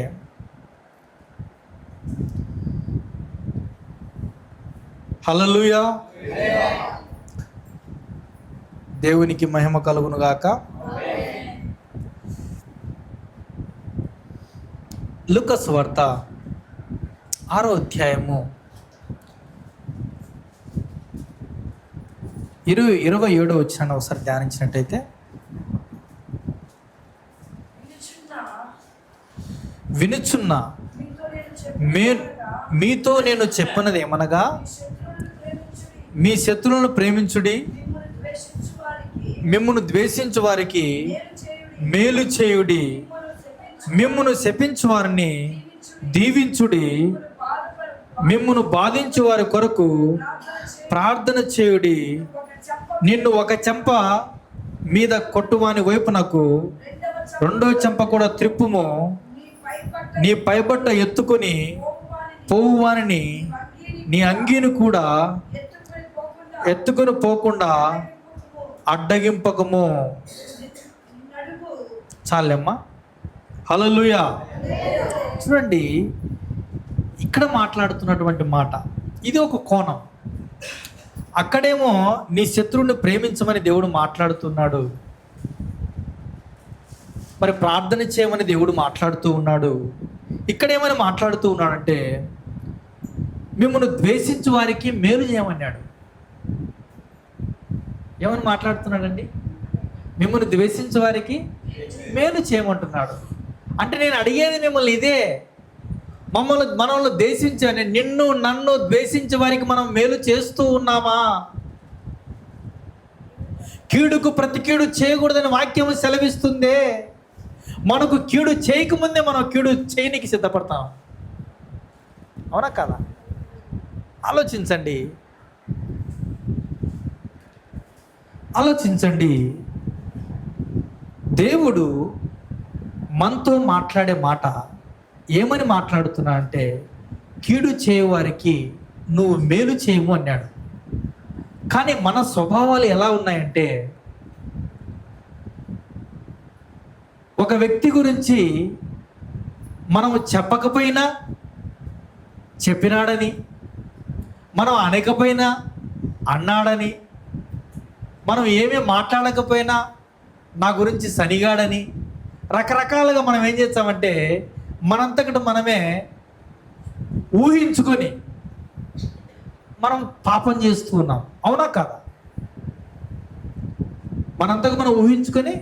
హల్లెలూయా, దేవునికి మహిమ కలుగును గాక. లూకా సువార్త 6వ అధ్యాయము 27వ వచనాన్ని ఒకసారి ధ్యానించినట్టయితే, వినుచున్నా మీతో నేను చెప్పినది ఏమనగా, మీ శత్రువులను ప్రేమించుడి, మిమ్మును ద్వేషించు వారికి మేలు చేయుడి, మిమ్మును శపించు వారిని దీవించుడి, మిమ్మును బాధించు వారి కొరకు ప్రార్థన చేయుడి, నిన్ను ఒక చెంప మీద కొట్టువాని వైపునకు 2వ చెంప కూడా త్రిప్పుము, నీ పైబట్ట ఎత్తుకొని పోవువాని నీ అంగీని కూడా ఎత్తుకొని పోకుండా అడ్డగింపకము. చాలేమ్మా, హల్లెలూయా. చూడండి, ఇక్కడ మాట్లాడుతున్నటువంటి మాట ఇది ఒక కోణం. అక్కడేమో నీ శత్రువుని ప్రేమించమని దేవుడు మాట్లాడుతున్నాడు, మరి ప్రార్థన చేయమని దేవుడు మాట్లాడుతూ ఉన్నాడు. ఇక్కడేమని మాట్లాడుతూ ఉన్నాడంటే, మిమ్మల్ని ద్వేషించు వారికి మేలు చేయమన్నాడు. ఏమని మాట్లాడుతున్నాడండి? మిమ్మల్ని ద్వేషించే వారికి మేలు చేయమంటున్నాడు. అంటే నేను అడిగేది మిమ్మల్ని ఇదే, మనల్ని ద్వేషించని, నిన్ను నన్ను ద్వేషించే వారికి మనం మేలు చేస్తూ ఉన్నామా? కీడుకు ప్రతి కీడు చేయకూడదని వాక్యం సెలవిస్తుందే. మనకు కీడు చేయకముందే మనం కీడు చేయనికి సిద్ధపడతాం. అవునా కదా? ఆలోచించండి. దేవుడు మనతో మాట్లాడే మాట ఏమని మాట్లాడుతున్నా అంటే, కీడు చేయవారికి నువ్వు మేలు చేయము అన్నాడు. కానీ మన స్వభావాలు ఎలా ఉన్నాయంటే, ఒక వ్యక్తి గురించి మనము చెప్పకపోయినా చెప్పినాడని, మనం అనకపోయినా అన్నాడని, మనం ఏమీ మాట్లాడకపోయినా నా గురించి సనిగాడని, రకరకాలుగా మనం ఏం చేస్తామంటే మనంతకట మనమే ఊహించుకొని మనం పాపం చేస్తూ ఉన్నాం. అవునా కదా? మనంతకు మనం ఊహించుకొని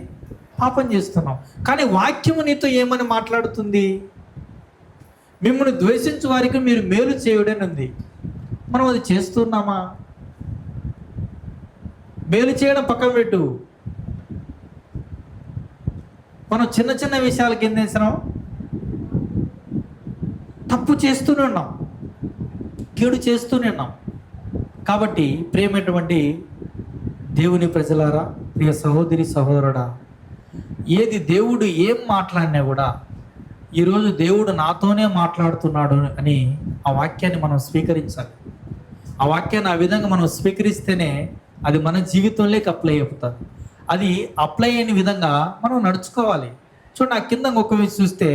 పాపం చేస్తున్నాం. కానీ వాక్యము నీతో ఏమని మాట్లాడుతుంది? మిమ్మల్ని ద్వేషించు వారికి మీరు మేలు చేయుడని ఉంది. మనం అది చేస్తున్నామా? మేలు చేయడం పక్కన పెట్టు, మనం చిన్న చిన్న విషయాలకి ఏం చేసినాం? తప్పు చేస్తూనే ఉన్నాం, కీడు చేస్తూనే ఉన్నాం. కాబట్టి ప్రియమైనటువంటి దేవుని ప్రజలారా, ప్రియ సహోదరి సహోదరుడా, ఏది దేవుడు ఏం మాట్లాడినా కూడా ఈరోజు దేవుడు నాతోనే మాట్లాడుతున్నాడు అని ఆ వాక్యాన్ని మనం స్వీకరించాలి. ఆ వాక్యాన్ని ఆ విధంగా మనం స్వీకరిస్తేనే అది మన జీవితంలోకి అప్లై అవుతుంది. అది అప్లై అయిన విధంగా మనం నడుచుకోవాలి. చూడండి, ఆ కింద ఒక విషయం చూస్తే,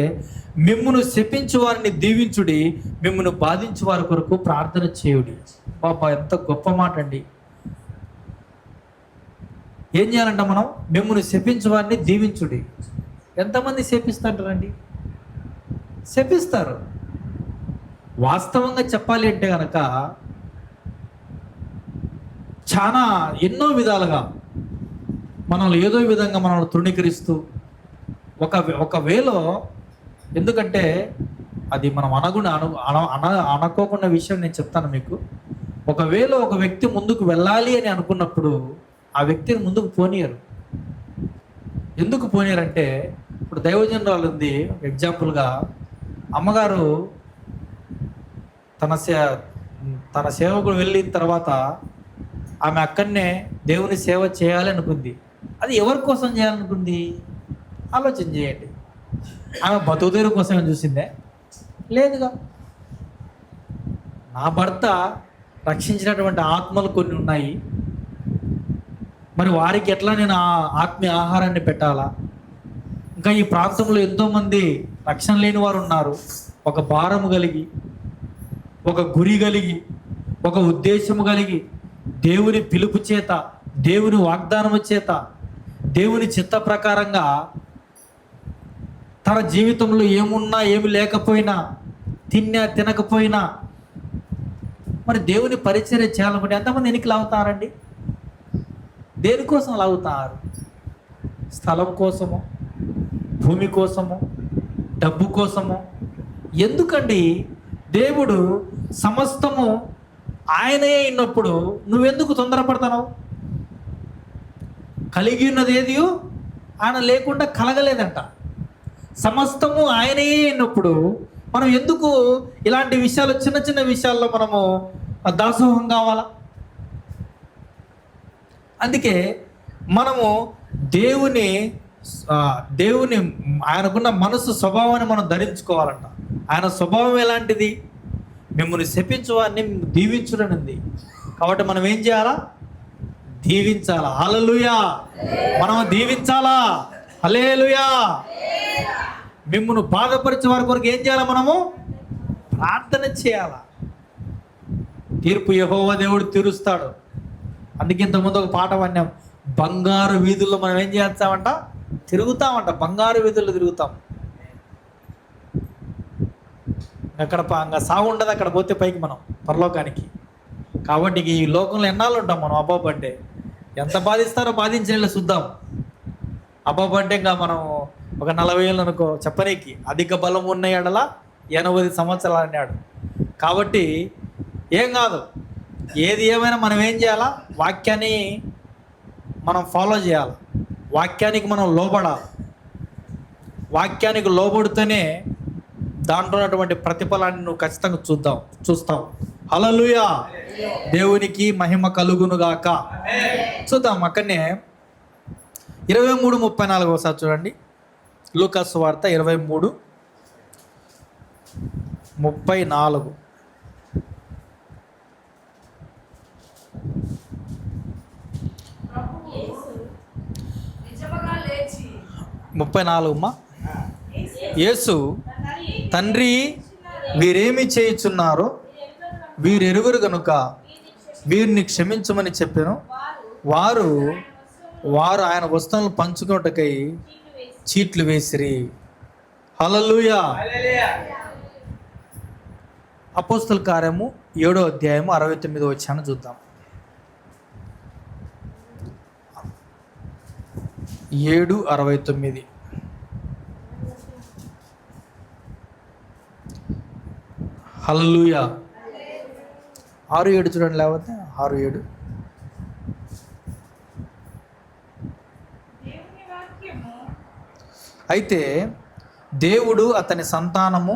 మిమ్మును శపించు వారిని దీవించుడి, మిమ్మును బాధించు వారి కొరకు ప్రార్థన చేయుడి. పాపా, ఎంత గొప్ప మాట అండి. ఏం చేయాలంట మనం? మిమ్మును శపించు వారిని దీవించుడి. ఎంతమంది శపిస్తుంటారండి? శపిస్తారు. వాస్తవంగా చెప్పాలి అంటే కనుక చాలా ఎన్నో విధాలుగా మనల్ని ఏదో విధంగా మనల్ని తృణీకరిస్తూ ఒకవేళ, ఎందుకంటే అది మనం అనుకోకుండా విషయం నేను చెప్తాను మీకు. ఒకవేళ ఒక వ్యక్తి ముందుకు వెళ్ళాలి అని అనుకున్నప్పుడు ఆ వ్యక్తిని ముందుకు పోనీయరు. ఎందుకు పోనీయరంటే, ఇప్పుడు దైవజనురాలు ఉంది, ఎగ్జాంపుల్గా అమ్మగారు తన సేవకుడు వెళ్ళిన తర్వాత ఆమె అక్కడనే దేవుని సేవ చేయాలి అనుకుంది. అది ఎవరి కోసం చేయాలనుకుంది? ఆలోచన చేయండి. ఆమె బతుకుదేరు కోసం చూసిందే? లేదుగా. నా భర్త రక్షించినటువంటి ఆత్మలు కొన్ని ఉన్నాయి, మరి వారికి ఎట్లా నేను ఆత్మీయ ఆహారాన్ని పెట్టాలా? ఇంకా ఈ ప్రాంతంలో ఎంతోమంది రక్షణ లేని వారు ఉన్నారు. ఒక భారము కలిగి, ఒక గురి కలిగి, ఒక ఉద్దేశము కలిగి, దేవుని పిలుపు చేత, దేవుని వాగ్దానము చేత, దేవుని చిత్త ప్రకారంగా తన జీవితంలో ఏమున్నా ఏమి లేకపోయినా, తిన్నా తినకపోయినా మరి దేవుని పరిచర్య చేయాలనుకుంటే ఎంతమంది ఎన్నికలు అవుతారండి? దేనికోసం లాగుతారు? స్థలం కోసము, భూమి కోసము, డబ్బు కోసము? ఎందుకండి? దేవుడు సమస్తము ఆయనే అయినప్పుడు నువ్వెందుకు తొందరపడతావు? కలిగి ఉన్నది ఏది ఆయన లేకుండా కలగలేదంట. సమస్తము ఆయనే అయినప్పుడు మనం ఎందుకు ఇలాంటి విషయాలు, చిన్న చిన్న విషయాల్లో మనము దాసోహం కావాలా? అందుకే మనము దేవుని ఆయనకున్న మనసు స్వభావాన్ని మనం ధరించుకోవాలంట. ఆయన స్వభావం ఎలాంటిది? మిమ్మల్ని శపించు వారిని దీవించుడనుంది. కాబట్టి మనం ఏం చేయాలా? దీవించాలా. హల్లెలూయా. మనం దీవించాలా. హల్లెలూయా. మిమ్మల్ని బాధపరిచే వారి కొరకు ఏం చేయాలా? మనము ప్రార్థన చేయాలా. తీర్పు యెహోవా దేవుడు తీరుస్తాడు. అందుకే ఇంతకుముందు ఒక పాట విన్నాం, బంగారు వీధుల్లో మనం ఏం చేస్తామంట? తిరుగుతామంట. బంగారు వీధుల్లో తిరుగుతాం. అక్కడ సాగు ఉండదు, అక్కడ పోతే పైకి మనం పరలోకానికి. కాబట్టి ఈ లోకంలో ఎన్నాళ్ళు ఉంటాం మనం? అబ్బాబంటే ఎంత బాధిస్తారో బాధించిన చూద్దాం. అబ్బాబంటే ఇంకా మనం ఒక 40 ఏళ్ళు అనుకో, చెప్పనీకి అధిక బలం ఉన్న ఎడల 80 సంవత్సరాలు అన్నాడు. కాబట్టి ఏం కాదు, ఏది ఏమైనా మనం ఏం చేయాలా? వాక్యాన్ని మనం ఫాలో చేయాలి. వాక్యానికి మనం లోబడాలి. వాక్యానికి లోబడితేనే దాంట్లో ఉన్నటువంటి ప్రతిఫలాన్ని నువ్వు ఖచ్చితంగా చూస్తావు. హల్లెలూయా. దేవునికి మహిమ కలుగునుగాక. చూద్దాం. అక్కడనే 23:34 ఒకసారి చూడండి. లూకా సువార్త 23:34. 34 అమ్మా. యేసు, తండ్రి వీరేమి చేయుచున్నారో వీరెరుగురు గనుక వీరిని క్షమించమని చెప్పాను. వారు ఆయన వస్తువులను పంచుకోవటకై చీట్లు వేసిరి. హల్లెలూయా. అపోస్తల కార్యము 7వ అధ్యాయము 69వ వచనం చూద్దాం. 7:69. హల్లెలూయా. 6:7 చూడండి. లేకపోతే 6:7. అయితే దేవుడు అతని సంతానము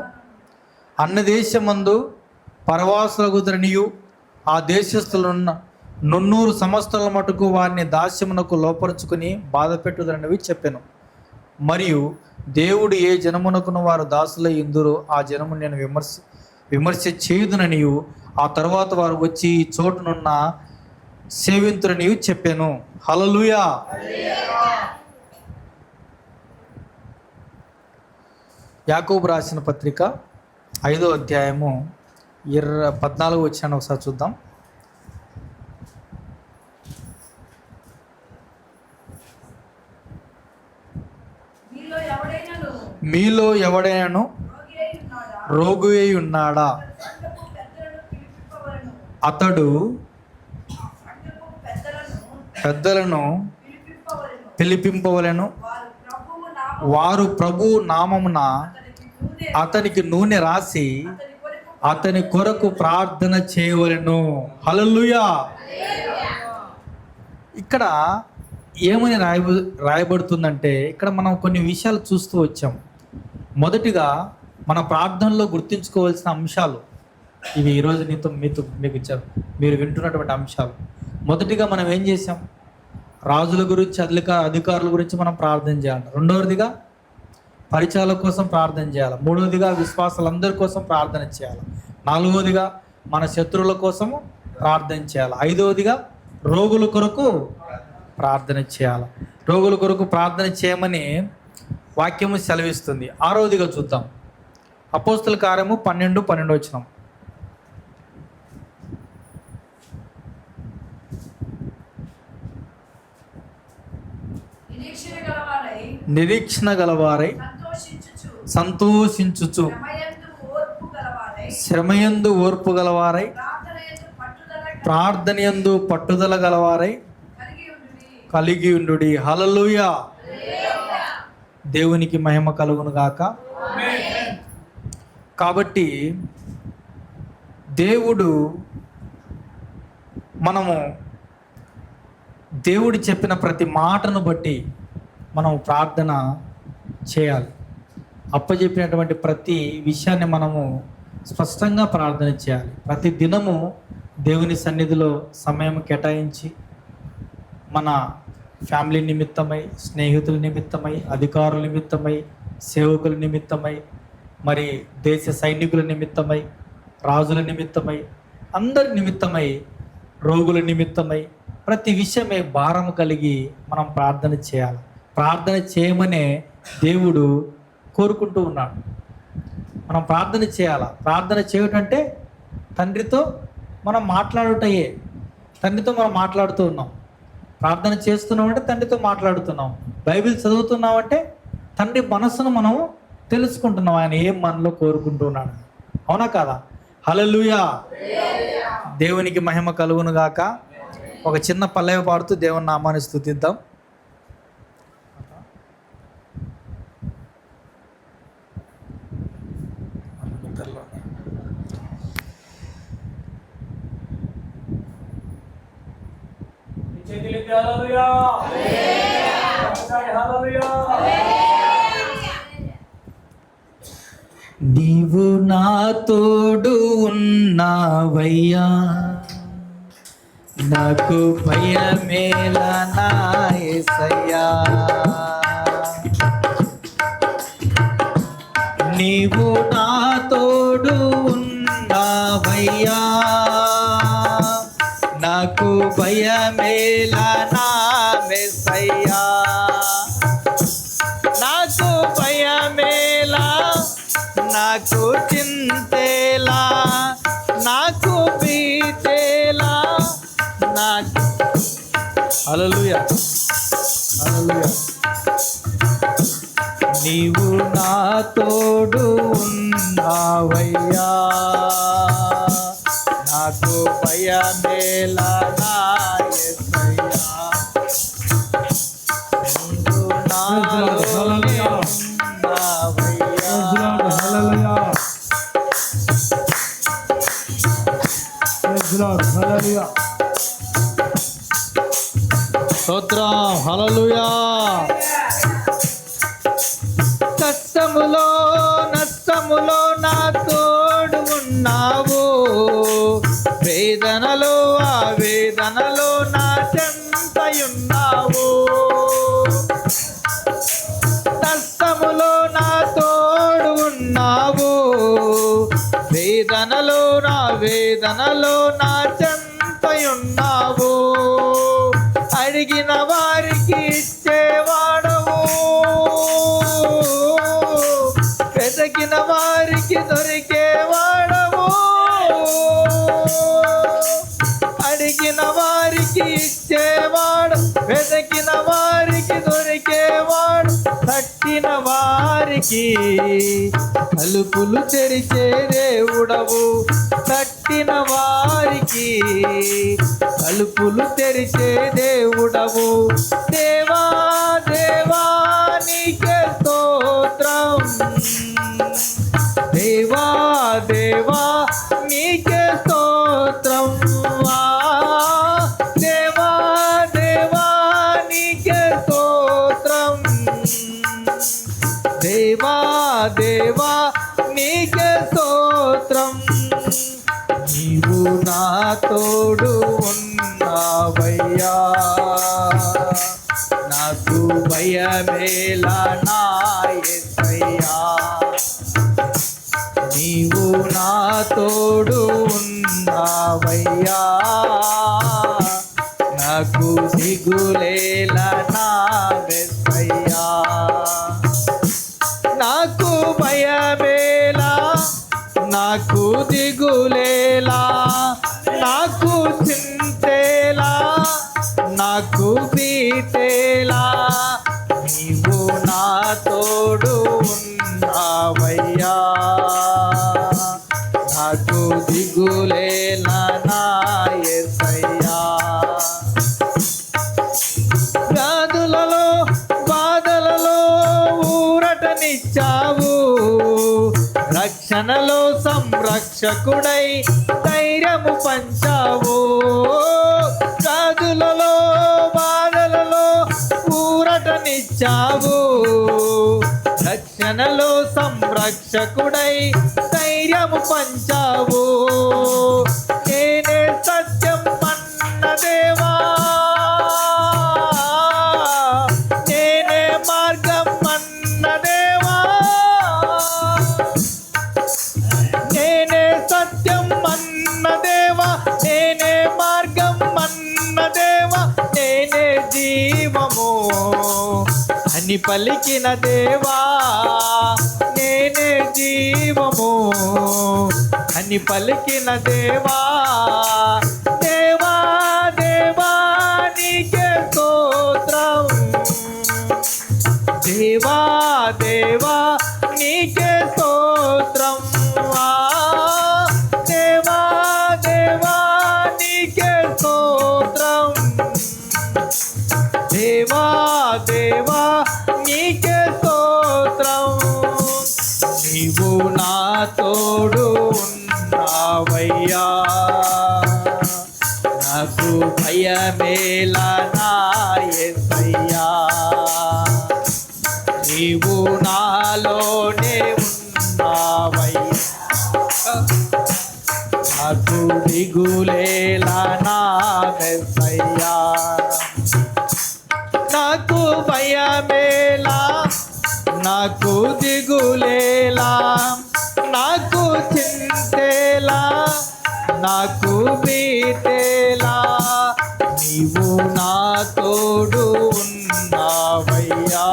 అన్ని దేశమందు పరవాసులగుదరనియు ఆ దేశస్థులున్న 900 సంవత్సరాల మటుకు వారిని దాస్యమునకు లోపరుచుకుని బాధ పెట్టుదరనివి చెప్పాను. మరియు దేవుడు ఏ జనమునకును వారు దాసులై ఇందురు ఆ జనము నేను విమర్శ చేయుదుననియు ఆ తర్వాత వారు వచ్చి ఈ చోటునున్న సేవింతురనియు చెప్పాను. హల్లెలూయా. యాకోబు రాసిన పత్రిక 5వ అధ్యాయము 14 వచ్చాను ఒకసారి చూద్దాం. మీలో ఎవడైనాను రోగి అయి ఉన్నాడా? అతడు పెద్దలను పిలిపింపవలెను. వారు ప్రభువు నామమున అతనికి నూనె రాసి అతని కొరకు ప్రార్థన చేయవలెను. హల్లెలూయా. ఇక్కడ ఏమని రాయబడుతుందంటే, ఇక్కడ మనం కొన్ని విషయాలు చూస్తూ వచ్చాం. మొదటిగా మన ప్రార్థనలో గుర్తుంచుకోవాల్సిన అంశాలు ఇవి. ఈరోజు మీకు మీరు వింటున్నటువంటి అంశాలు. మొదటిగా మనం ఏం చేసాం? రాజుల గురించి, అధికారుల గురించి మనం ప్రార్థన చేయాలి. రెండవదిగా పరిచయాల కోసం ప్రార్థన చేయాలి. మూడవదిగా విశ్వాసాలందరి కోసం ప్రార్థన చేయాలి. నాలుగవదిగా మన శత్రువుల కోసము ప్రార్థన చేయాలి. ఐదవదిగా రోగుల కొరకు ప్రార్థన చేయాలి. రోగుల కొరకు ప్రార్థన చేయమని వాక్యము సెలవిస్తుంది. ఆరవదిగా చూద్దాం. అపోస్తుల కార్యము 12 వచనం. నిరీక్షణ గలవారై సంతోషించుచు శ్రమయందు ఓర్పు గలవారై ప్రార్థనయందు పట్టుదల గలవారై కలిగి ఉండుడి. హల్లెలూయా. దేవునికి మహిమ కలుగును గాక. కాబట్టి దేవుడు చెప్పిన ప్రతి మాటను బట్టి మనం ప్రార్థన చేయాలి. అప్పచెప్పినటువంటి ప్రతి విషయాన్ని మనము స్పష్టంగా ప్రార్థన చేయాలి. ప్రతి దినము దేవుని సన్నిధిలో సమయం కేటాయించి మన ఫ్యామిలీ నిమిత్తమై, స్నేహితుల నిమిత్తమై, అధికారుల నిమిత్తమై, సేవకుల నిమిత్తమై, మరి దేశ సైనికుల నిమిత్తమై, రాజుల నిమిత్తమై, అందరి నిమిత్తమై, రోగుల నిమిత్తమై, ప్రతి విషయమే భారం కలిగి మనం ప్రార్థన చేయాలి. ప్రార్థన చేయమనే దేవుడు కోరుకుంటూ ఉన్నాడు. మనం ప్రార్థన చేయాలి. ప్రార్థన చేయటంటే తండ్రితో మనం మాట్లాడుటయే. తండ్రితో మనం మాట్లాడుతూ ఉన్నాం. ప్రార్థన చేస్తున్నామంటే తండ్రితో మాట్లాడుతున్నాం. బైబిల్ చదువుతున్నామంటే తండ్రి మనసును మనం తెలుసుకుంటున్నాం, ఆయన ఏం మనలో కోరుకుంటున్నాడు. అవునా కాదా? హల్లెలూయా. దేవునికి మహిమ కలుగును గాక. ఒక చిన్న పల్లవి పాడుతూ దేవుని నామాన్ని స్తుతిద్దాం. నీవు నా తోడు ఉన్నావయ్యా, నాకు భయమేలా నా యేసయ్యా. నీవు నా తోడు ఉన్నావయ్యా, నాకు భయమేలా నా యేసయ్యా. నాకు భయమేలా, నాకు చింతేలా, నాకు భీతేలా, నాకు. హల్లెలూయా, హల్లెలూయా. నీవు నా తోడు ఉన్నావయ్యా, నాకు భయమేలా నా యేసయ్యా. నీవు నాలోనే ఉన్నావయ్యా. స్తోత్రం. హల్లెలూయా. లాభములో నష్టములో నా తోడు ఉన్నావు, వేదనలో ఆవేదనలో నా చెంతయున్నావు. నష్టములో నా తోడు ఉన్నావు, వేదనలో నా చెంతయున్నావు. అడిగిన వారికి ఇచ్చేవాడవు, వెతికిన వారికి దొరికేవాడవు. అడిగిన వారికి ఇచ్చేవాడు, వెతికిన వారికి దొరికేవాడు. తట్టిన వారికి తలుపులు తెరిచే దేవుడవు, తట్టిన వారికి తలుపులు తెరిచే దేవుడవు. దేవా దేవా నీకే స్తోత్రం, దేవా దేవా నీకే స్తోత్రం. దేవా దేవా నీకే స్తోత్రం, దేవా దేవా నీకే స్తోత్రం. నీవు నా తోడు ఉన్నావయ్యా, నాకు భయమేలా నా యేసయ్యా. నీవు నా తోడు ఉన్నావయ్యా, నాకు దిగులేలా నా యేసయ్యా. నాకు భయమేలా, నాకు దిగులేలా, నాకు చింతేలా, నాకు బీటేలా. నీవు నా తోడు ఉన్నావయ్యా, నాకు దిగులేలా నా యేసయ్యా. వ్యాధులలో బాధలలో ఊరటనిచ్చావు, రక్షణలో సంరక్షకుడై ధైర్యము పంచావు. వ్యాధులలో బాధలలో ఊరటనిచ్చావు, రక్షణలో సంరక్షకుడై ధైర్యము పంచావు. నేనే సత్యం అన్న దేవా, నేనే మార్గం అన్న దేవా, నేనే సత్యం అన్న దేవా, నేనే మార్గం అన్న దేవా, నేనే జీవము అని పలికిన దేవా, నేనే జీవము అని పలికిన దేవా. దేవా దేవా నీకే స్తోత్రం, దేవా దేవా నీకే స్తోత్రం. దేవా దేవా నీకే స్తోత్రం, దేవా దేవా నీకే స్తోత్రం. నీవు నా తోడు ఉన్నావయ్యా, నాకు భయమేలా నా యేసయ్యా. నీవు నాలోనే ఉన్నావయ్యా, నాకు దిగులేలా నా యేసయ్యా. నాకు భయమేలా, నాకు దిగులేలా, నాకు చింతేలా, నాకు బీటేలా. నీవు నా తోడు ఉన్నావయ్యా,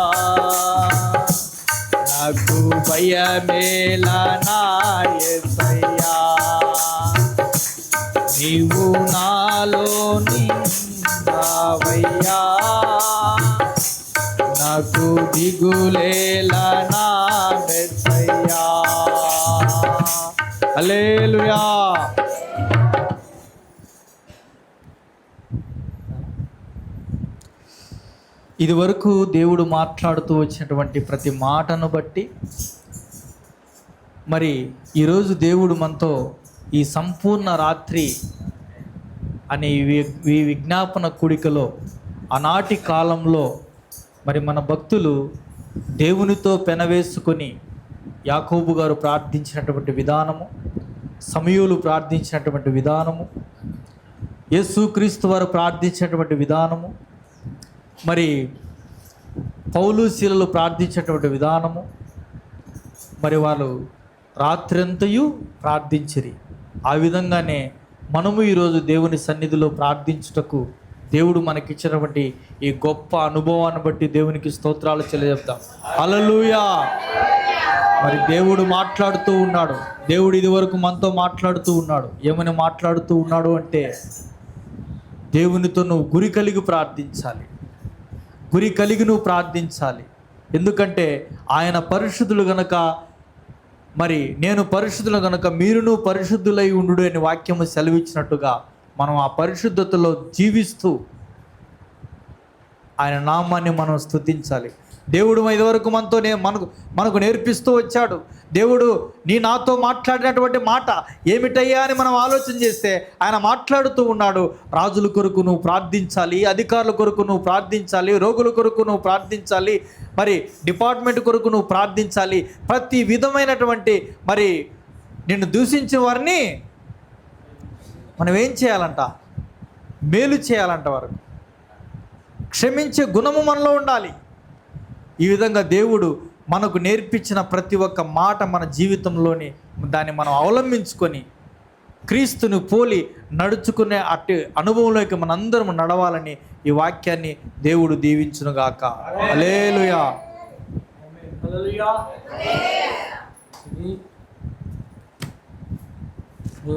నాకు భయమేలా నా యేసయ్యా. నీవు నాలోని ఉన్నావయ్యా, నాకు దిగులేలా నా యేసయ్యా. హల్లెలూయా. ఇదివరకు దేవుడు మాట్లాడుతూ వచ్చినటువంటి ప్రతి మాటను బట్టి మరి ఈరోజు దేవుడు మనతో ఈ సంపూర్ణ రాత్రి అనే ఈ విజ్ఞాపన కూడికలో ఆనాటి కాలంలో మరి మన భక్తులు దేవునితో పెనవేసుకొని యాకోబు గారు ప్రార్థించినటువంటి విధానము, సమూయేలు ప్రార్థించినటువంటి విధానము, యేసుక్రీస్తు వారు ప్రార్థించినటువంటి విధానము, మరి పౌలు శీలలు ప్రార్థించినటువంటి విధానము, మరి వాళ్ళు రాత్రంతయు ప్రార్థించిరి. ఆ విధంగానే మనము ఈరోజు దేవుని సన్నిధిలో ప్రార్థించుటకు దేవుడు మనకిచ్చినటువంటి ఈ గొప్ప అనుభవాన్ని బట్టి దేవునికి స్తోత్రాలు చెల్లిచెప్తాం. హల్లెలూయా. మరి దేవుడు మాట్లాడుతూ ఉన్నాడు. దేవుడు ఇదివరకు మనతో మాట్లాడుతూ ఉన్నాడు. ఏమని మాట్లాడుతూ ఉన్నాడు అంటే, దేవునితో నువ్వు గురి కలిగి ప్రార్థించాలి, గురి కలిగి నువ్వు ప్రార్థించాలి. ఎందుకంటే ఆయన పరిశుద్ధులు గనక, మరి నేను పరిశుద్ధులు గనక మీరును పరిశుద్ధులై ఉండు అని వాక్యము సెలవిచ్చినట్టుగా మనం ఆ పరిశుద్ధతలో జీవిస్తూ ఆయన నామాన్ని మనం స్తుతించాలి. దేవుడు ఇదివరకు మనకు నేర్పిస్తూ వచ్చాడు. దేవుడు నాతో మాట్లాడినటువంటి మాట ఏమిటయ్యా అని మనం ఆలోచన చేస్తే ఆయన మాట్లాడుతూ ఉన్నాడు. రాజుల కొరకు నువ్వు ప్రార్థించాలి, అధికారుల కొరకు నువ్వు ప్రార్థించాలి, రోగుల కొరకు నువ్వు ప్రార్థించాలి, మరి డిపార్ట్మెంట్ కొరకు నువ్వు ప్రార్థించాలి. ప్రతి విధమైనటువంటి మరి నిన్ను దూషించిన వారిని మనం ఏం చేయాలంట? మేలు చేయాలంట. వరకు క్షమించే గుణము మనలో ఉండాలి. ఈ విధంగా దేవుడు మనకు నేర్పించిన ప్రతి ఒక్క మాట మన జీవితంలోని దాన్ని మనం అవలంబించుకొని క్రీస్తును పోలి నడుచుకునే అట్టి అనుభవంలోకి మనందరం నడవాలని ఈ వాక్యాన్ని దేవుడు దీవించునుగాక. హల్లెలూయా.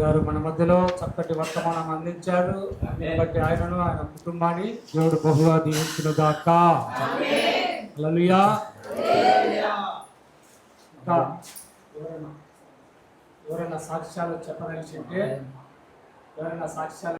గారు మన మధ్యలో చక్కటి వర్తమానం అందించారు. బట్టి ఆయనను, ఆయన కుటుంబాన్ని దేవుడు బహుగా దీవించునుగాక. హల్లెలూయా. ఇంకా ఎవరైనా సాక్ష్యాలు చెప్పదలిచింటే, ఎవరైనా సాక్ష్యాలు